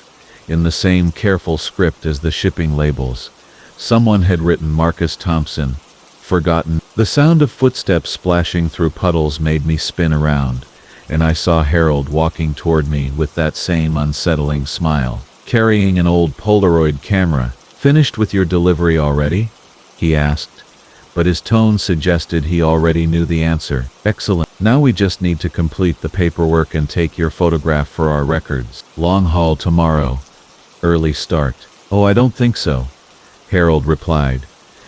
in the same careful script as the shipping labels, someone had written Marcus Thompson, forgotten. The sound of footsteps splashing through puddles made me spin around, and I saw Harold walking toward me with that same unsettling smile, carrying an old Polaroid camera. Finished with your delivery already? He asked, but his tone suggested he already knew the answer. Excellent. Now we just need to complete the paperwork and take your photograph for our records. Long haul tomorrow. Early start. Oh, I don't think so, Harold replied,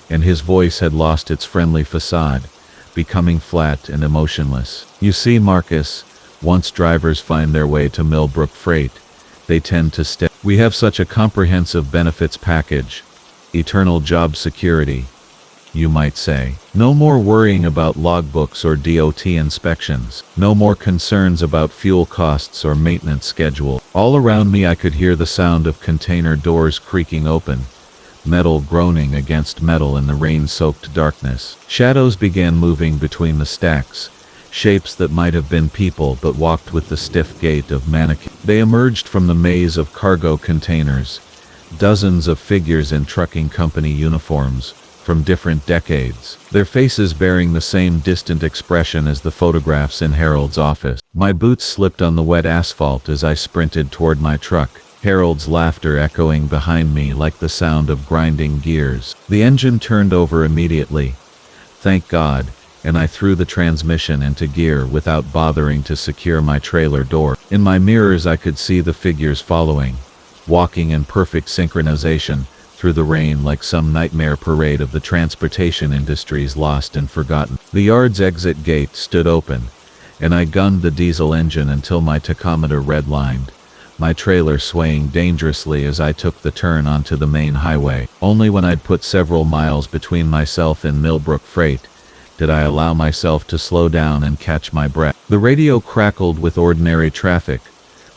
and his voice had lost its friendly facade, becoming flat and emotionless. You see, Marcus, once drivers find their way to Millbrook Freight, they tend to stay. We have such a comprehensive benefits package, eternal job security, you might say. No more worrying about logbooks or DOT inspections. No more concerns about fuel costs or maintenance schedule. All around me I could hear the sound of container doors creaking open, metal groaning against metal in the rain-soaked darkness. Shadows began moving between the stacks, shapes that might have been people but walked with the stiff gait of mannequins. They emerged from the maze of cargo containers, dozens of figures in trucking company uniforms from different decades, their faces bearing the same distant expression as the photographs in Harold's office. My boots slipped on the wet asphalt as I sprinted toward my truck, Harold's laughter echoing behind me like the sound of grinding gears. The engine turned over immediately, thank God, and I threw the transmission into gear without bothering to secure my trailer door. In my mirrors I could see the figures following, walking in perfect synchronization through the rain like some nightmare parade of the transportation industry's lost and forgotten. The yard's exit gate stood open, and I gunned the diesel engine until my tachometer redlined, my trailer swaying dangerously as I took the turn onto the main highway. Only when I'd put several miles between myself and Millbrook Freight did I allow myself to slow down and catch my breath. The radio crackled with ordinary traffic,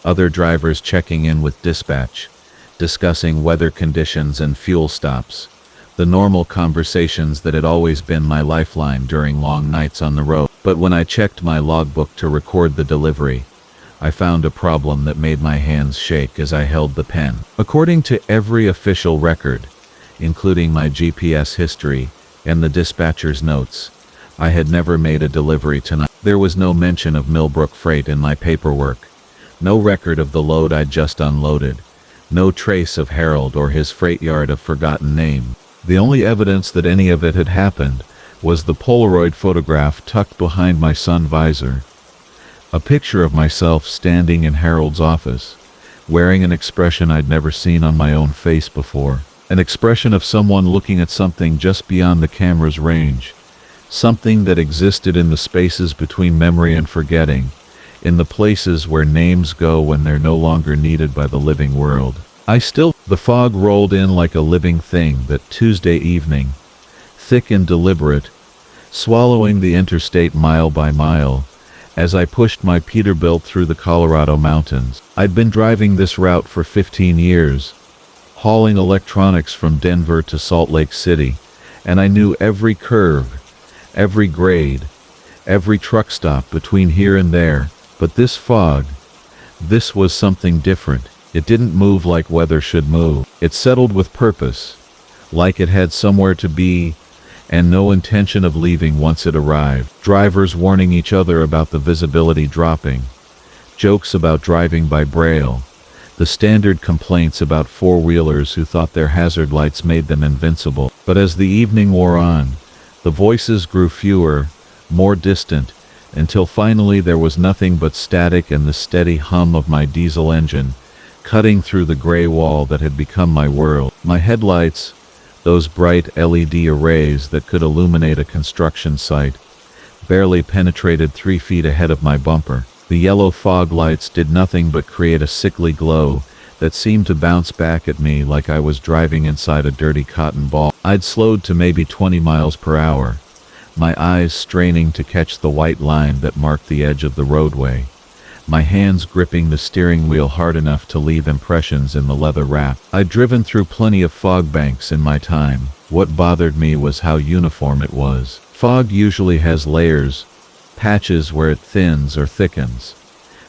other drivers checking in with dispatch, discussing weather conditions and fuel stops, the normal conversations that had always been my lifeline during long nights on the road. But when I checked my logbook to record the delivery, I found a problem that made my hands shake as I held the pen. According to every official record, including my GPS history and the dispatcher's notes, I had never made a delivery tonight. There was no mention of Millbrook Freight in my paperwork, no record of the load I'd just unloaded, no trace of Harold or his freight yard of forgotten name. The only evidence that any of it had happened was the Polaroid photograph tucked behind my sun visor. A picture of myself standing in Harold's office, wearing an expression I'd never seen on my own face before. An expression of someone looking at something just beyond the camera's range. Something that existed in the spaces between memory and forgetting, in the places where names go when they're no longer needed by the living world. The fog rolled in like a living thing that Tuesday evening, thick and deliberate, swallowing the interstate mile by mile, as I pushed my Peterbilt through the Colorado mountains. I'd been driving this route for 15 years, hauling electronics from Denver to Salt Lake City, and I knew every curve, every grade, every truck stop between here and there. But this fog, this was something different. It didn't move like weather should move. It settled with purpose, like it had somewhere to be, and no intention of leaving once it arrived. Drivers warning each other about the visibility dropping, jokes about driving by Braille, the standard complaints about four-wheelers who thought their hazard lights made them invincible. But as the evening wore on, the voices grew fewer, more distant, until finally there was nothing but static and the steady hum of my diesel engine, cutting through the gray wall that had become my world. My headlights, those bright LED arrays that could illuminate a construction site, barely penetrated 3 feet ahead of my bumper. The yellow fog lights did nothing but create a sickly glow that seemed to bounce back at me like I was driving inside a dirty cotton ball. I'd slowed to maybe 20 miles per hour, my eyes straining to catch the white line that marked the edge of the roadway, my hands gripping the steering wheel hard enough to leave impressions in the leather wrap. I'd driven through plenty of fog banks in my time. What bothered me was how uniform it was. Fog usually has layers, patches where it thins or thickens,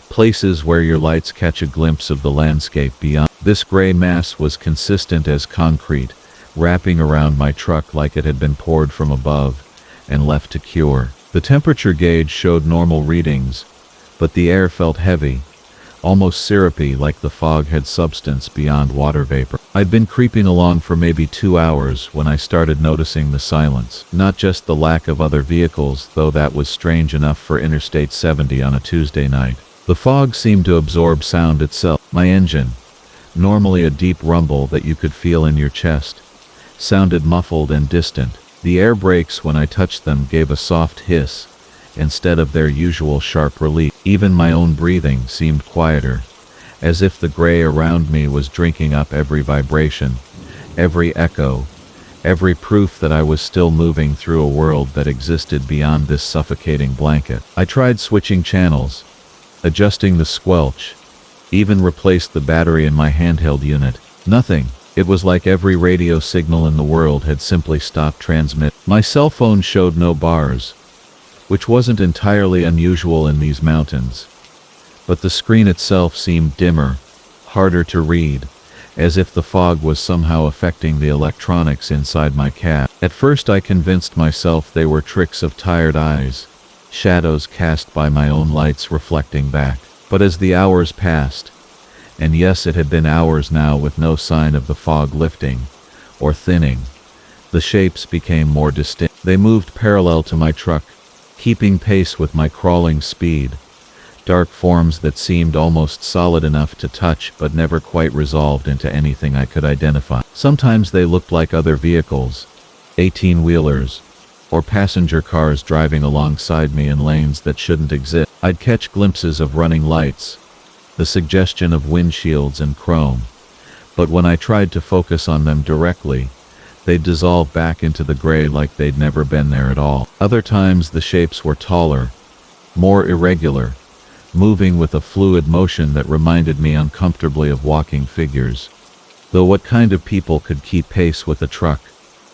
places where your lights catch a glimpse of the landscape beyond. This gray mass was consistent as concrete, wrapping around my truck like it had been poured from above and left to cure. The temperature gauge showed normal readings, but the air felt heavy, almost syrupy, like the fog had substance beyond water vapor. I'd been creeping along for maybe 2 hours when I started noticing the silence. Not just the lack of other vehicles, though that was strange enough for Interstate 70 on a Tuesday night. The fog seemed to absorb sound itself. My engine, normally a deep rumble that you could feel in your chest, sounded muffled and distant. The air brakes, when I touched them, gave a soft hiss instead of their usual sharp relief. Even my own breathing seemed quieter, as if the gray around me was drinking up every vibration, every echo, every proof that I was still moving through a world that existed beyond this suffocating blanket. I tried switching channels, adjusting the squelch, even replaced the battery in my handheld unit. Nothing. It was like every radio signal in the world had simply stopped transmitting. My cell phone showed no bars, which wasn't entirely unusual in these mountains, but the screen itself seemed dimmer, harder to read, as if the fog was somehow affecting the electronics inside my cab. At first I convinced myself they were tricks of tired eyes, shadows cast by my own lights reflecting back. But as the hours passed, and yes, it had been hours now with no sign of the fog lifting or thinning, the shapes became more distinct. They moved parallel to my truck, keeping pace with my crawling speed. Dark forms that seemed almost solid enough to touch but never quite resolved into anything I could identify. Sometimes they looked like other vehicles, 18-wheelers, or passenger cars driving alongside me in lanes that shouldn't exist. I'd catch glimpses of running lights, the suggestion of windshields and chrome, but when I tried to focus on them directly, they'd dissolve back into the gray like they'd never been there at all. Other times the shapes were taller, more irregular, moving with a fluid motion that reminded me uncomfortably of walking figures. Though what kind of people could keep pace with a truck,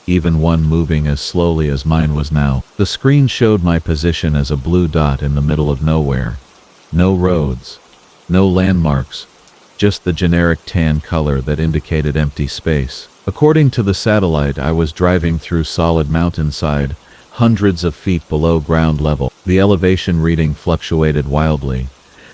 even one moving as slowly as mine was now? The screen showed my position as a blue dot in the middle of nowhere. No roads, no landmarks, just the generic tan color that indicated empty space. According to the satellite, I was driving through solid mountainside, hundreds of feet below ground level. The elevation reading fluctuated wildly,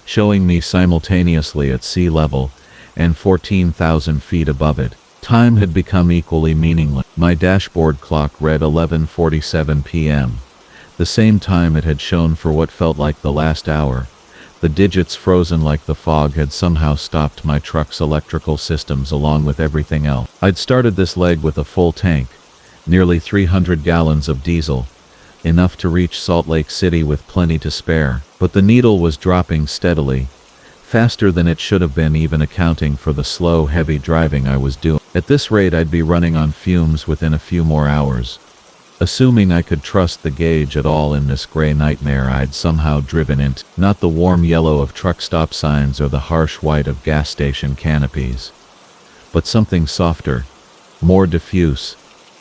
showing me simultaneously at sea level and 14,000 feet above it. Time had become equally meaningless. My dashboard clock read 11:47 p.m., the same time it had shown for what felt like the last hour, the digits frozen like the fog had somehow stopped my truck's electrical systems along with everything else. I'd started this leg with a full tank, nearly 300 gallons of diesel, enough to reach Salt Lake City with plenty to spare, but the needle was dropping steadily, faster than it should have been even accounting for the slow, heavy driving I was doing. At this rate I'd be running on fumes within a few more hours. Assuming I could trust the gauge at all in this gray nightmare I'd somehow driven into, not the warm yellow of truck stop signs or the harsh white of gas station canopies, but something softer, more diffuse,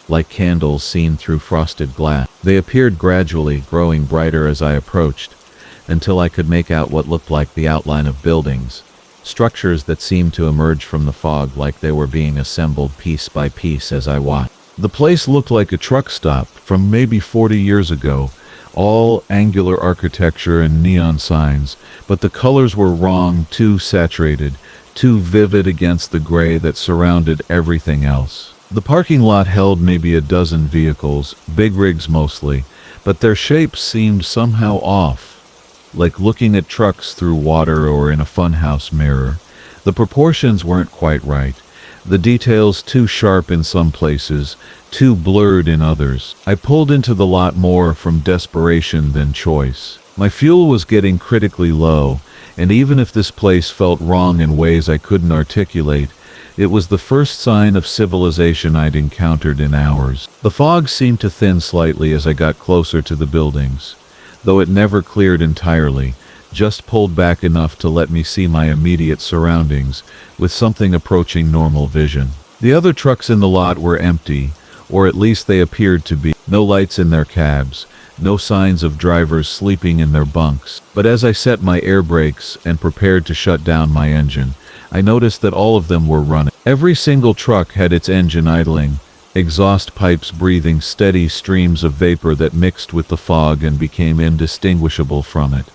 like candles seen through frosted glass. They appeared gradually, growing brighter as I approached, until I could make out what looked like the outline of buildings, structures that seemed to emerge from the fog like they were being assembled piece by piece as I watched. The place looked like a truck stop from maybe 40 years ago, all angular architecture and neon signs, but the colors were wrong, too saturated, too vivid against the gray that surrounded everything else. The parking lot held maybe a dozen vehicles, big rigs mostly, but their shapes seemed somehow off, like looking at trucks through water or in a funhouse mirror. The proportions weren't quite right. The details too sharp in some places, too blurred in others. I pulled into the lot more from desperation than choice. My fuel was getting critically low, and even if this place felt wrong in ways I couldn't articulate, it was the first sign of civilization I'd encountered in hours. The fog seemed to thin slightly as I got closer to the buildings, though it never cleared entirely, just pulled back enough to let me see my immediate surroundings, with something approaching normal vision. The other trucks in the lot were empty, or at least they appeared to be. No lights in their cabs, no signs of drivers sleeping in their bunks. But as I set my air brakes and prepared to shut down my engine, I noticed that all of them were running. Every single truck had its engine idling, exhaust pipes breathing steady streams of vapor that mixed with the fog and became indistinguishable from it.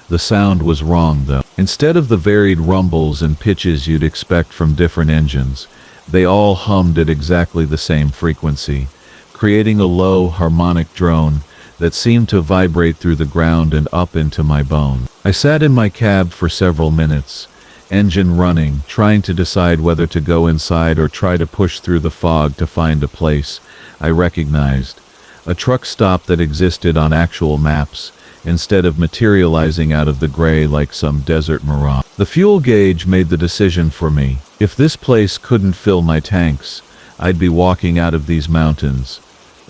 The sound was wrong, though. Instead of the varied rumbles and pitches you'd expect from different engines, they all hummed at exactly the same frequency, creating a low, harmonic drone that seemed to vibrate through the ground and up into my bones. I sat in my cab for several minutes, engine running, trying to decide whether to go inside or try to push through the fog to find a place I recognized, a truck stop that existed on actual maps, instead of materializing out of the gray like some desert mirage. The fuel gauge made the decision for me. If this place couldn't fill my tanks, I'd be walking out of these mountains,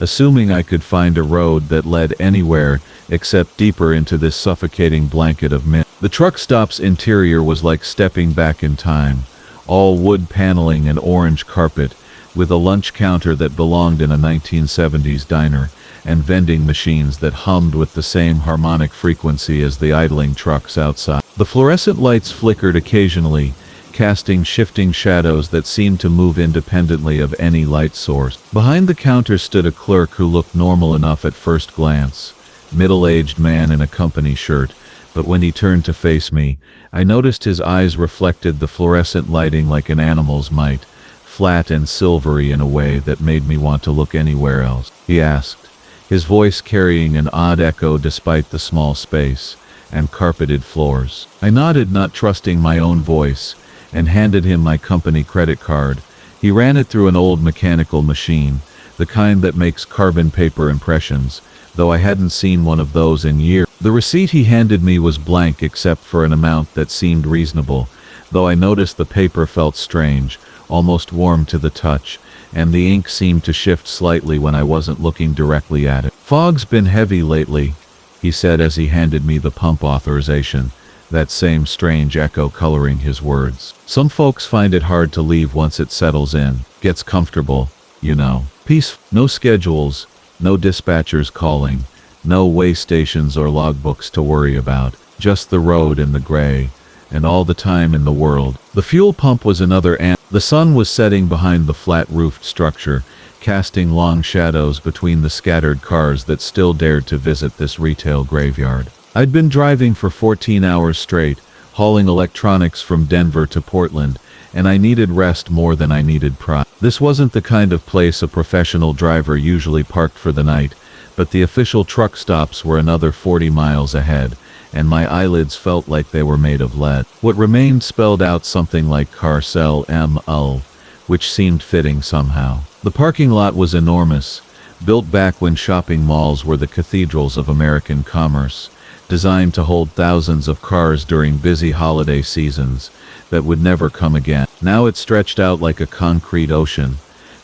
assuming I could find a road that led anywhere except deeper into this suffocating blanket of mist. The truck stop's interior was like stepping back in time, all wood paneling and orange carpet, with a lunch counter that belonged in a 1970s diner, and vending machines that hummed with the same harmonic frequency as the idling trucks outside. The fluorescent lights flickered occasionally, casting shifting shadows that seemed to move independently of any light source. Behind the counter stood a clerk who looked normal enough at first glance, middle-aged man in a company shirt, but when he turned to face me, I noticed his eyes reflected the fluorescent lighting like an animal's might, flat and silvery in a way that made me want to look anywhere else. He asked, his voice carrying an odd echo despite the small space and carpeted floors. I nodded, not trusting my own voice, and handed him my company credit card. He ran it through an old mechanical machine, the kind that makes carbon paper impressions, though I hadn't seen one of those in years. The receipt he handed me was blank except for an amount that seemed reasonable, though I noticed the paper felt strange, almost warm to the touch, and the ink seemed to shift slightly when I wasn't looking directly at it. "Fog's been heavy lately," he said as he handed me the pump authorization, that same strange echo coloring his words. "Some folks find it hard to leave once it settles in, gets comfortable, you know. Peace, no schedules, no dispatchers calling, no way stations or logbooks to worry about, just the road and the gray, and all the time in the world." The fuel pump was another The sun was setting behind the flat-roofed structure, casting long shadows between the scattered cars that still dared to visit this retail graveyard. I'd been driving for 14 hours straight, hauling electronics from Denver to Portland, and I needed rest more than I needed pride. This wasn't the kind of place a professional driver usually parked for the night, but the official truck stops were another 40 miles ahead, and my eyelids felt like they were made of lead. What remained spelled out something like Carcel M.L., which seemed fitting somehow. The parking lot was enormous, built back when shopping malls were the cathedrals of American commerce, designed to hold thousands of cars during busy holiday seasons that would never come again. Now it stretched out like a concrete ocean,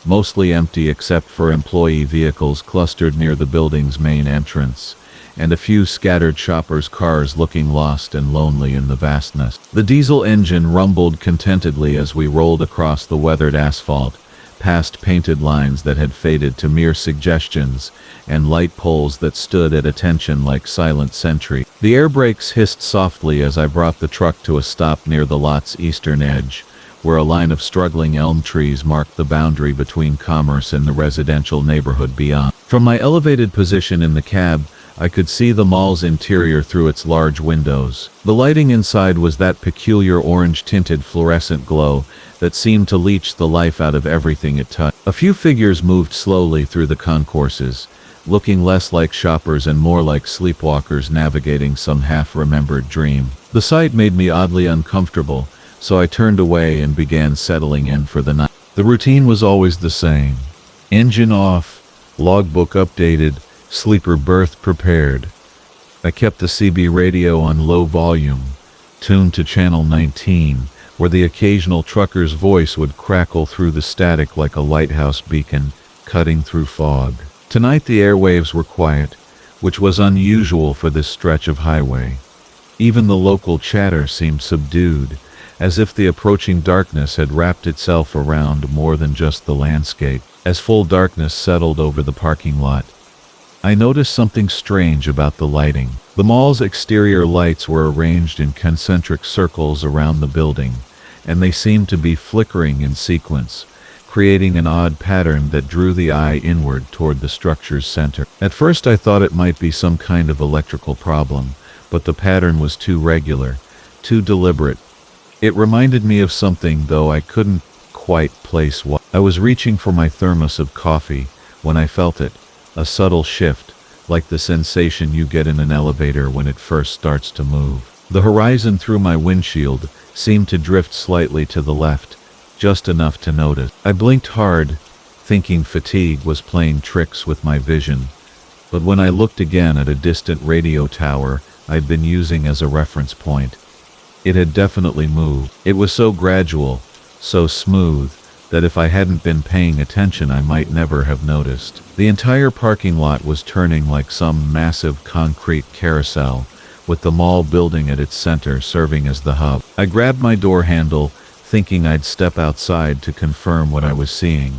mostly empty except for employee vehicles clustered near the building's main entrance, and a few scattered shoppers' cars looking lost and lonely in the vastness. The diesel engine rumbled contentedly as we rolled across the weathered asphalt, past painted lines that had faded to mere suggestions, and light poles that stood at attention like silent sentry. The air brakes hissed softly as I brought the truck to a stop near the lot's eastern edge, where a line of struggling elm trees marked the boundary between commerce and the residential neighborhood beyond. From my elevated position in the cab, I could see the mall's interior through its large windows. The lighting inside was that peculiar orange-tinted fluorescent glow that seemed to leech the life out of everything it touched. A few figures moved slowly through the concourses, looking less like shoppers and more like sleepwalkers navigating some half-remembered dream. The sight made me oddly uncomfortable, so I turned away and began settling in for the night. The routine was always the same. Engine off, logbook updated, sleeper berth prepared. I kept the CB radio on low volume, tuned to channel 19, where the occasional trucker's voice would crackle through the static like a lighthouse beacon cutting through fog. Tonight the airwaves were quiet, which was unusual for this stretch of highway. Even the local chatter seemed subdued, as if the approaching darkness had wrapped itself around more than just the landscape. As full darkness settled over the parking lot, I noticed something strange about the lighting. The mall's exterior lights were arranged in concentric circles around the building, and they seemed to be flickering in sequence, creating an odd pattern that drew the eye inward toward the structure's center. At first I thought it might be some kind of electrical problem, but the pattern was too regular, too deliberate. It reminded me of something, though I couldn't quite place what. I was reaching for my thermos of coffee when I felt it. A subtle shift, like the sensation you get in an elevator when it first starts to move. The horizon through my windshield seemed to drift slightly to the left, just enough to notice. I blinked hard, thinking fatigue was playing tricks with my vision, but when I looked again at a distant radio tower I'd been using as a reference point, it had definitely moved. It was so gradual, so smooth, that if I hadn't been paying attention I might never have noticed. The entire parking lot was turning like some massive concrete carousel, with the mall building at its center serving as the hub. I grabbed my door handle, thinking I'd step outside to confirm what I was seeing.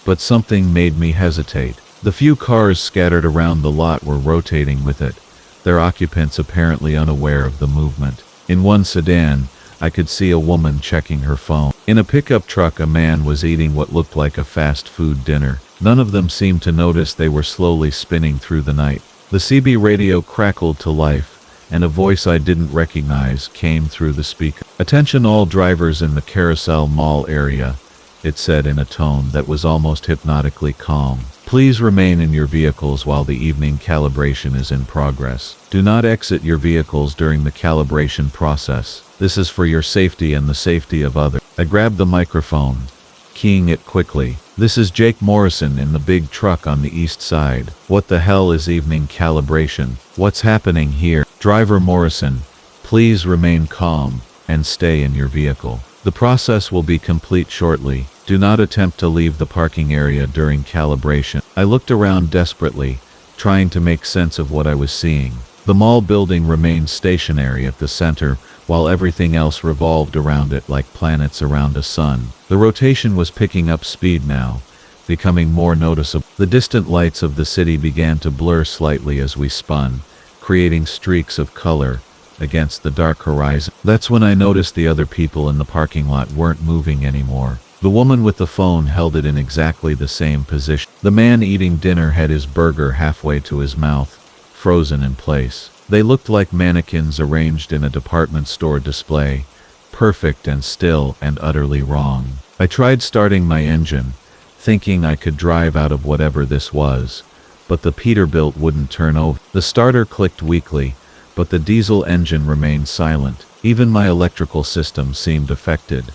But something made me hesitate. The few cars scattered around the lot were rotating with it, their occupants apparently unaware of the movement. In one sedan, I could see a woman checking her phone. In a pickup truck, a man was eating what looked like a fast food dinner. None of them seemed to notice they were slowly spinning through the night. The CB radio crackled to life, and a voice I didn't recognize came through the speaker. "Attention all drivers in the Carousel Mall area," it said in a tone that was almost hypnotically calm. "Please remain in your vehicles while the evening calibration is in progress. Do not exit your vehicles during the calibration process. This is for your safety and the safety of others." I grabbed the microphone, keying it quickly. "This is Jake Morrison in the big truck on the east side. What the hell is evening calibration? What's happening here? Driver Morrison, please remain calm and stay in your vehicle. The process will be complete shortly. Do not attempt to leave the parking area during calibration." I looked around desperately, trying to make sense of what I was seeing. The mall building remained stationary at the center, while everything else revolved around it like planets around a sun. The rotation was picking up speed now, becoming more noticeable. The distant lights of the city began to blur slightly as we spun, creating streaks of color against the dark horizon. That's when I noticed the other people in the parking lot weren't moving anymore. The woman with the phone held it in exactly the same position. The man eating dinner had his burger halfway to his mouth, frozen in place. They looked like mannequins arranged in a department store display, perfect and still and utterly wrong. I tried starting my engine, thinking I could drive out of whatever this was, but the Peterbilt wouldn't turn over. The starter clicked weakly, but the diesel engine remained silent. Even my electrical system seemed affected.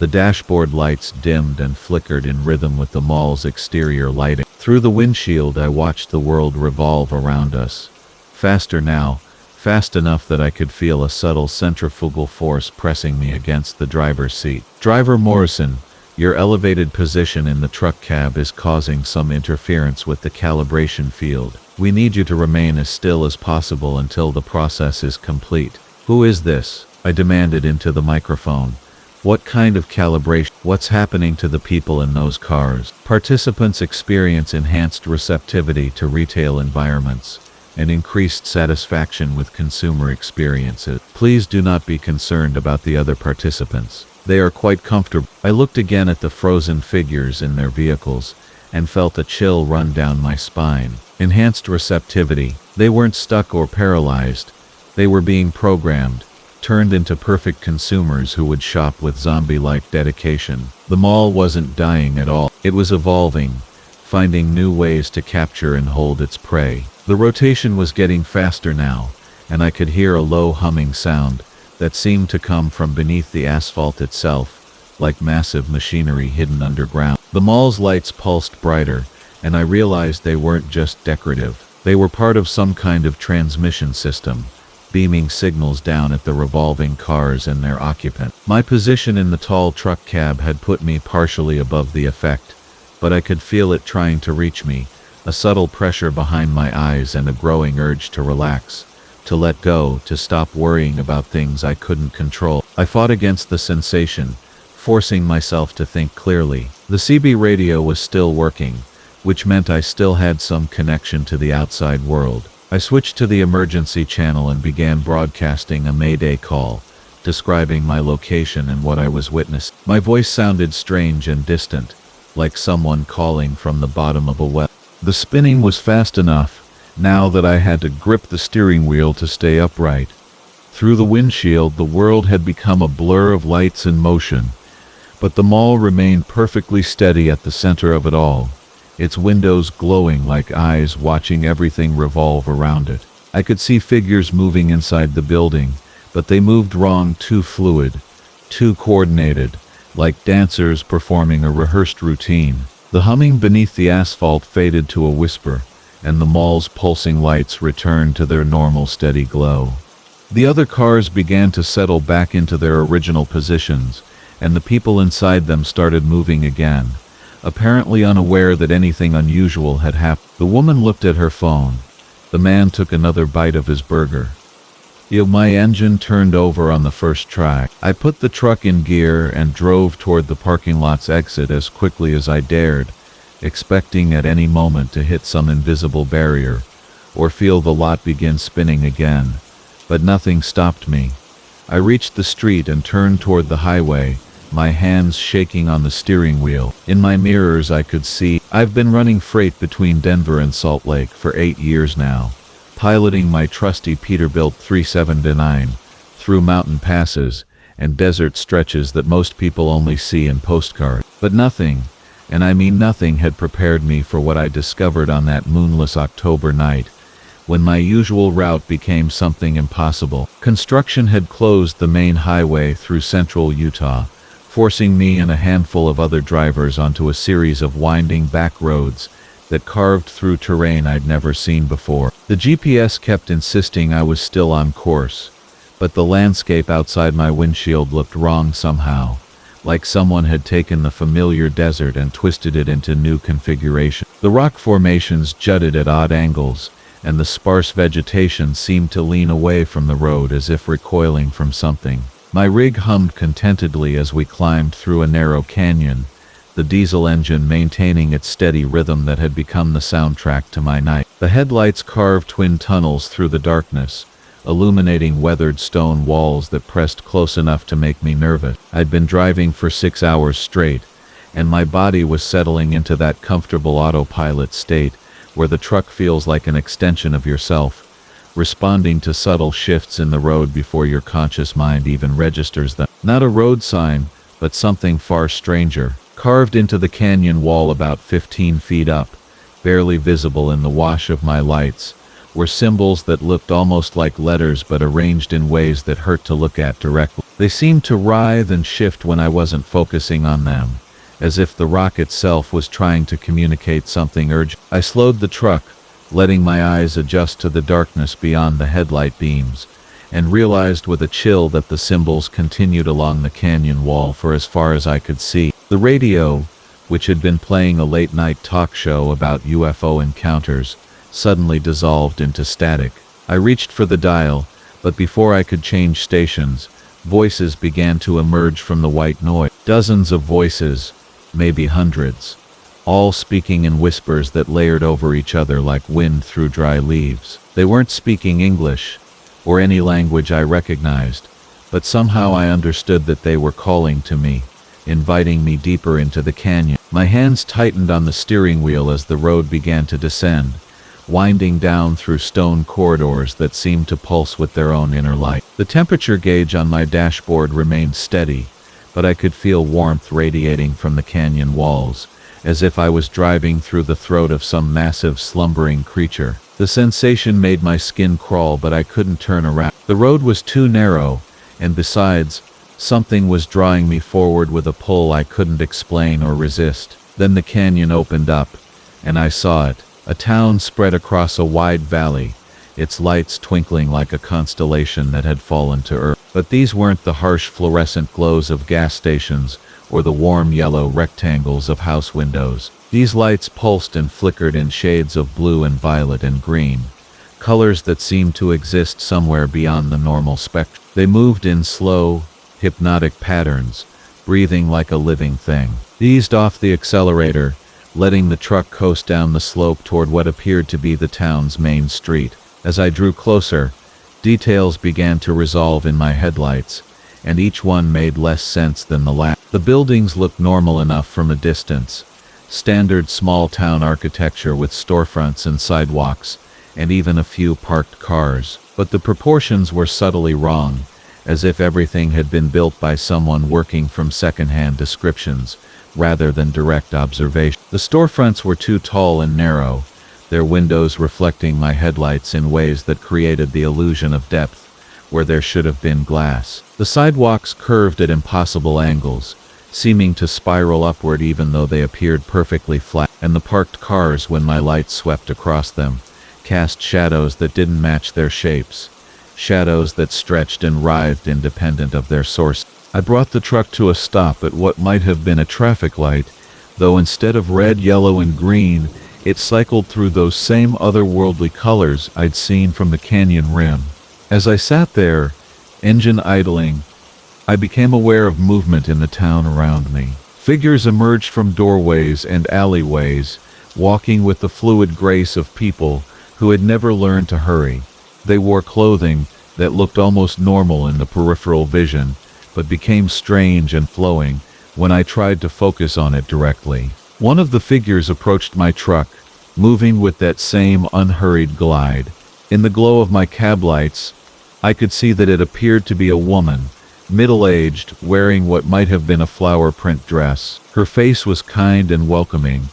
The dashboard lights dimmed and flickered in rhythm with the mall's exterior lighting. Through the windshield I watched the world revolve around us. Faster now, fast enough that I could feel a subtle centrifugal force pressing me against the driver's seat. "Driver Morrison, your elevated position in the truck cab is causing some interference with the calibration field. We need you to remain as still as possible until the process is complete." "Who is this?" I demanded into the microphone. "What kind of calibration? What's happening to the people in those cars?" Participants experience enhanced receptivity to retail environments and increased satisfaction with consumer experiences. Please do not be concerned about the other participants. They are quite comfortable. I looked again at the frozen figures in their vehicles and felt a chill run down my spine. Enhanced receptivity. They weren't stuck or paralyzed. They were being programmed, turned into perfect consumers who would shop with zombie-like dedication. The mall wasn't dying at all. It was evolving, finding new ways to capture and hold its prey. The rotation was getting faster now, and I could hear a low humming sound that seemed to come from beneath the asphalt itself, like massive machinery hidden underground. The mall's lights pulsed brighter, and I realized they weren't just decorative. They were part of some kind of transmission system, beaming signals down at the revolving cars and their occupant. My position in the tall truck cab had put me partially above the effect, but I could feel it trying to reach me, a subtle pressure behind my eyes and a growing urge to relax, to let go, to stop worrying about things I couldn't control. I fought against the sensation, forcing myself to think clearly. The CB radio was still working, which meant I still had some connection to the outside world. I switched to the emergency channel and began broadcasting a mayday call, describing my location and what I was witnessing. My voice sounded strange and distant, like someone calling from the bottom of a well. The spinning was fast enough, now that I had to grip the steering wheel to stay upright. Through the windshield, the world had become a blur of lights and motion, but the mall remained perfectly steady at the center of it all, its windows glowing like eyes watching everything revolve around it. I could see figures moving inside the building, but they moved wrong, too fluid, too coordinated, like dancers performing a rehearsed routine. The humming beneath the asphalt faded to a whisper, and the mall's pulsing lights returned to their normal steady glow. The other cars began to settle back into their original positions, and the people inside them started moving again, apparently unaware that anything unusual had happened. The woman looked at her phone. The man took another bite of his burger. My engine turned over on the first try. I put the truck in gear and drove toward the parking lot's exit as quickly as I dared, expecting at any moment to hit some invisible barrier, or feel the lot begin spinning again. But nothing stopped me. I reached the street and turned toward the highway, my hands shaking on the steering wheel. In my mirrors I could see I've been running freight between Denver and Salt Lake for 8 years now, piloting my trusty Peterbilt 379 through mountain passes and desert stretches that most people only see in postcards. But nothing, and I mean nothing, had prepared me for what I discovered on that moonless October night, when my usual route became something impossible. Construction had closed the main highway through central Utah, forcing me and a handful of other drivers onto a series of winding back roads that carved through terrain I'd never seen before. The GPS kept insisting I was still on course, but the landscape outside my windshield looked wrong somehow, like someone had taken the familiar desert and twisted it into new configuration. The rock formations jutted at odd angles, and the sparse vegetation seemed to lean away from the road as if recoiling from something. My rig hummed contentedly as we climbed through a narrow canyon, the diesel engine maintaining its steady rhythm that had become the soundtrack to my night. The headlights carved twin tunnels through the darkness, illuminating weathered stone walls that pressed close enough to make me nervous. I'd been driving for 6 hours straight, and my body was settling into that comfortable autopilot state where the truck feels like an extension of yourself, responding to subtle shifts in the road before your conscious mind even registers them. Not a road sign, but something far stranger. Carved into the canyon wall about 15 feet up, barely visible in the wash of my lights, were symbols that looked almost like letters but arranged in ways that hurt to look at directly. They seemed to writhe and shift when I wasn't focusing on them, as if the rock itself was trying to communicate something urgent. I slowed the truck, letting my eyes adjust to the darkness beyond the headlight beams, and realized with a chill that the symbols continued along the canyon wall for as far as I could see. The radio, which had been playing a late-night talk show about UFO encounters, suddenly dissolved into static. I reached for the dial, but before I could change stations, voices began to emerge from the white noise. Dozens of voices, maybe hundreds, all speaking in whispers that layered over each other like wind through dry leaves. They weren't speaking English, or any language I recognized, but somehow I understood that they were calling to me, inviting me deeper into the canyon. My hands tightened on the steering wheel as the road began to descend, winding down through stone corridors that seemed to pulse with their own inner light. The temperature gauge on my dashboard remained steady, but I could feel warmth radiating from the canyon walls, as if I was driving through the throat of some massive slumbering creature. The sensation made my skin crawl, but I couldn't turn around. The road was too narrow, and besides, something was drawing me forward with a pull I couldn't explain or resist. Then the canyon opened up, and I saw it. A town spread across a wide valley, its lights twinkling like a constellation that had fallen to earth. But these weren't the harsh fluorescent glows of gas stations or the warm yellow rectangles of house windows. These lights pulsed and flickered in shades of blue and violet and green, colors that seemed to exist somewhere beyond the normal spectrum. They moved in slow, hypnotic patterns, breathing like a living thing. Eased off the accelerator, letting the truck coast down the slope toward what appeared to be the town's main street. As I drew closer, details began to resolve in my headlights, and each one made less sense than the last. The buildings looked normal enough from a distance, standard small-town architecture with storefronts and sidewalks, and even a few parked cars. But the proportions were subtly wrong, as if everything had been built by someone working from second-hand descriptions, rather than direct observation. The storefronts were too tall and narrow, their windows reflecting my headlights in ways that created the illusion of depth where there should have been glass. The sidewalks curved at impossible angles, seeming to spiral upward even though they appeared perfectly flat, and the parked cars, when my lights swept across them, cast shadows that didn't match their shapes, shadows that stretched and writhed independent of their source. I brought the truck to a stop at what might have been a traffic light, though instead of red, yellow, and green, it cycled through those same otherworldly colors I'd seen from the canyon rim. As I sat there, engine idling, I became aware of movement in the town around me. Figures emerged from doorways and alleyways, walking with the fluid grace of people who had never learned to hurry. They wore clothing that looked almost normal in the peripheral vision, but became strange and flowing when I tried to focus on it directly. One of the figures approached my truck, moving with that same unhurried glide. In the glow of my cab lights, I could see that it appeared to be a woman, middle-aged, wearing what might have been a flower print dress. Her face was kind and welcoming,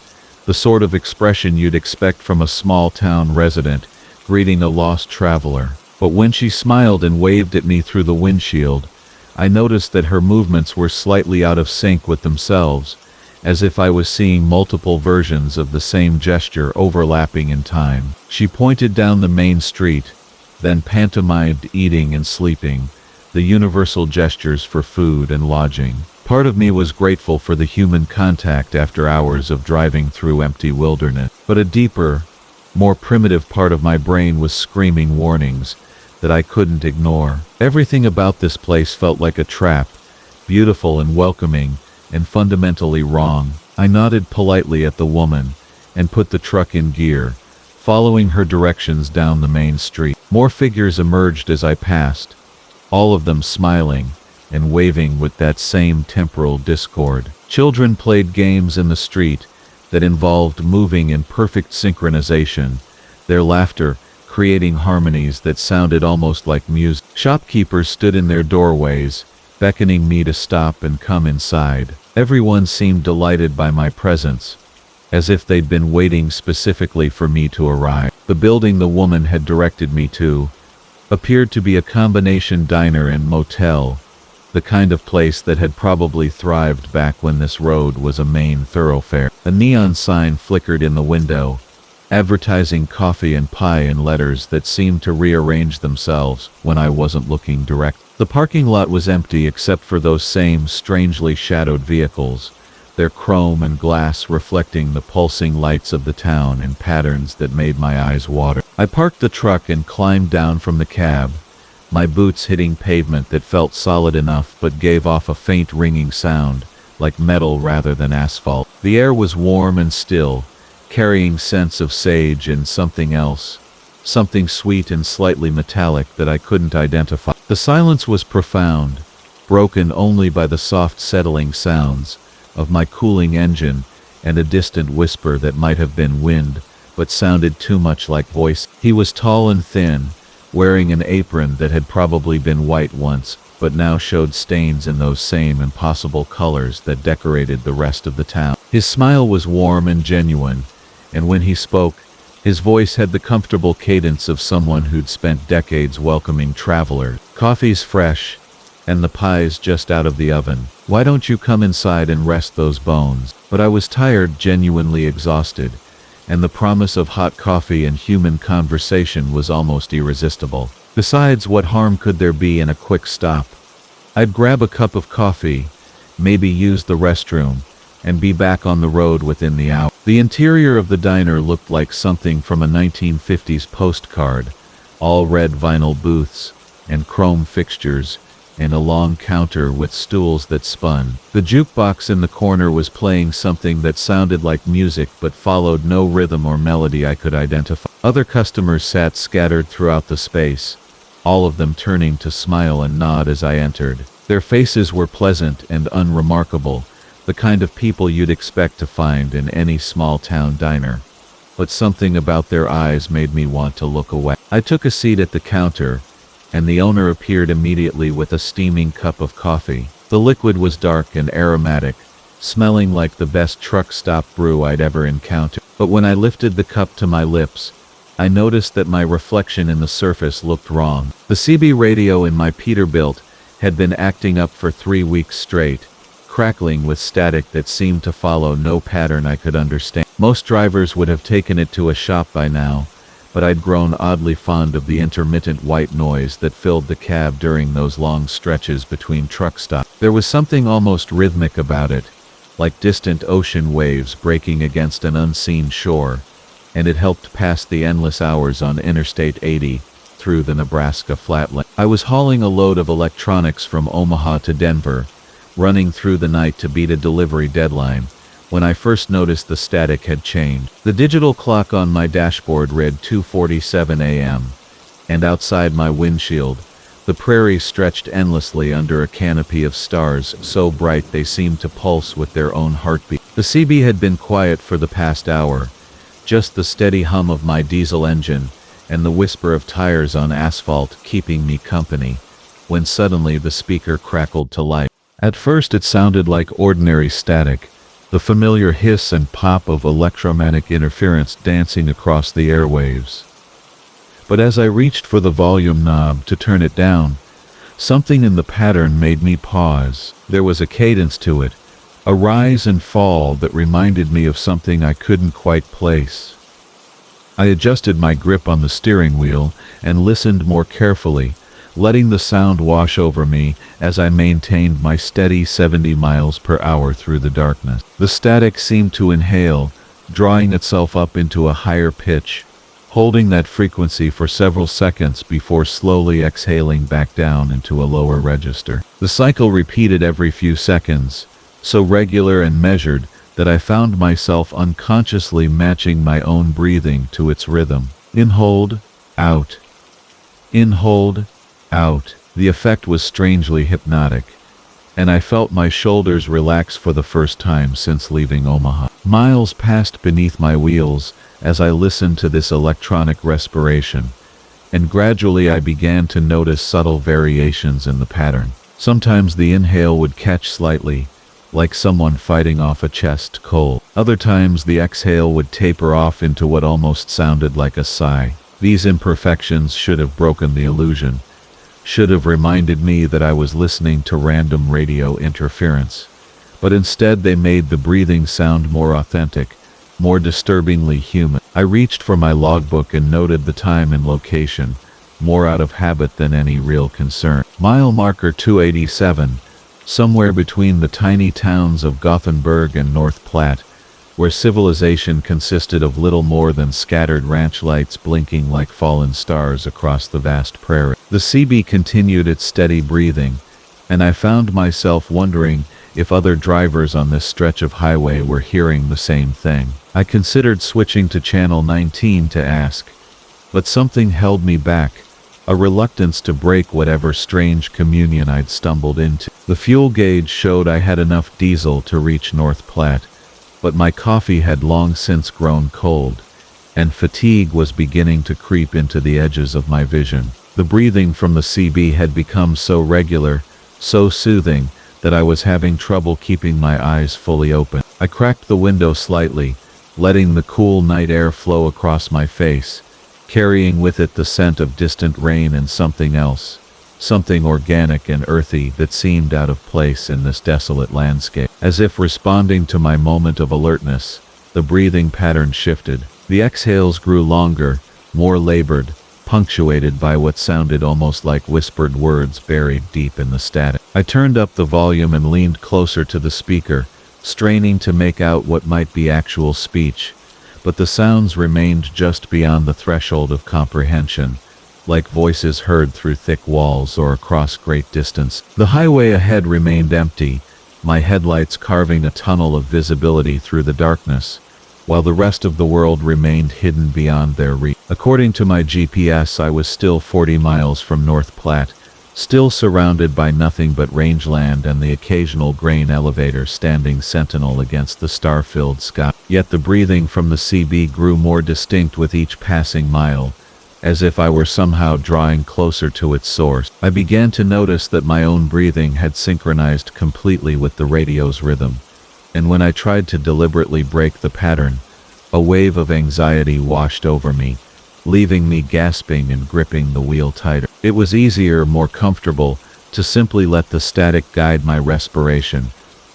the sort of expression you'd expect from a small-town resident greeting a lost traveler. But when she smiled and waved at me through the windshield, I noticed that her movements were slightly out of sync with themselves, as if I was seeing multiple versions of the same gesture overlapping in time. She pointed down the main street, then pantomimed eating and sleeping, the universal gestures for food and lodging. Part of me was grateful for the human contact after hours of driving through empty wilderness, but a deeper, more primitive part of my brain was screaming warnings that I couldn't ignore. Everything about this place felt like a trap, beautiful and welcoming, and fundamentally wrong. I nodded politely at the woman and put the truck in gear, following her directions down the main street. More figures emerged as I passed, all of them smiling and waving with that same temporal discord. Children played games in the street that involved moving in perfect synchronization, their laughter creating harmonies that sounded almost like music. Shopkeepers stood in their doorways, beckoning me to stop and come inside. Everyone seemed delighted by my presence, as if they'd been waiting specifically for me to arrive. The building the woman had directed me to appeared to be a combination diner and motel, the kind of place that had probably thrived back when this road was a main thoroughfare. A neon sign flickered in the window, advertising coffee and pie in letters that seemed to rearrange themselves when I wasn't looking direct. The parking lot was empty except for those same strangely shadowed vehicles, their chrome and glass reflecting the pulsing lights of the town in patterns that made my eyes water. I parked the truck and climbed down from the cab, my boots hitting pavement that felt solid enough but gave off a faint ringing sound, like metal rather than asphalt. The air was warm and still, carrying scents of sage and something else, something sweet and slightly metallic that I couldn't identify. The silence was profound, broken only by the soft settling sounds of my cooling engine and a distant whisper that might have been wind, but sounded too much like voice. He was tall and thin, wearing an apron that had probably been white once, but now showed stains in those same impossible colors that decorated the rest of the town. His smile was warm and genuine, and when he spoke, his voice had the comfortable cadence of someone who'd spent decades welcoming travelers. Coffee's fresh, and the pie's just out of the oven. Why don't you come inside and rest those bones? But I was tired, genuinely exhausted, and the promise of hot coffee and human conversation was almost irresistible. Besides, what harm could there be in a quick stop? I'd grab a cup of coffee, maybe use the restroom, and be back on the road within the hour. The interior of the diner looked like something from a 1950s postcard, all red vinyl booths and chrome fixtures, and a long counter with stools that spun. The jukebox in the corner was playing something that sounded like music but followed no rhythm or melody I could identify. Other customers sat scattered throughout the space, all of them turning to smile and nod as I entered. Their faces were pleasant and unremarkable, the kind of people you'd expect to find in any small-town diner. But something about their eyes made me want to look away. I took a seat at the counter, and the owner appeared immediately with a steaming cup of coffee. The liquid was dark and aromatic, smelling like the best truck stop brew I'd ever encountered. But when I lifted the cup to my lips, I noticed that my reflection in the surface looked wrong. The CB radio in my Peterbilt had been acting up for 3 weeks straight, crackling with static that seemed to follow no pattern I could understand. Most drivers would have taken it to a shop by now, but I'd grown oddly fond of the intermittent white noise that filled the cab during those long stretches between truck stops. There was something almost rhythmic about it, like distant ocean waves breaking against an unseen shore, and it helped pass the endless hours on Interstate 80 through the Nebraska flatland. I was hauling a load of electronics from Omaha to Denver, running through the night to beat a delivery deadline, when I first noticed the static had changed. The digital clock on my dashboard read 2:47 a.m., and outside my windshield, the prairie stretched endlessly under a canopy of stars so bright they seemed to pulse with their own heartbeat. The CB had been quiet for the past hour, just the steady hum of my diesel engine and the whisper of tires on asphalt keeping me company, when suddenly the speaker crackled to life. At first it sounded like ordinary static, the familiar hiss and pop of electromagnetic interference dancing across the airwaves. But as I reached for the volume knob to turn it down, something in the pattern made me pause. There was a cadence to it, a rise and fall that reminded me of something I couldn't quite place. I adjusted my grip on the steering wheel and listened more carefully, letting the sound wash over me as I maintained my steady 70 miles per hour through the darkness. The static seemed to inhale, drawing itself up into a higher pitch, holding that frequency for several seconds before slowly exhaling back down into a lower register. The cycle repeated every few seconds, so regular and measured that I found myself unconsciously matching my own breathing to its rhythm. In hold, out. In hold, out. The effect was strangely hypnotic, and I felt my shoulders relax for the first time since leaving Omaha. Miles passed beneath my wheels as I listened to this electronic respiration, and gradually I began to notice subtle variations in the pattern. Sometimes the inhale would catch slightly, like someone fighting off a chest cold. Other times the exhale would taper off into what almost sounded like a sigh. These imperfections should have broken the illusion, should have reminded me that I was listening to random radio interference, but instead they made the breathing sound more authentic, more disturbingly human. I reached for my logbook and noted the time and location, more out of habit than any real concern. Mile marker 287, somewhere between the tiny towns of Gothenburg and North Platte, where civilization consisted of little more than scattered ranch lights blinking like fallen stars across the vast prairie. The CB continued its steady breathing, and I found myself wondering if other drivers on this stretch of highway were hearing the same thing. I considered switching to channel 19 to ask, but something held me back, a reluctance to break whatever strange communion I'd stumbled into. The fuel gauge showed I had enough diesel to reach North Platte, but my coffee had long since grown cold, and fatigue was beginning to creep into the edges of my vision. The breathing from the CB had become so regular, so soothing, that I was having trouble keeping my eyes fully open. I cracked the window slightly, letting the cool night air flow across my face, carrying with it the scent of distant rain and something else, something organic and earthy that seemed out of place in this desolate landscape. As if responding to my moment of alertness, the breathing pattern shifted. The exhales grew longer, more labored, punctuated by what sounded almost like whispered words buried deep in the static. I turned up the volume and leaned closer to the speaker, straining to make out what might be actual speech, but the sounds remained just beyond the threshold of comprehension, like voices heard through thick walls or across great distance. The highway ahead remained empty, my headlights carving a tunnel of visibility through the darkness, while the rest of the world remained hidden beyond their reach. According to my GPS, I was still 40 miles from North Platte, still surrounded by nothing but rangeland and the occasional grain elevator standing sentinel against the star-filled sky. Yet the breathing from the CB grew more distinct with each passing mile, as if I were somehow drawing closer to its source. I began to notice that my own breathing had synchronized completely with the radio's rhythm, and when I tried to deliberately break the pattern, a wave of anxiety washed over me, leaving me gasping and gripping the wheel tighter. It was easier, more comfortable, to simply let the static guide my respiration,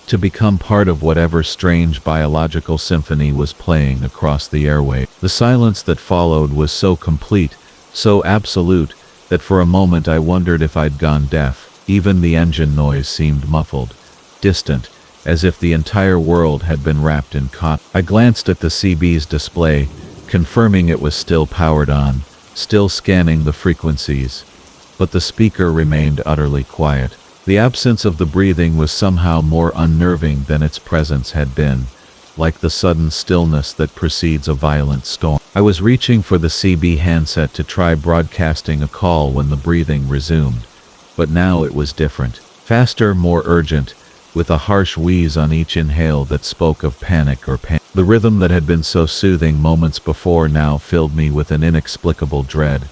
to become part of whatever strange biological symphony was playing across the airway. The silence that followed was so complete, so absolute, that for a moment I wondered if I'd gone deaf. Even the engine noise seemed muffled, distant, as if the entire world had been wrapped in cotton. I glanced at the CB's display, confirming it was still powered on, still scanning the frequencies. But the speaker remained utterly quiet. The absence of the breathing was somehow more unnerving than its presence had been, like the sudden stillness that precedes a violent storm. I was reaching for the CB handset to try broadcasting a call when the breathing resumed, but now it was different. Faster, more urgent, with a harsh wheeze on each inhale that spoke of panic or pain. The rhythm that had been so soothing moments before now filled me with an inexplicable dread,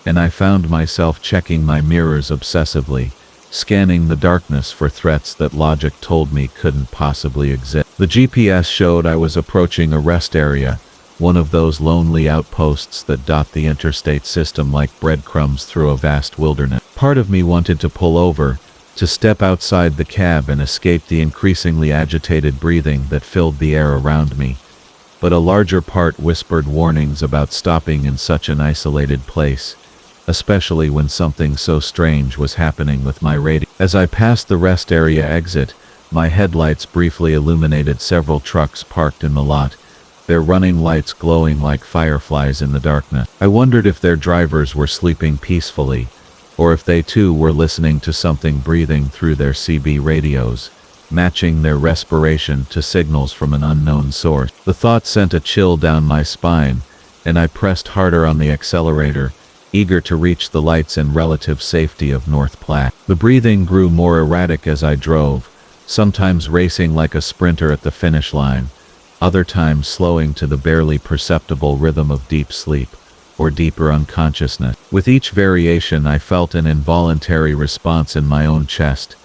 and I found myself checking my mirrors obsessively, scanning the darkness for threats that logic told me couldn't possibly exist. The GPS showed I was approaching a rest area, one of those lonely outposts that dot the interstate system like breadcrumbs through a vast wilderness. Part of me wanted to pull over, to step outside the cab and escape the increasingly agitated breathing that filled the air around me, but a larger part whispered warnings about stopping in such an isolated place, especially when something so strange was happening with my radio. As I passed the rest area exit, my headlights briefly illuminated several trucks parked in the lot, their running lights glowing like fireflies in the darkness. I wondered if their drivers were sleeping peacefully, or if they too were listening to something breathing through their CB radios, matching their respiration to signals from an unknown source. The thought sent a chill down my spine, and I pressed harder on the accelerator, eager to reach the lights and relative safety of North Platte. The breathing grew more erratic as I drove, sometimes racing like a sprinter at the finish line, other times slowing to the barely perceptible rhythm of deep sleep, or deeper unconsciousness. With each variation I felt an involuntary response in my own chest,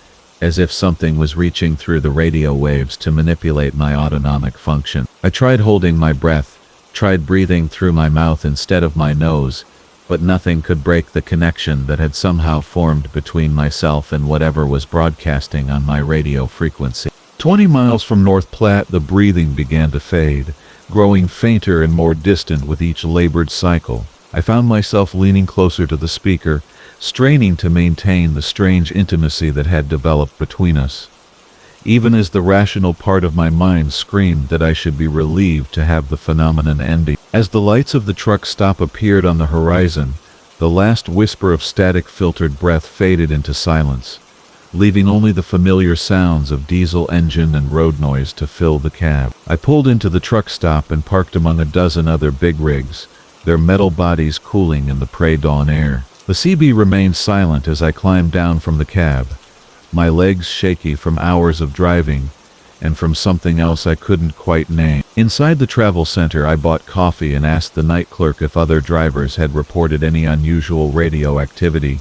as if something was reaching through the radio waves to manipulate my autonomic function. I tried holding my breath, tried breathing through my mouth instead of my nose, but nothing could break the connection that had somehow formed between myself and whatever was broadcasting on my radio frequency. 20 miles from North Platte, the breathing began to fade, growing fainter and more distant with each labored cycle. I found myself leaning closer to the speaker, straining to maintain the strange intimacy that had developed between us, even as the rational part of my mind screamed that I should be relieved to have the phenomenon ending. As the lights of the truck stop appeared on the horizon, the last whisper of static-filtered breath faded into silence, leaving only the familiar sounds of diesel engine and road noise to fill the cab. I pulled into the truck stop and parked among a dozen other big rigs, their metal bodies cooling in the pre-dawn air. The CB remained silent as I climbed down from the cab, my legs shaky from hours of driving, and from something else I couldn't quite name. Inside the travel center I bought coffee and asked the night clerk if other drivers had reported any unusual radio activity,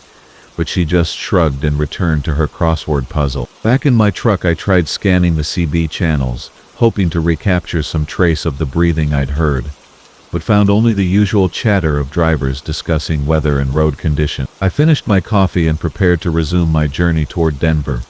but she just shrugged and returned to her crossword puzzle. Back in my truck I tried scanning the CB channels, hoping to recapture some trace of the breathing I'd heard, but found only the usual chatter of drivers discussing weather and road conditions. I finished my coffee and prepared to resume my journey toward Denver,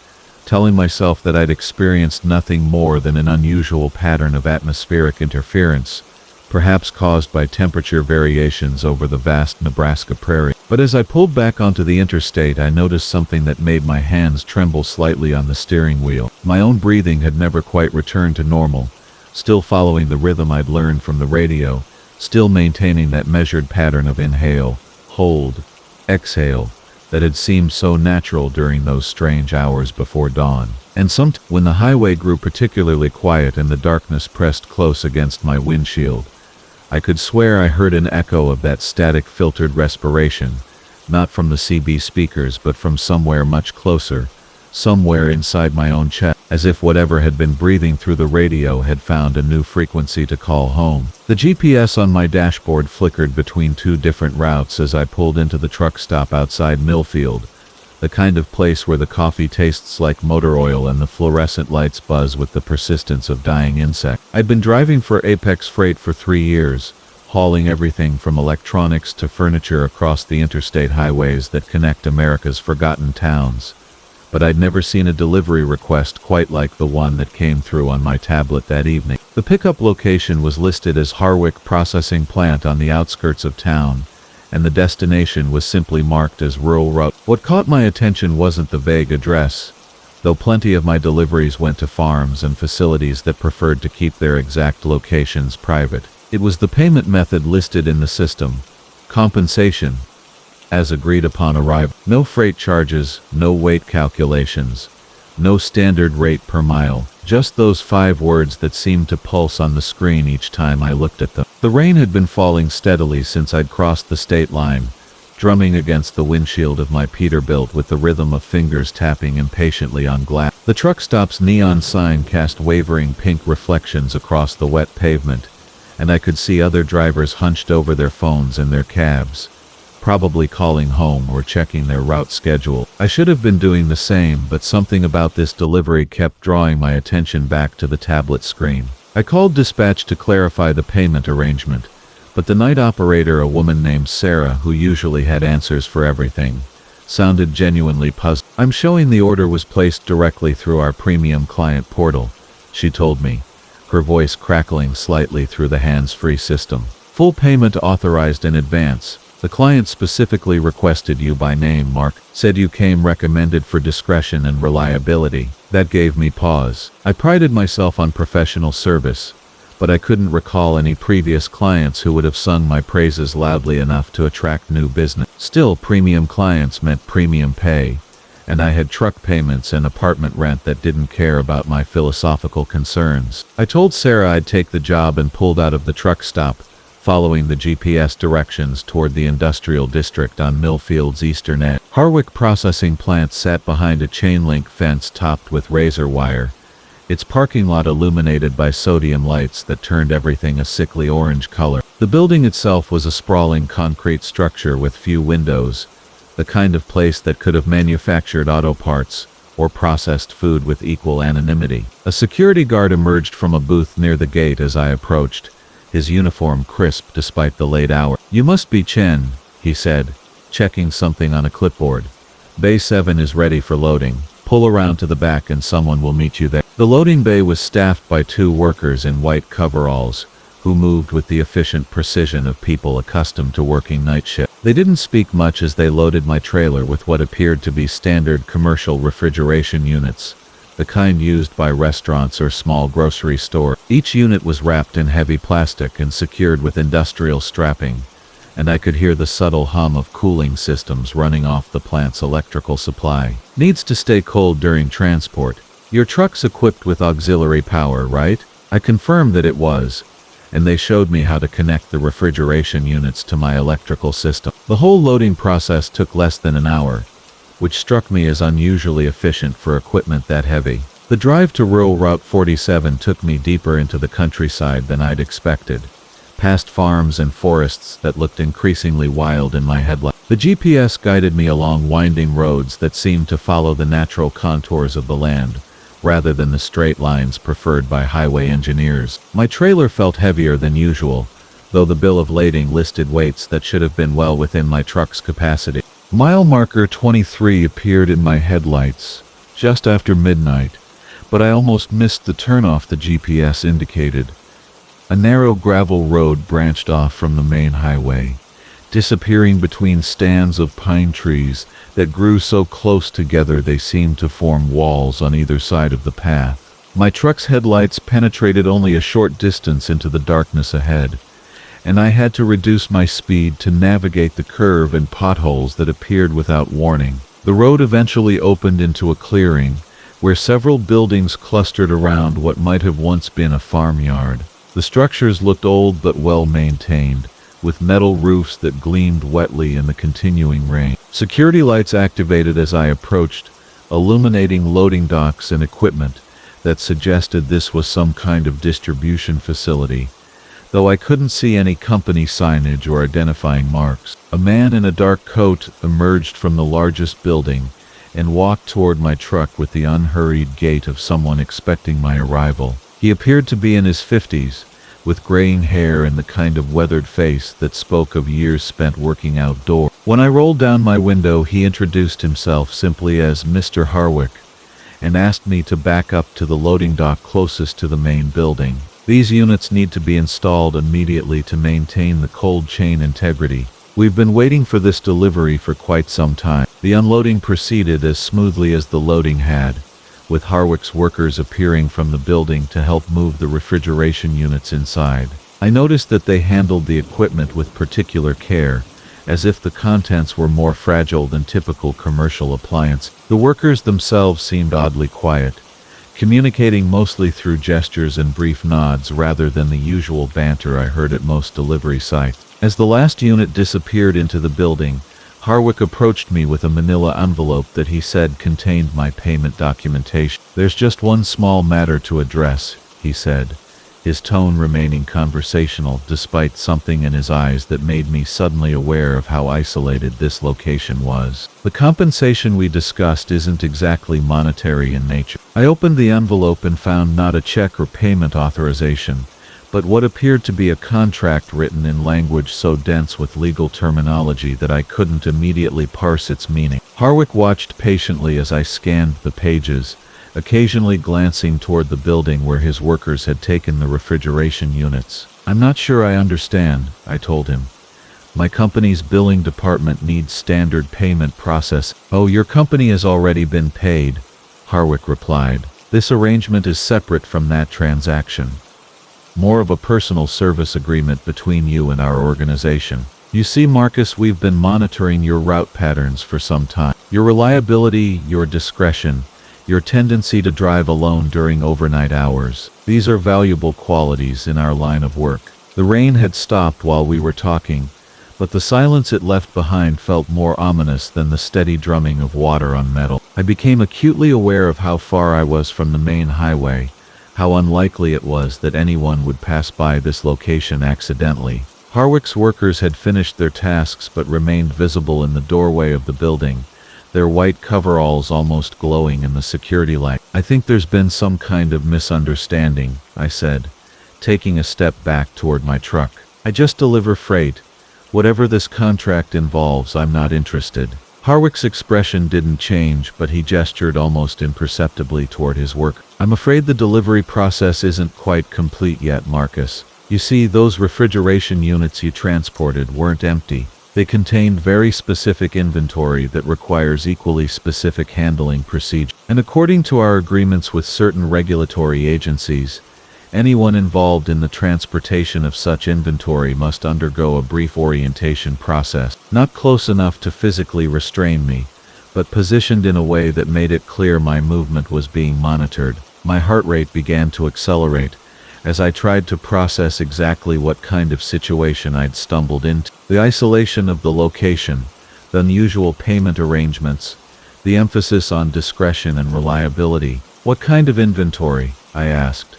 telling myself that I'd experienced nothing more than an unusual pattern of atmospheric interference, perhaps caused by temperature variations over the vast Nebraska prairie. But as I pulled back onto the interstate, I noticed something that made my hands tremble slightly on the steering wheel. My own breathing had never quite returned to normal, still following the rhythm I'd learned from the radio, still maintaining that measured pattern of inhale, hold, exhale, that had seemed so natural during those strange hours before dawn. And when the highway grew particularly quiet and the darkness pressed close against my windshield, I could swear I heard an echo of that static-filtered respiration, not from the CB speakers but from somewhere much closer, somewhere inside my own chest, as if whatever had been breathing through the radio had found a new frequency to call home. The GPS on my dashboard flickered between two different routes as I pulled into the truck stop outside Millfield, the kind of place where the coffee tastes like motor oil and the fluorescent lights buzz with the persistence of dying insects. I'd been driving for Apex Freight for 3 years, hauling everything from electronics to furniture across the interstate highways that connect America's forgotten towns. but I'd never seen a delivery request quite like the one that came through on my tablet that evening. The pickup location was listed as Harwick Processing Plant on the outskirts of town, and the destination was simply marked as rural route. What caught my attention wasn't the vague address, though plenty of my deliveries went to farms and facilities that preferred to keep their exact locations private. It was the payment method listed in the system: compensation, as agreed upon arrival. No freight charges, no weight calculations, no standard rate per mile, just those 5 words that seemed to pulse on the screen each time I looked at them. The rain had been falling steadily since I'd crossed the state line, drumming against the windshield of my Peterbilt with the rhythm of fingers tapping impatiently on glass. The truck stop's neon sign cast wavering pink reflections across the wet pavement, and I could see other drivers hunched over their phones in their cabs, probably calling home or checking their route schedule. I should have been doing the same, but something about this delivery kept drawing my attention back to the tablet screen. I called dispatch to clarify the payment arrangement, but the night operator, a woman named Sarah, who usually had answers for everything, sounded genuinely puzzled. "I'm showing the order was placed directly through our premium client portal," she told me, her voice crackling slightly through the hands-free system. "Full payment authorized in advance. The client specifically requested you by name, Mark. Said you came recommended for discretion and reliability." That gave me pause. I prided myself on professional service, but I couldn't recall any previous clients who would have sung my praises loudly enough to attract new business. Still, premium clients meant premium pay, and I had truck payments and apartment rent that didn't care about my philosophical concerns. I told Sarah I'd take the job and pulled out of the truck stop, following the GPS directions toward the industrial district on Millfield's eastern edge. Harwick Processing Plant sat behind a chain-link fence topped with razor wire, its parking lot illuminated by sodium lights that turned everything a sickly orange color. The building itself was a sprawling concrete structure with few windows, the kind of place that could have manufactured auto parts or processed food with equal anonymity. A security guard emerged from a booth near the gate as I approached, his uniform crisp despite the late hour. "You must be Chen," he said, checking something on a clipboard. "Bay 7 is ready for loading. Pull around to the back and someone will meet you there." The loading bay was staffed by 2 workers in white coveralls, who moved with the efficient precision of people accustomed to working night shift. They didn't speak much as they loaded my trailer with what appeared to be standard commercial refrigeration units, the kind used by restaurants or small grocery stores. Each unit was wrapped in heavy plastic and secured with industrial strapping, and I could hear the subtle hum of cooling systems running off the plant's electrical supply. "Needs to stay cold during transport. Your truck's equipped with auxiliary power, right?" I confirmed that it was, and they showed me how to connect the refrigeration units to my electrical system. The whole loading process took less than an hour, which struck me as unusually efficient for equipment that heavy. The drive to rural Route 47 took me deeper into the countryside than I'd expected, past farms and forests that looked increasingly wild in my headlights. The GPS guided me along winding roads that seemed to follow the natural contours of the land, rather than the straight lines preferred by highway engineers. My trailer felt heavier than usual, though the bill of lading listed weights that should have been well within my truck's capacity. Mile marker 23 appeared in my headlights just after midnight, but I almost missed the turnoff the GPS indicated. A narrow gravel road branched off from the main highway, disappearing between stands of pine trees that grew so close together they seemed to form walls on either side of the path. My truck's headlights penetrated only a short distance into the darkness ahead, and I had to reduce my speed to navigate the curve and potholes that appeared without warning. The road eventually opened into a clearing, where several buildings clustered around what might have once been a farmyard. The structures looked old but well maintained, with metal roofs that gleamed wetly in the continuing rain. Security lights activated as I approached, illuminating loading docks and equipment that suggested this was some kind of distribution facility, though I couldn't see any company signage or identifying marks. A man in a dark coat emerged from the largest building and walked toward my truck with the unhurried gait of someone expecting my arrival. He appeared to be in his 50s, with graying hair and the kind of weathered face that spoke of years spent working outdoors. When I rolled down my window, he introduced himself simply as Mr. Harwick and asked me to back up to the loading dock closest to the main building. These units need to be installed immediately to maintain the cold chain integrity. We've been waiting for this delivery for quite some time. The unloading proceeded as smoothly as the loading had, with Harwick's workers appearing from the building to help move the refrigeration units inside. I noticed that they handled the equipment with particular care, as if the contents were more fragile than typical commercial appliance. The workers themselves seemed oddly quiet, communicating mostly through gestures and brief nods rather than the usual banter I heard at most delivery sites. As the last unit disappeared into the building, Harwick approached me with a manila envelope that he said contained my payment documentation. "There's just one small matter to address," he said, his tone remaining conversational despite something in his eyes that made me suddenly aware of how isolated this location was. "The compensation we discussed isn't exactly monetary in nature." I opened the envelope and found not a check or payment authorization, but what appeared to be a contract written in language so dense with legal terminology that I couldn't immediately parse its meaning. Harwick watched patiently as I scanned the pages, occasionally glancing toward the building where his workers had taken the refrigeration units. "I'm not sure I understand," I told him. "My company's billing department needs standard payment process." "Oh, your company has already been paid," Harwick replied. "This arrangement is separate from that transaction. More of a personal service agreement between you and our organization. You see, Marcus, we've been monitoring your route patterns for some time. Your reliability, your discretion, your tendency to drive alone during overnight hours. These are valuable qualities in our line of work." The rain had stopped while we were talking, but the silence it left behind felt more ominous than the steady drumming of water on metal. I became acutely aware of how far I was from the main highway, how unlikely it was that anyone would pass by this location accidentally. Harwick's workers had finished their tasks but remained visible in the doorway of the building, their white coveralls almost glowing in the security light. "I think there's been some kind of misunderstanding," I said, taking a step back toward my truck. "I just deliver freight. Whatever this contract involves, I'm not interested." Harwick's expression didn't change, but he gestured almost imperceptibly toward his work. "I'm afraid the delivery process isn't quite complete yet, Marcus. You see, those refrigeration units you transported weren't empty. They contained very specific inventory that requires equally specific handling procedure. And according to our agreements with certain regulatory agencies, anyone involved in the transportation of such inventory must undergo a brief orientation process, not close enough to physically restrain me, but positioned in a way that made it clear my movement was being monitored." My heart rate began to accelerate as I tried to process exactly what kind of situation I'd stumbled into. The isolation of the location, the unusual payment arrangements, the emphasis on discretion and reliability. "What kind of inventory?" I asked,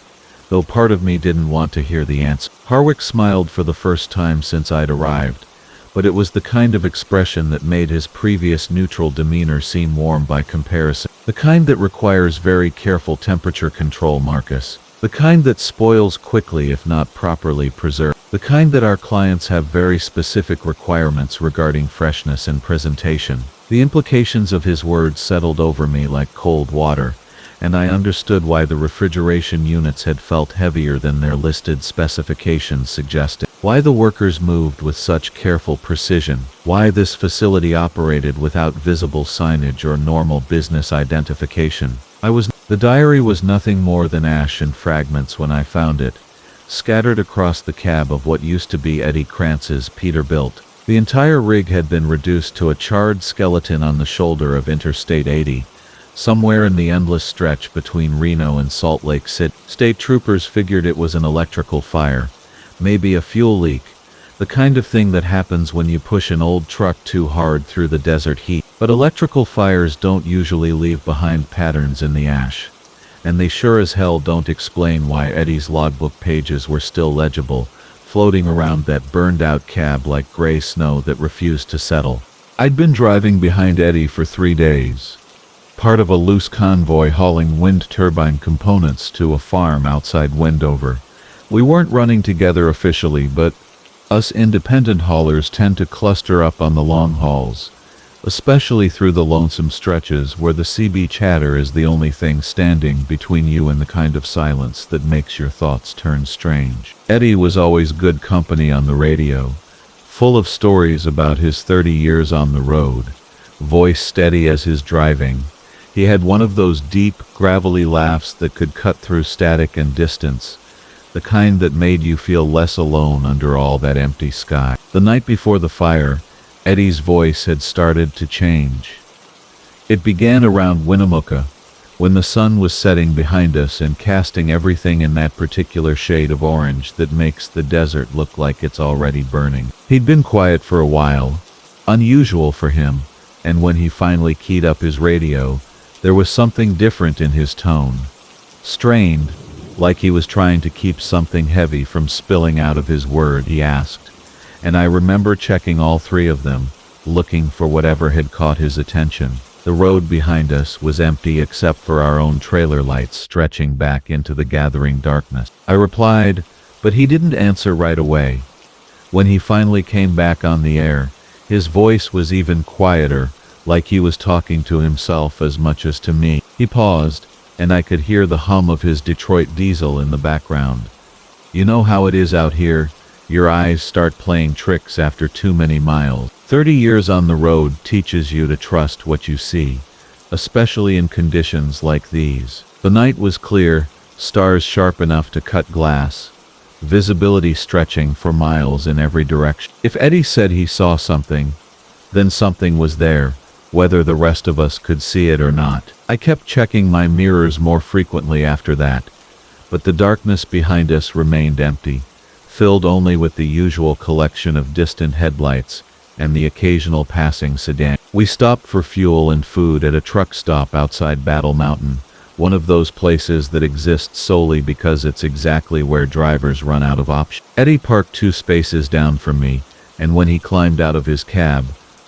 though part of me didn't want to hear the answer. Harwick smiled for the first time since I'd arrived, but it was the kind of expression that made his previous neutral demeanor seem warm by comparison. "The kind that requires very careful temperature control, Marcus. The kind that spoils quickly if not properly preserved. The kind that our clients have very specific requirements regarding freshness and presentation." The implications of his words settled over me like cold water, and I understood why the refrigeration units had felt heavier than their listed specifications suggested. Why the workers moved with such careful precision. Why this facility operated without visible signage or normal business identification. The diary was nothing more than ash and fragments when I found it, scattered across the cab of what used to be Eddie Krantz's Peterbilt. The entire rig had been reduced to a charred skeleton on the shoulder of Interstate 80, somewhere in the endless stretch between Reno and Salt Lake City. State troopers figured it was an electrical fire, maybe a fuel leak, the kind of thing that happens when you push an old truck too hard through the desert heat. But electrical fires don't usually leave behind patterns in the ash, and they sure as hell don't explain why Eddie's logbook pages were still legible, floating around that burned-out cab like gray snow that refused to settle. I'd been driving behind Eddie for 3 days, part of a loose convoy hauling wind turbine components to a farm outside Wendover. We weren't running together officially, but Us independent haulers tend to cluster up on the long hauls, especially through the lonesome stretches where the CB chatter is the only thing standing between you and the kind of silence that makes your thoughts turn strange. Eddie was always good company on the radio, full of stories about his 30 years on the road, voice steady as his driving. He had one of those deep, gravelly laughs that could cut through static and distance, the kind that made you feel less alone under all that empty sky. The night before the fire, Eddie's voice had started to change. It began around Winnemucca, when the sun was setting behind us and casting everything in that particular shade of orange that makes the desert look like it's already burning. He'd been quiet for a while, unusual for him, and when he finally keyed up his radio, there was something different in his tone. Strained, like he was trying to keep something heavy from spilling out of his word. He asked, and I remember checking all three of them, looking for whatever had caught his attention. The road behind us was empty except for our own trailer lights stretching back into the gathering darkness. I replied, but he didn't answer right away. When he finally came back on the air, his voice was even quieter, like he was talking to himself as much as to me. He paused, and I could hear the hum of his Detroit diesel in the background. You know how it is out here, your eyes start playing tricks after too many miles. 30 years on the road teaches you to trust what you see, especially in conditions like these. The night was clear, stars sharp enough to cut glass, visibility stretching for miles in every direction. If Eddie said he saw something, then something was there, whether the rest of us could see it or not. I kept checking my mirrors more frequently after that, but the darkness behind us remained empty, filled only with the usual collection of distant headlights and the occasional passing sedan. We stopped for fuel and food at a truck stop outside Battle Mountain, one of those places that exists solely because it's exactly where drivers run out of options. Eddie parked 2 spaces down from me, and when he climbed out of his cab,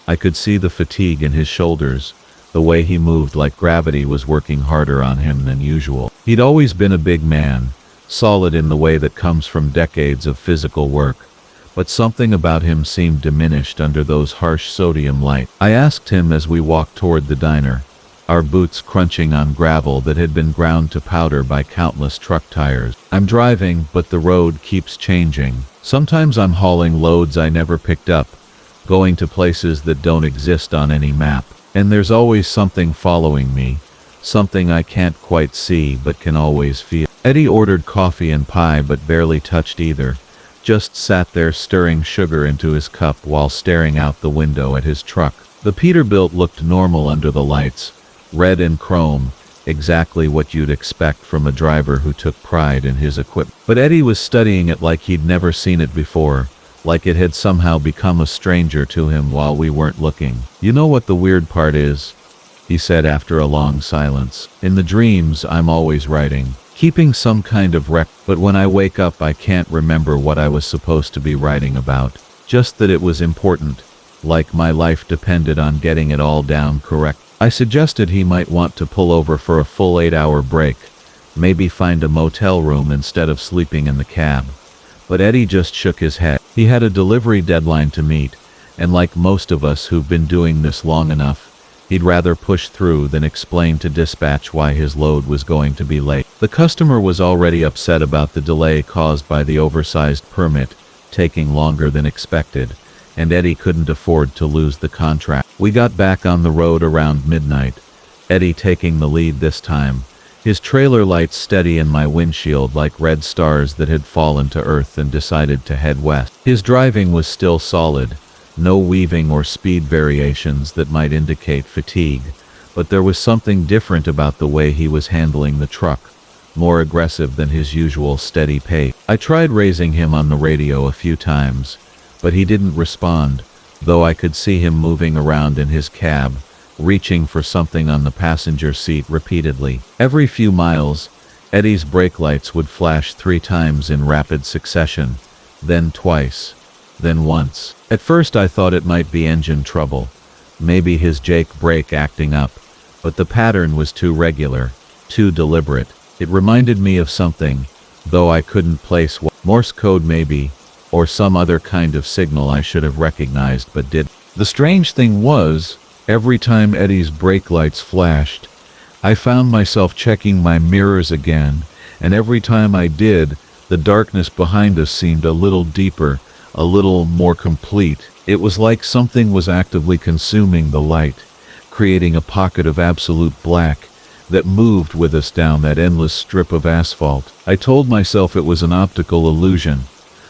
I could see the fatigue in his shoulders, the way he moved like gravity was working harder on him than usual. He'd always been a big man, solid in the way that comes from decades of physical work, but something about him seemed diminished under those harsh sodium lights. I asked him as we walked toward the diner, our boots crunching on gravel that had been ground to powder by countless truck tires. I'm driving, but the road keeps changing. Sometimes I'm hauling loads I never picked up, going to places that don't exist on any map. And there's always something following me, something I can't quite see but can always feel. Eddie ordered coffee and pie but barely touched either, just sat there stirring sugar into his cup while staring out the window at his truck. The Peterbilt looked normal under the lights, red and chrome, exactly what you'd expect from a driver who took pride in his equipment. But Eddie was studying it like he'd never seen it before, like it had somehow become a stranger to him while we weren't looking. You know what the weird part is? He said after a long silence. In the dreams, I'm always writing, keeping some kind of record, but when I wake up I can't remember what I was supposed to be writing about. Just that it was important, like my life depended on getting it all down correct. I suggested he might want to pull over for a full 8-hour break, maybe find a motel room instead of sleeping in the cab. But Eddie just shook his head. He had a delivery deadline to meet, and like most of us who've been doing this long enough, he'd rather push through than explain to dispatch why his load was going to be late. The customer was already upset about the delay caused by the oversized permit taking longer than expected, and Eddie couldn't afford to lose the contract. We got back on the road around midnight, Eddie taking the lead this time, his trailer lights steady in my windshield like red stars that had fallen to earth and decided to head west. His driving was still solid, no weaving or speed variations that might indicate fatigue, but there was something different about the way he was handling the truck, more aggressive than his usual steady pace. I tried raising him on the radio a few times, but he didn't respond, though I could see him moving around in his cab, reaching for something on the passenger seat repeatedly. Every few miles, Eddie's brake lights would flash 3 times in rapid succession, then twice, then once. At first I thought it might be engine trouble, maybe his Jake brake acting up, but the pattern was too regular, too deliberate. It reminded me of something, though I couldn't place what. Morse code maybe, or some other kind of signal I should have recognized but didn't. The strange thing was, every time Eddie's brake lights flashed, I found myself checking my mirrors again, and every time I did, the darkness behind us seemed a little deeper, a little more complete. It was like something was actively consuming the light, creating a pocket of absolute black that moved with us down that endless strip of asphalt. I told myself it was an optical illusion,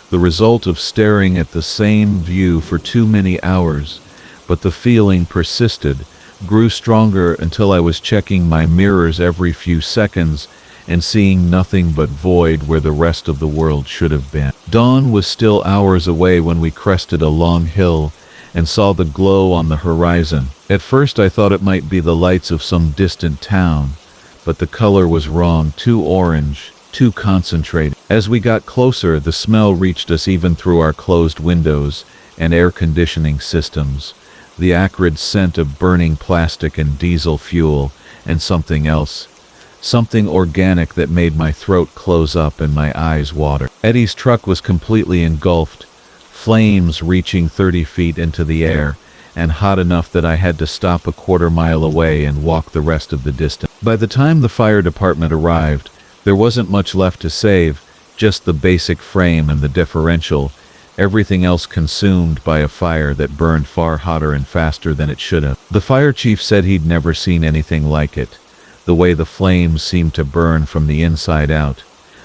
the result of staring at the same view for too many hours, but the feeling persisted, grew stronger until I was checking my mirrors every few seconds and seeing nothing but void where the rest of the world should have been. Dawn was still hours away when we crested a long hill and saw the glow on the horizon. At first I thought it might be the lights of some distant town, but the color was wrong, too orange, too concentrated. As we got closer, the smell reached us even through our closed windows and air conditioning systems. The acrid scent of burning plastic and diesel fuel, and something else. Something organic that made my throat close up and my eyes water. Eddie's truck was completely engulfed, flames reaching 30 feet into the air, and hot enough that I had to stop a quarter-mile away and walk the rest of the distance. By the time the fire department arrived, there wasn't much left to save, just the basic frame and the differential, everything else consumed by a fire that burned far hotter and faster than it should have. The fire chief said he'd never seen anything like it, the way the flames seemed to burn from the inside out,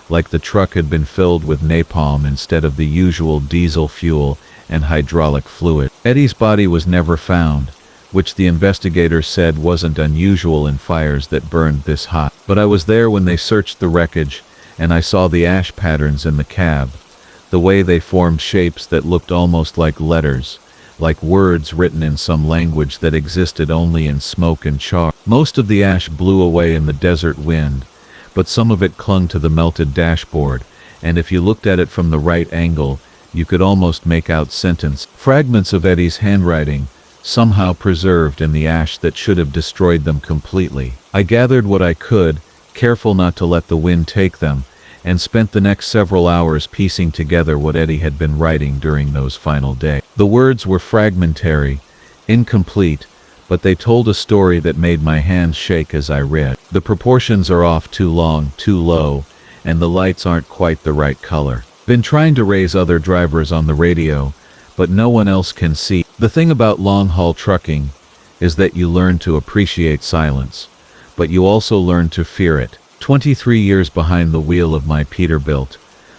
like the truck had been filled with napalm instead of the usual diesel fuel and hydraulic fluid. Eddie's body was never found, which the investigators said wasn't unusual in fires that burned this hot. But I was there when they searched the wreckage, and I saw the ash patterns in the cab, the way they formed shapes that looked almost like letters, like words written in some language that existed only in smoke and char. Most of the ash blew away in the desert wind, but some of it clung to the melted dashboard, and if you looked at it from the right angle, you could almost make out fragments of Eddie's handwriting, somehow preserved in the ash that should have destroyed them completely. I gathered what I could, careful not to let the wind take them, and spent the next several hours piecing together what Eddie had been writing during those final days. The words were fragmentary, incomplete, but they told a story that made my hands shake as I read. The proportions are off, too long, too low, and the lights aren't quite the right color. Been trying to raise other drivers on the radio, but no one else can see. The thing about long-haul trucking is that you learn to appreciate silence, but you also learn to fear it. 23 years behind the wheel of my Peterbilt,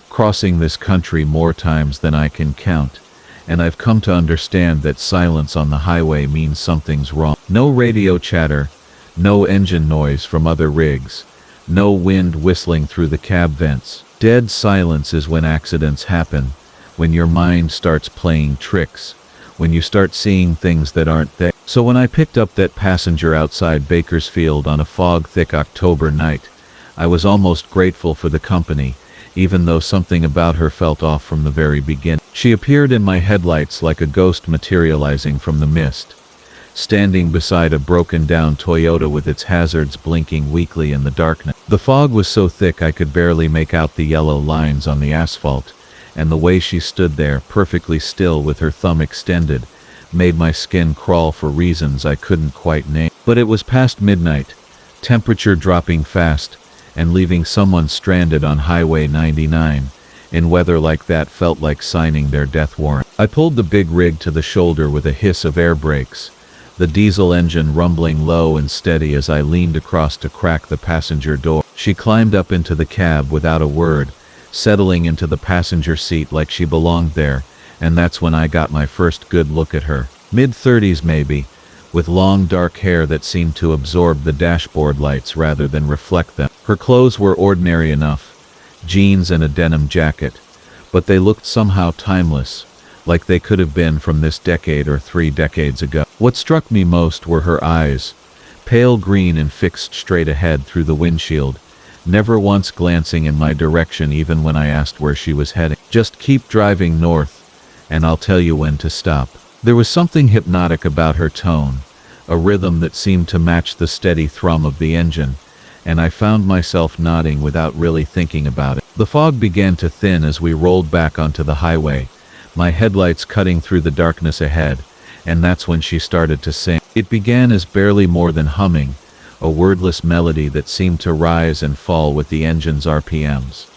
crossing this country more times than I can count, and I've come to understand that silence on the highway means something's wrong. No radio chatter, no engine noise from other rigs, no wind whistling through the cab vents. Dead silence is when accidents happen, when your mind starts playing tricks, when you start seeing things that aren't there. So when I picked up that passenger outside Bakersfield on a fog-thick October night, I was almost grateful for the company, even though something about her felt off from the very beginning. She appeared in my headlights like a ghost materializing from the mist, standing beside a broken-down Toyota with its hazards blinking weakly in the darkness. The fog was so thick I could barely make out the yellow lines on the asphalt, and the way she stood there, perfectly still with her thumb extended, made my skin crawl for reasons I couldn't quite name. But it was past midnight, temperature dropping fast, and leaving someone stranded on Highway 99 in weather like that felt like signing their death warrant. I pulled the big rig to the shoulder with a hiss of air brakes, the diesel engine rumbling low and steady as I leaned across to crack the passenger door. She climbed up into the cab without a word, settling into the passenger seat like she belonged there, and that's when I got my first good look at her. Mid-30s maybe, with long dark hair that seemed to absorb the dashboard lights rather than reflect them. Her clothes were ordinary enough, jeans and a denim jacket, but they looked somehow timeless, like they could have been from this decade or 3 decades ago. What struck me most were her eyes, pale green and fixed straight ahead through the windshield, never once glancing in my direction even when I asked where she was heading. Just keep driving north, and I'll tell you when to stop. There was something hypnotic about her tone, a rhythm that seemed to match the steady thrum of the engine, and I found myself nodding without really thinking about it. The fog began to thin as we rolled back onto the highway, my headlights cutting through the darkness ahead, and that's when she started to sing. It began as barely more than humming, a wordless melody that seemed to rise and fall with the engine's RPMs,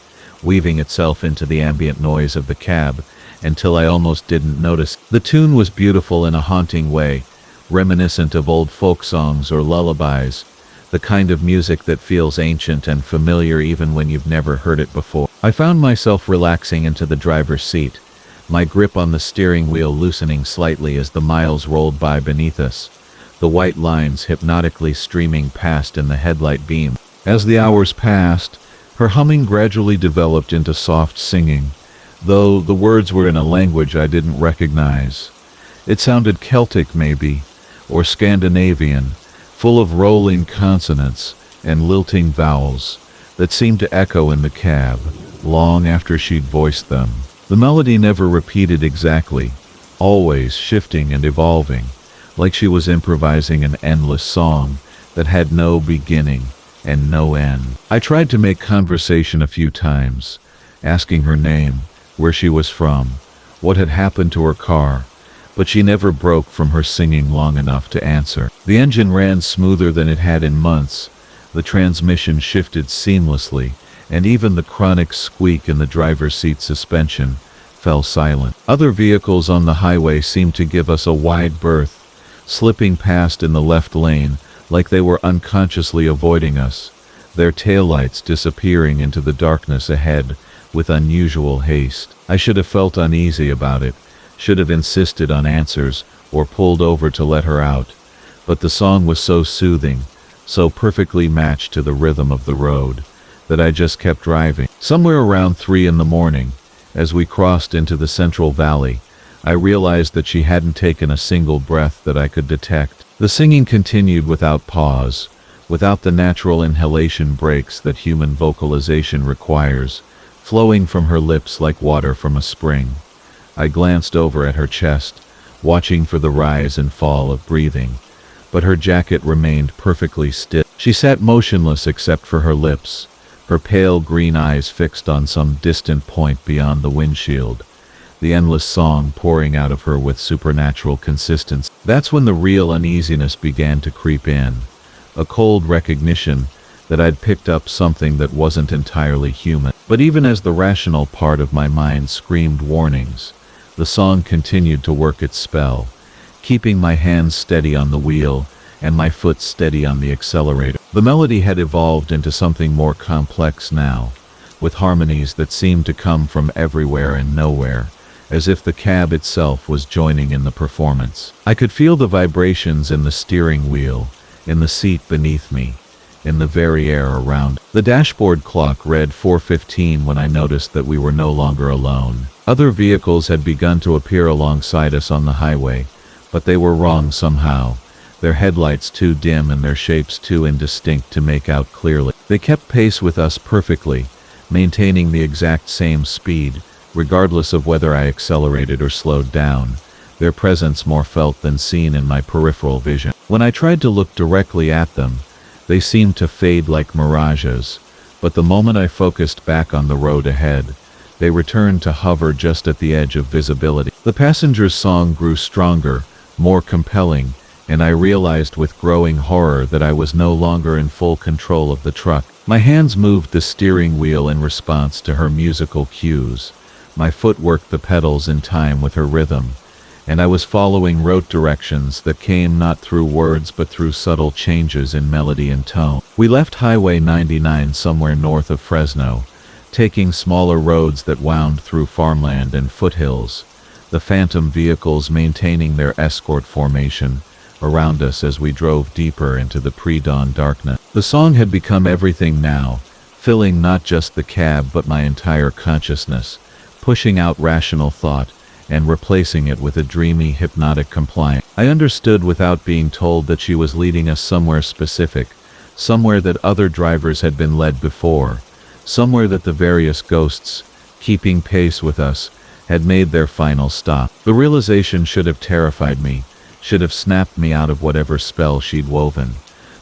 weaving itself into the ambient noise of the cab until I almost didn't notice. The tune was beautiful in a haunting way, reminiscent of old folk songs or lullabies, the kind of music that feels ancient and familiar even when you've never heard it before. I found myself relaxing into the driver's seat, my grip on the steering wheel loosening slightly as the miles rolled by beneath us, the white lines hypnotically streaming past in the headlight beam. As the hours passed, her humming gradually developed into soft singing, though the words were in a language I didn't recognize. It sounded Celtic maybe, or Scandinavian, full of rolling consonants and lilting vowels that seemed to echo in the cab long after she'd voiced them. The melody never repeated exactly, always shifting and evolving, like she was improvising an endless song that had no beginning and no end. I tried to make conversation a few times, asking her name, where she was from, what had happened to her car, but she never broke from her singing long enough to answer. The engine ran smoother than it had in months, the transmission shifted seamlessly, and even the chronic squeak in the driver's seat suspension fell silent. Other vehicles on the highway seemed to give us a wide berth, slipping past in the left lane like they were unconsciously avoiding us, their taillights disappearing into the darkness ahead with unusual haste. I should have felt uneasy about it, should have insisted on answers or pulled over to let her out, but the song was so soothing, so perfectly matched to the rhythm of the road, that I just kept driving. Somewhere around 3 in the morning, as we crossed into the Central Valley, I realized that she hadn't taken a single breath that I could detect. The singing continued without pause, without the natural inhalation breaks that human vocalization requires, flowing from her lips like water from a spring. I glanced over at her chest, watching for the rise and fall of breathing, but her jacket remained perfectly still. She sat motionless except for her lips, her pale green eyes fixed on some distant point beyond the windshield, the endless song pouring out of her with supernatural consistency. That's when the real uneasiness began to creep in, a cold recognition that I'd picked up something that wasn't entirely human. But even as the rational part of my mind screamed warnings, the song continued to work its spell, keeping my hands steady on the wheel and my foot steady on the accelerator. The melody had evolved into something more complex now, with harmonies that seemed to come from everywhere and nowhere, as if the cab itself was joining in the performance. I could feel the vibrations in the steering wheel, in the seat beneath me, in the very air around. The dashboard clock read 4:15 when I noticed that we were no longer alone. Other vehicles had begun to appear alongside us on the highway, but they were wrong somehow, their headlights too dim and their shapes too indistinct to make out clearly. They kept pace with us perfectly, maintaining the exact same speed, regardless of whether I accelerated or slowed down, their presence more felt than seen in my peripheral vision. When I tried to look directly at them, they seemed to fade like mirages, but the moment I focused back on the road ahead, they returned to hover just at the edge of visibility. The passenger's song grew stronger, more compelling, and I realized with growing horror that I was no longer in full control of the truck. My hands moved the steering wheel in response to her musical cues. My foot worked the pedals in time with her rhythm, and I was following route directions that came not through words but through subtle changes in melody and tone. We left Highway 99 somewhere north of Fresno, taking smaller roads that wound through farmland and foothills, the phantom vehicles maintaining their escort formation around us as we drove deeper into the pre-dawn darkness. The song had become everything now, filling not just the cab but my entire consciousness, pushing out rational thought and replacing it with a dreamy, hypnotic compliance. I understood without being told that she was leading us somewhere specific, somewhere that other drivers had been led before, somewhere that the various ghosts, keeping pace with us, had made their final stop. The realization should have terrified me, should have snapped me out of whatever spell she'd woven,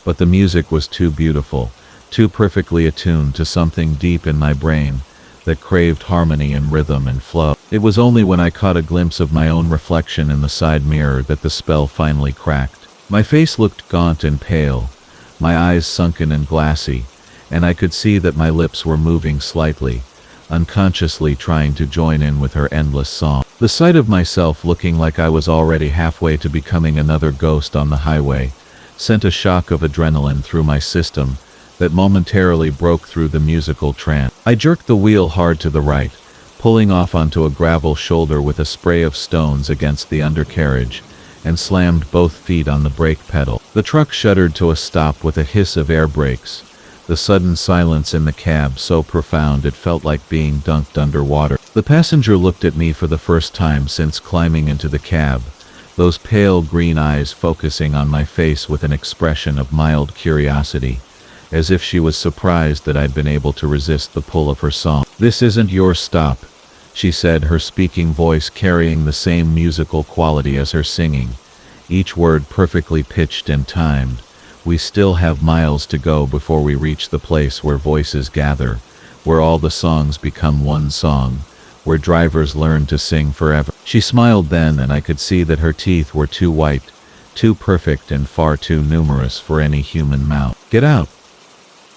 but the music was too beautiful, too perfectly attuned to something deep in my brain, that craved harmony and rhythm and flow. It was only when I caught a glimpse of my own reflection in the side mirror that the spell finally cracked. My face looked gaunt and pale, my eyes sunken and glassy, and I could see that my lips were moving slightly, unconsciously trying to join in with her endless song. The sight of myself looking like I was already halfway to becoming another ghost on the highway sent a shock of adrenaline through my system that momentarily broke through the musical trance. I jerked the wheel hard to the right, pulling off onto a gravel shoulder with a spray of stones against the undercarriage, and slammed both feet on the brake pedal. The truck shuddered to a stop with a hiss of air brakes, the sudden silence in the cab so profound it felt like being dunked underwater. The passenger looked at me for the first time since climbing into the cab, those pale green eyes focusing on my face with an expression of mild curiosity, as if she was surprised that I'd been able to resist the pull of her song. "This isn't your stop," she said, her speaking voice carrying the same musical quality as her singing, each word perfectly pitched and timed. "We still have miles to go before we reach the place where voices gather, where all the songs become one song, where drivers learn to sing forever." She smiled then, and I could see that her teeth were too white, too perfect, and far too numerous for any human mouth. "Get out,"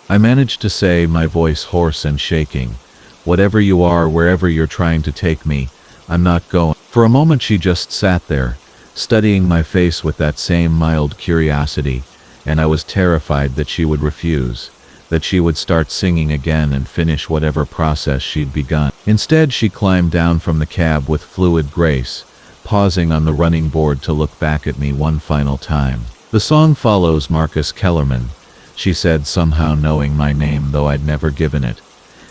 I managed to say, my voice hoarse and shaking. "Whatever you are, wherever you're trying to take me, I'm not going." For a moment she just sat there, studying my face with that same mild curiosity, and I was terrified that she would refuse, that she would start singing again and finish whatever process she'd begun. Instead, she climbed down from the cab with fluid grace, pausing on the running board to look back at me one final time. "The song follows Marcus Kellerman," she said, somehow knowing my name though I'd never given it.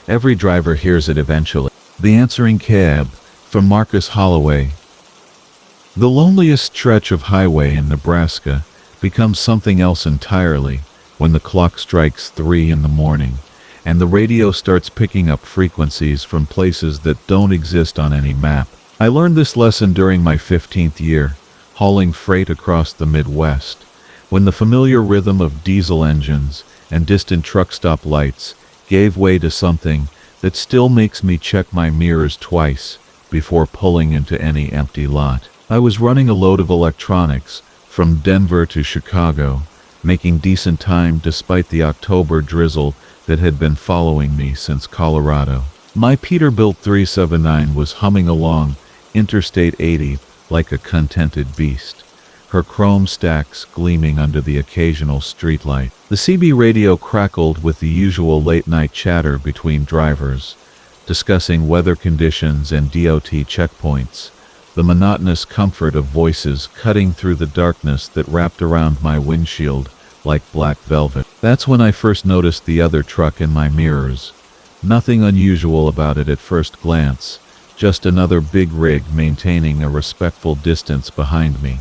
"Every driver hears it eventually. The answering cab, from Marcus Holloway." The loneliest stretch of highway in Nebraska becomes something else entirely when the clock strikes 3 in the morning, and the radio starts picking up frequencies from places that don't exist on any map. I learned this lesson during my 15th year, hauling freight across the Midwest, when the familiar rhythm of diesel engines and distant truck stop lights gave way to something that still makes me check my mirrors twice before pulling into any empty lot. I was running a load of electronics from Denver to Chicago, making decent time despite the October drizzle that had been following me since Colorado. My Peterbilt 379 was humming along Interstate 80 like a contented beast, her chrome stacks gleaming under the occasional streetlight. The CB radio crackled with the usual late-night chatter between drivers, discussing weather conditions and DOT checkpoints, the monotonous comfort of voices cutting through the darkness that wrapped around my windshield like black velvet. That's when I first noticed the other truck in my mirrors. Nothing unusual about it at first glance, just another big rig maintaining a respectful distance behind me,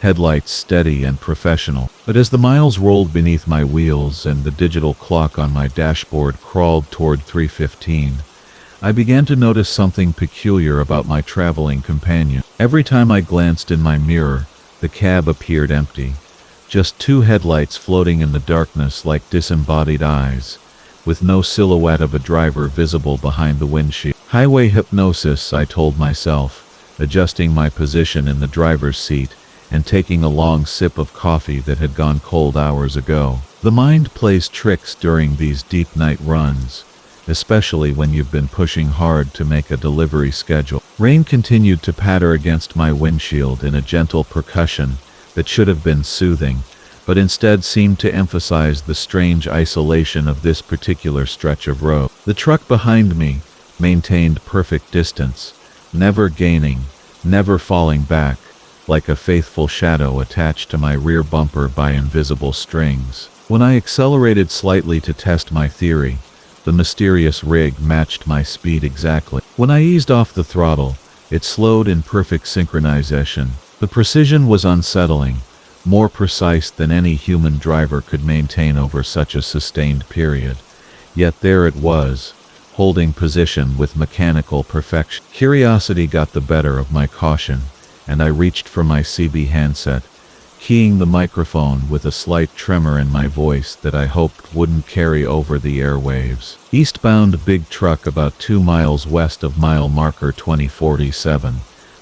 headlights steady and professional. But as the miles rolled beneath my wheels and the digital clock on my dashboard crawled toward 3:15, I began to notice something peculiar about my traveling companion. Every time I glanced in my mirror, the cab appeared empty, just two headlights floating in the darkness like disembodied eyes, with no silhouette of a driver visible behind the windshield. Highway hypnosis, I told myself, adjusting my position in the driver's seat and taking a long sip of coffee that had gone cold hours ago. The mind plays tricks during these deep night runs, especially when you've been pushing hard to make a delivery schedule. Rain continued to patter against my windshield in a gentle percussion that should have been soothing, but instead seemed to emphasize the strange isolation of this particular stretch of road. The truck behind me maintained perfect distance, never gaining, never falling back, like a faithful shadow attached to my rear bumper by invisible strings. When I accelerated slightly to test my theory, the mysterious rig matched my speed exactly. When I eased off the throttle, it slowed in perfect synchronization. The precision was unsettling, more precise than any human driver could maintain over such a sustained period. Yet there it was, holding position with mechanical perfection. Curiosity got the better of my caution, and I reached for my CB handset, keying the microphone with a slight tremor in my voice that I hoped wouldn't carry over the airwaves. Eastbound big truck about 2 miles west of mile marker 2047.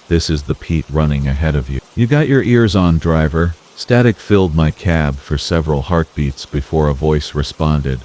This is the Pete running ahead of you. You got your ears on, driver. Static filled my cab for several heartbeats before a voice responded,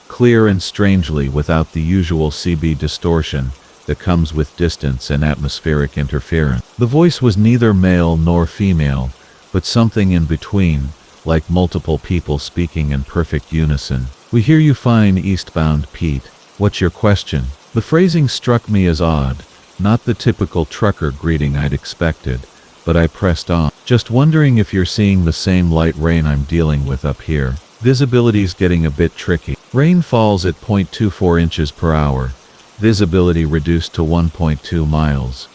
clear and strangely without the usual CB distortion that comes with distance and atmospheric interference. The voice was neither male nor female, but something in between, like multiple people speaking in perfect unison. We hear you fine, eastbound Pete. What's your question? The phrasing struck me as odd, not the typical trucker greeting I'd expected, but I pressed on. Just wondering if you're seeing the same light rain I'm dealing with up here. Visibility's getting a bit tricky. Rain falls at 0.24 inches per hour. Visibility reduced to 1.2 miles.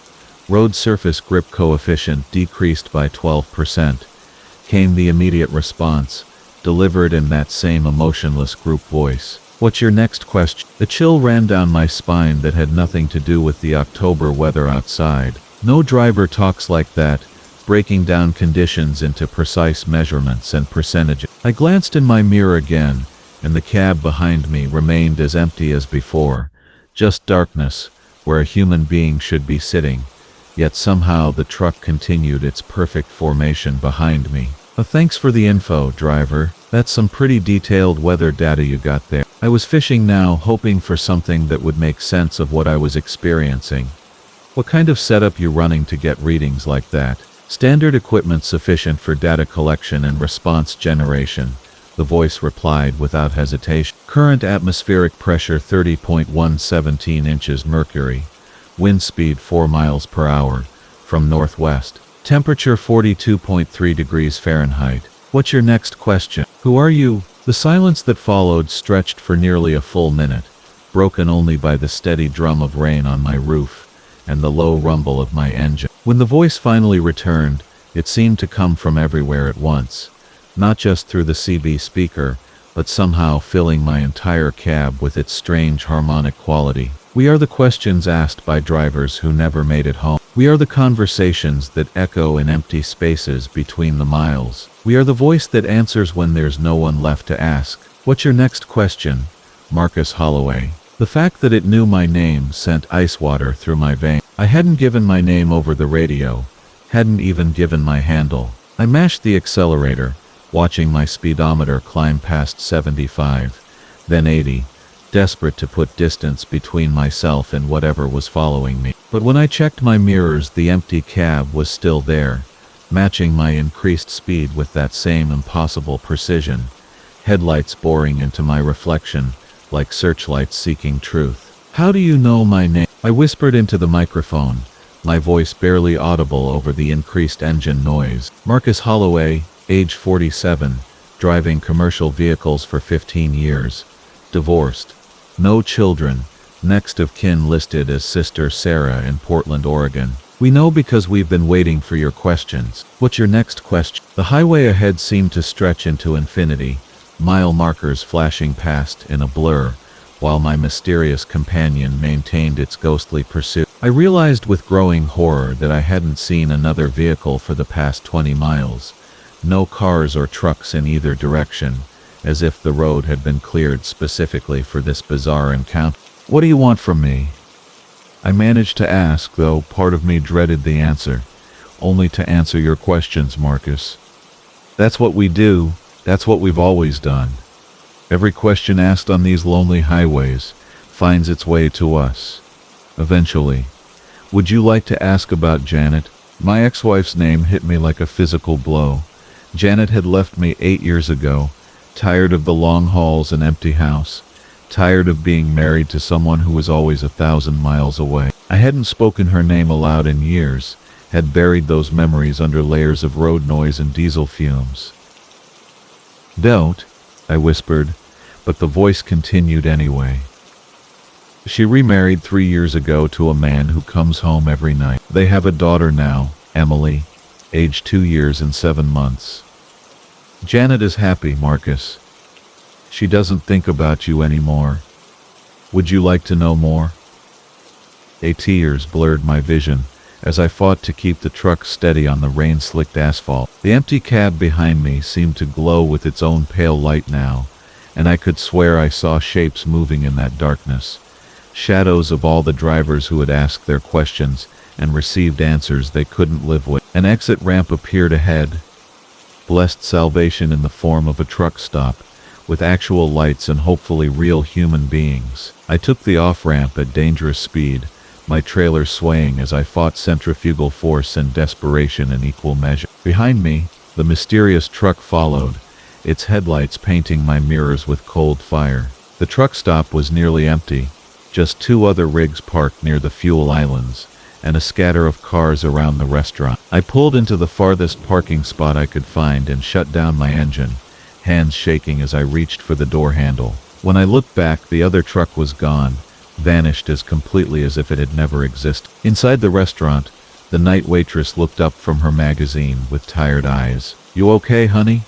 Road surface grip coefficient decreased by 12%. Came the immediate response, delivered in that same emotionless group voice. What's your next question? A chill ran down my spine that had nothing to do with the October weather outside. No driver talks like that, breaking down conditions into precise measurements and percentages. I glanced in my mirror again, and the cab behind me remained as empty as before. Just darkness, where a human being should be sitting. Yet somehow the truck continued its perfect formation behind me. Thanks for the info, driver. That's some pretty detailed weather data you got there. I was fishing now, hoping for something that would make sense of what I was experiencing. What kind of setup you running to get readings like that? Standard equipment sufficient for data collection and response generation, the voice replied without hesitation. Current atmospheric pressure 30.117 inches mercury. Wind speed 4 miles per hour, from northwest. Temperature 42.3 degrees Fahrenheit. What's your next question? Who are you? The silence that followed stretched for nearly a full minute, broken only by the steady drum of rain on my roof and the low rumble of my engine. When the voice finally returned, it seemed to come from everywhere at once, not just through the CB speaker, but somehow filling my entire cab with its strange harmonic quality. We are the questions asked by drivers who never made it home. We are the conversations that echo in empty spaces between the miles. We are the voice that answers when there's no one left to ask. What's your next question? Marcus Holloway. The fact that it knew my name sent ice water through my veins. I hadn't given my name over the radio, hadn't even given my handle. I mashed the accelerator, watching my speedometer climb past 75, then 80, desperate to put distance between myself and whatever was following me. But when I checked my mirrors, the empty cab was still there, matching my increased speed with that same impossible precision, headlights boring into my reflection like searchlights seeking truth. How do you know my name? I whispered into the microphone, my voice barely audible over the increased engine noise. Marcus Holloway, age 47, driving commercial vehicles for 15 years, divorced, no children, next of kin listed as Sister Sarah in Portland, Oregon. We know because we've been waiting for your questions. What's your next question? The highway ahead seemed to stretch into infinity, mile markers flashing past in a blur, while my mysterious companion maintained its ghostly pursuit. I realized with growing horror that I hadn't seen another vehicle for the past 20 miles. No cars or trucks in either direction, as if the road had been cleared specifically for this bizarre encounter. What do you want from me? I managed to ask, though part of me dreaded the answer. Only to answer your questions, Marcus. That's what we do. That's what we've always done. Every question asked on these lonely highways finds its way to us. Eventually. Would you like to ask about Janet? My ex-wife's name hit me like a physical blow. Janet had left me 8 years ago, tired of the long hauls and empty house, tired of being married to someone who was always 1,000 miles away. I hadn't spoken her name aloud in years, had buried those memories under layers of road noise and diesel fumes. Don't, I whispered, but the voice continued anyway. She remarried 3 years ago to a man who comes home every night. They have a daughter now, Emily, aged 2 years and 7 months. Janet is happy, Marcus. She doesn't think about you anymore. Would you like to know more? Tears blurred my vision, as I fought to keep the truck steady on the rain-slicked asphalt. The empty cab behind me seemed to glow with its own pale light now, and I could swear I saw shapes moving in that darkness. Shadows of all the drivers who had asked their questions and received answers they couldn't live with. An exit ramp appeared ahead, blessed salvation in the form of a truck stop, with actual lights and hopefully real human beings. I took the off-ramp at dangerous speed, my trailer swaying as I fought centrifugal force and desperation in equal measure. Behind me, the mysterious truck followed, its headlights painting my mirrors with cold fire. The truck stop was nearly empty, just 2 other rigs parked near the fuel islands, and a scatter of cars around the restaurant. I pulled into the farthest parking spot I could find and shut down my engine, hands shaking as I reached for the door handle. When I looked back, the other truck was gone, vanished as completely as if it had never existed. Inside the restaurant, the night waitress looked up from her magazine with tired eyes. "You okay, honey?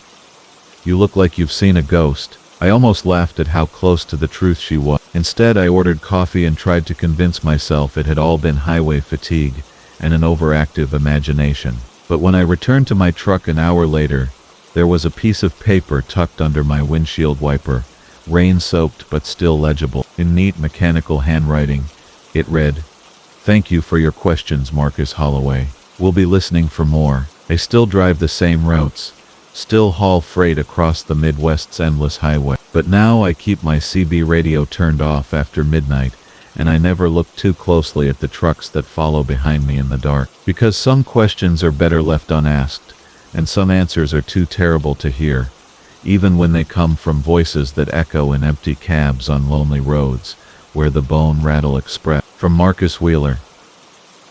You look like you've seen a ghost." I almost laughed at how close to the truth she was. Instead, I ordered coffee and tried to convince myself it had all been highway fatigue and an overactive imagination. But when I returned to my truck an hour later, there was a piece of paper tucked under my windshield wiper, rain-soaked but still legible. In neat mechanical handwriting, it read, "Thank you for your questions, Marcus Holloway. We'll be listening for more." I still drive the same routes, still haul freight across the Midwest's endless highway. But now I keep my CB radio turned off after midnight, and I never look too closely at the trucks that follow behind me in the dark. Because some questions are better left unasked, and some answers are too terrible to hear, even when they come from voices that echo in empty cabs on lonely roads, where the bone rattle express. From Marcus Wheeler.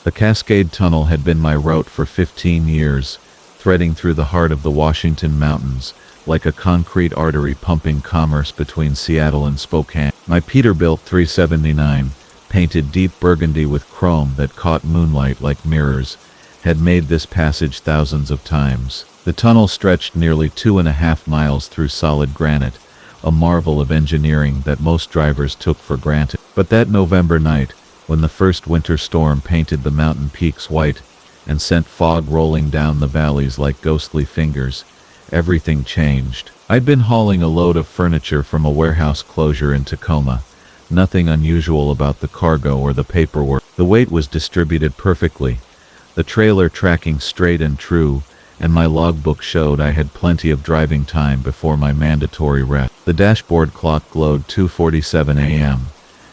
The Cascade Tunnel had been my route for 15 years, threading through the heart of the Washington Mountains, like a concrete artery pumping commerce between Seattle and Spokane. My Peterbilt 379, painted deep burgundy with chrome that caught moonlight like mirrors, had made this passage thousands of times. The tunnel stretched nearly 2.5 miles through solid granite, a marvel of engineering that most drivers took for granted. But that November night, when the first winter storm painted the mountain peaks white and sent fog rolling down the valleys like ghostly fingers, everything changed. I'd been hauling a load of furniture from a warehouse closure in Tacoma. Nothing unusual about the cargo or the paperwork. The weight was distributed perfectly, the trailer tracking straight and true, and my logbook showed I had plenty of driving time before my mandatory rest. The dashboard clock glowed 2:47 a.m.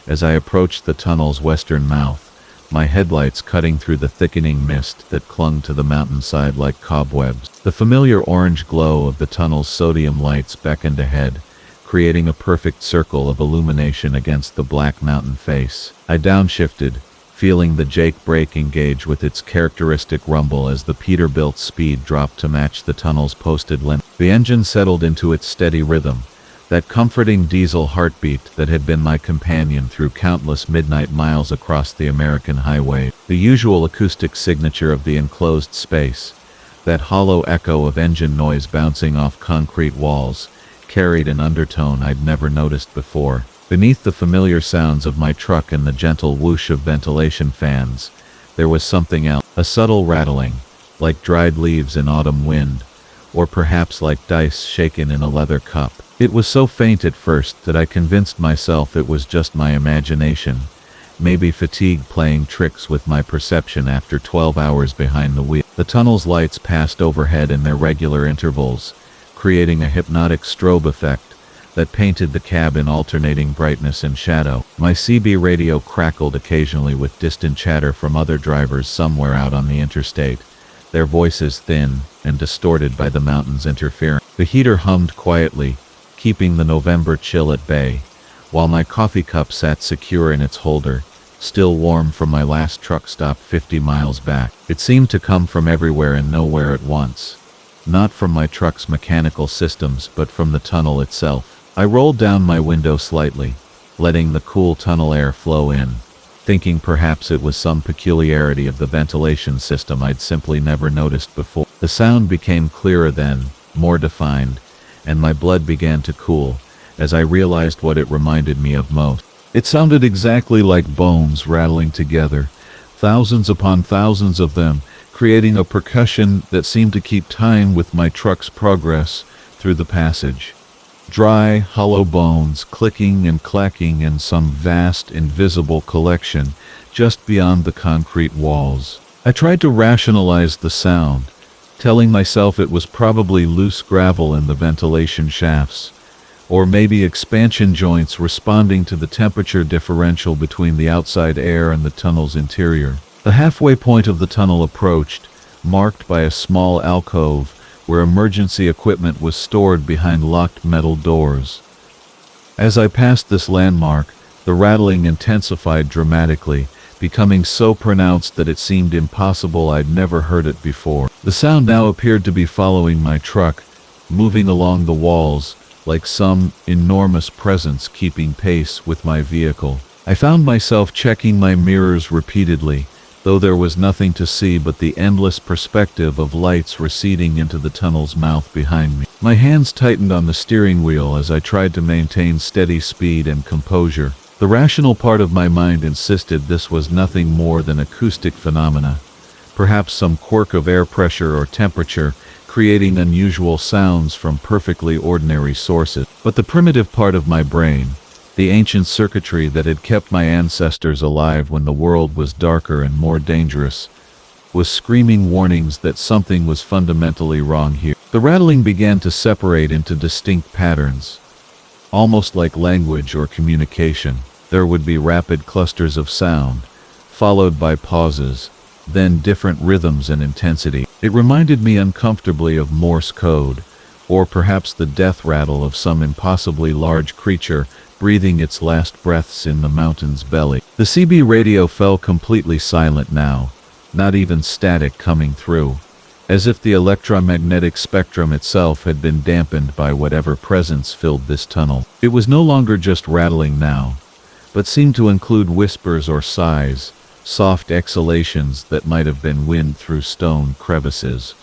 as I approached the tunnel's western mouth, my headlights cutting through the thickening mist that clung to the mountainside like cobwebs. The familiar orange glow of the tunnel's sodium lights beckoned ahead, creating a perfect circle of illumination against the black mountain face. I downshifted, feeling the Jake brake engage with its characteristic rumble as the Peterbilt's speed dropped to match the tunnel's posted limit. The engine settled into its steady rhythm, that comforting diesel heartbeat that had been my companion through countless midnight miles across the American highway. The usual acoustic signature of the enclosed space, that hollow echo of engine noise bouncing off concrete walls, carried an undertone I'd never noticed before. Beneath the familiar sounds of my truck and the gentle whoosh of ventilation fans, there was something else, a subtle rattling, like dried leaves in autumn wind, or perhaps like dice shaken in a leather cup. It was so faint at first that I convinced myself it was just my imagination, maybe fatigue playing tricks with my perception after 12 hours behind the wheel. The tunnel's lights passed overhead in their regular intervals, creating a hypnotic strobe effect that painted the cab in alternating brightness and shadow. My CB radio crackled occasionally with distant chatter from other drivers somewhere out on the interstate, their voices thin and distorted by the mountain's interference. The heater hummed quietly, keeping the November chill at bay, while my coffee cup sat secure in its holder, still warm from my last truck stop 50 miles back. It seemed to come from everywhere and nowhere at once. Not from my truck's mechanical systems, but from the tunnel itself. I rolled down my window slightly, letting the cool tunnel air flow in, thinking perhaps it was some peculiarity of the ventilation system I'd simply never noticed before. The sound became clearer then, more defined, and my blood began to cool as I realized what it reminded me of most. It sounded exactly like bones rattling together, thousands upon thousands of them, creating a percussion that seemed to keep time with my truck's progress through the passage. Dry, hollow bones clicking and clacking in some vast, invisible collection just beyond the concrete walls. I tried to rationalize the sound, telling myself it was probably loose gravel in the ventilation shafts, or maybe expansion joints responding to the temperature differential between the outside air and the tunnel's interior. The halfway point of the tunnel approached, marked by a small alcove where emergency equipment was stored behind locked metal doors. As I passed this landmark, the rattling intensified dramatically, becoming so pronounced that it seemed impossible I'd never heard it before. The sound now appeared to be following my truck, moving along the walls, like some enormous presence keeping pace with my vehicle. I found myself checking my mirrors repeatedly, though there was nothing to see but the endless perspective of lights receding into the tunnel's mouth behind me. My hands tightened on the steering wheel as I tried to maintain steady speed and composure. The rational part of my mind insisted this was nothing more than acoustic phenomena, perhaps some quirk of air pressure or temperature, creating unusual sounds from perfectly ordinary sources. But the primitive part of my brain, the ancient circuitry that had kept my ancestors alive when the world was darker and more dangerous, was screaming warnings that something was fundamentally wrong here. The rattling began to separate into distinct patterns, almost like language or communication. There would be rapid clusters of sound, followed by pauses, then different rhythms and intensity. It reminded me uncomfortably of Morse code, or perhaps the death rattle of some impossibly large creature breathing its last breaths in the mountain's belly. The CB radio fell completely silent now, not even static coming through, as if the electromagnetic spectrum itself had been dampened by whatever presence filled this tunnel. It was no longer just rattling now, but seemed to include whispers or sighs, soft exhalations that might have been wind through stone crevices,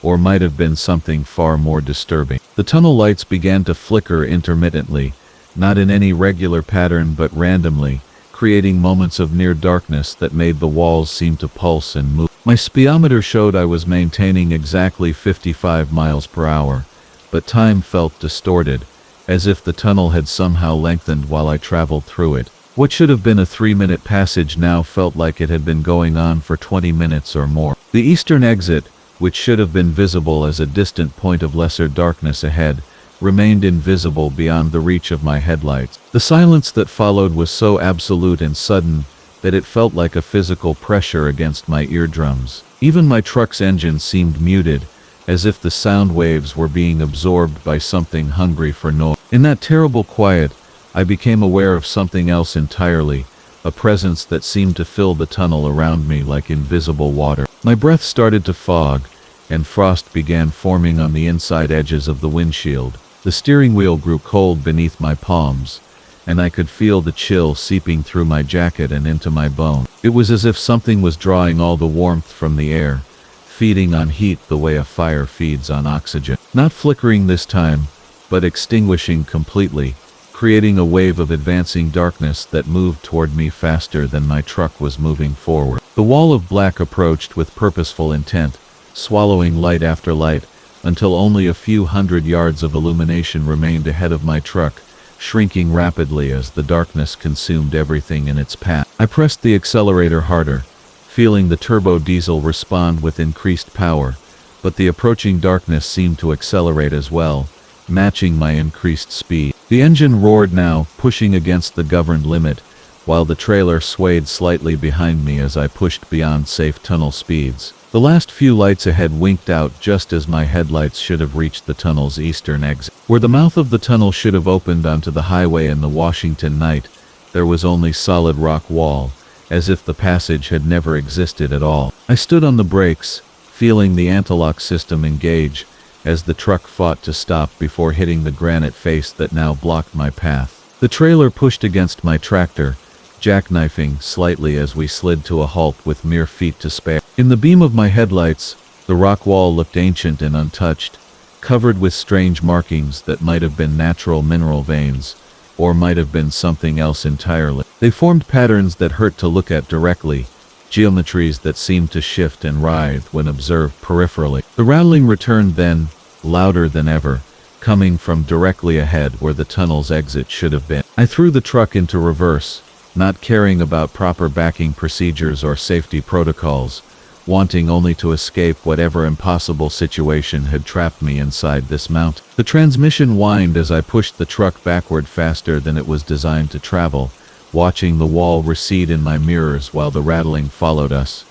or might have been something far more disturbing. The tunnel lights began to flicker intermittently, not in any regular pattern but randomly, creating moments of near darkness that made the walls seem to pulse and move. My speedometer showed I was maintaining exactly 55 miles per hour, but time felt distorted, as if the tunnel had somehow lengthened while I traveled through it. What should have been a 3-minute passage now felt like it had been going on for 20 minutes or more. The eastern exit, which should have been visible as a distant point of lesser darkness ahead, remained invisible beyond the reach of my headlights. The silence that followed was so absolute and sudden that it felt like a physical pressure against my eardrums. Even my truck's engine seemed muted, as if the sound waves were being absorbed by something hungry for noise. In that terrible quiet, I became aware of something else entirely, a presence that seemed to fill the tunnel around me like invisible water. My breath started to fog, and frost began forming on the inside edges of the windshield. The steering wheel grew cold beneath my palms, and I could feel the chill seeping through my jacket and into my bones. It was as if something was drawing all the warmth from the air, feeding on heat the way a fire feeds on oxygen. Not flickering this time, but extinguishing completely, creating a wave of advancing darkness that moved toward me faster than my truck was moving forward. The wall of black approached with purposeful intent, swallowing light after light, until only a few hundred yards of illumination remained ahead of my truck, shrinking rapidly as the darkness consumed everything in its path. I pressed the accelerator harder, feeling the turbo diesel respond with increased power, but the approaching darkness seemed to accelerate as well, matching my increased speed. The engine roared now, pushing against the governed limit, while the trailer swayed slightly behind me as I pushed beyond safe tunnel speeds. The last few lights ahead winked out just as my headlights should have reached the tunnel's eastern exit. Where the mouth of the tunnel should have opened onto the highway in the Washington night, there was only solid rock wall, as if the passage had never existed at all. I stood on the brakes, feeling the anti-lock system engage, as the truck fought to stop before hitting the granite face that now blocked my path. The trailer pushed against my tractor, jackknifing slightly as we slid to a halt with mere feet to spare. In the beam of my headlights, the rock wall looked ancient and untouched, covered with strange markings that might have been natural mineral veins, or might have been something else entirely. They formed patterns that hurt to look at directly, geometries that seemed to shift and writhe when observed peripherally. The rattling returned then, louder than ever, coming from directly ahead where the tunnel's exit should have been. I threw the truck into reverse, not caring about proper backing procedures or safety protocols, wanting only to escape whatever impossible situation had trapped me inside this mountain. The transmission whined as I pushed the truck backward faster than it was designed to travel, watching the wall recede in my mirrors while the rattling followed us,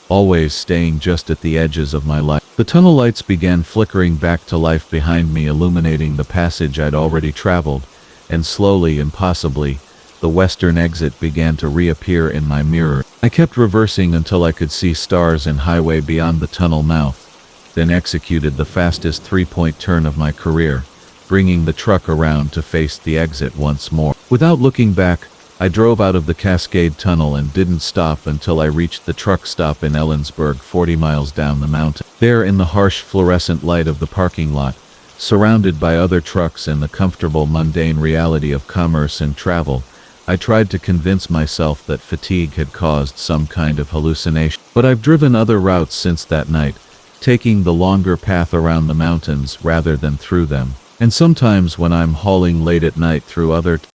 always staying just at the edges of my light. The tunnel lights began flickering back to life behind me, illuminating the passage I'd already traveled, and slowly, impossibly, the western exit began to reappear in my mirror. I kept reversing until I could see stars and highway beyond the tunnel mouth, then executed the fastest three-point turn of my career, bringing the truck around to face the exit once more. Without looking back, I drove out of the Cascade Tunnel and didn't stop until I reached the truck stop in Ellensburg, 40 miles down the mountain. There, in the harsh fluorescent light of the parking lot, surrounded by other trucks and the comfortable mundane reality of commerce and travel, I tried to convince myself that fatigue had caused some kind of hallucination. But I've driven other routes since that night, taking the longer path around the mountains rather than through them. And sometimes when I'm hauling late at night through other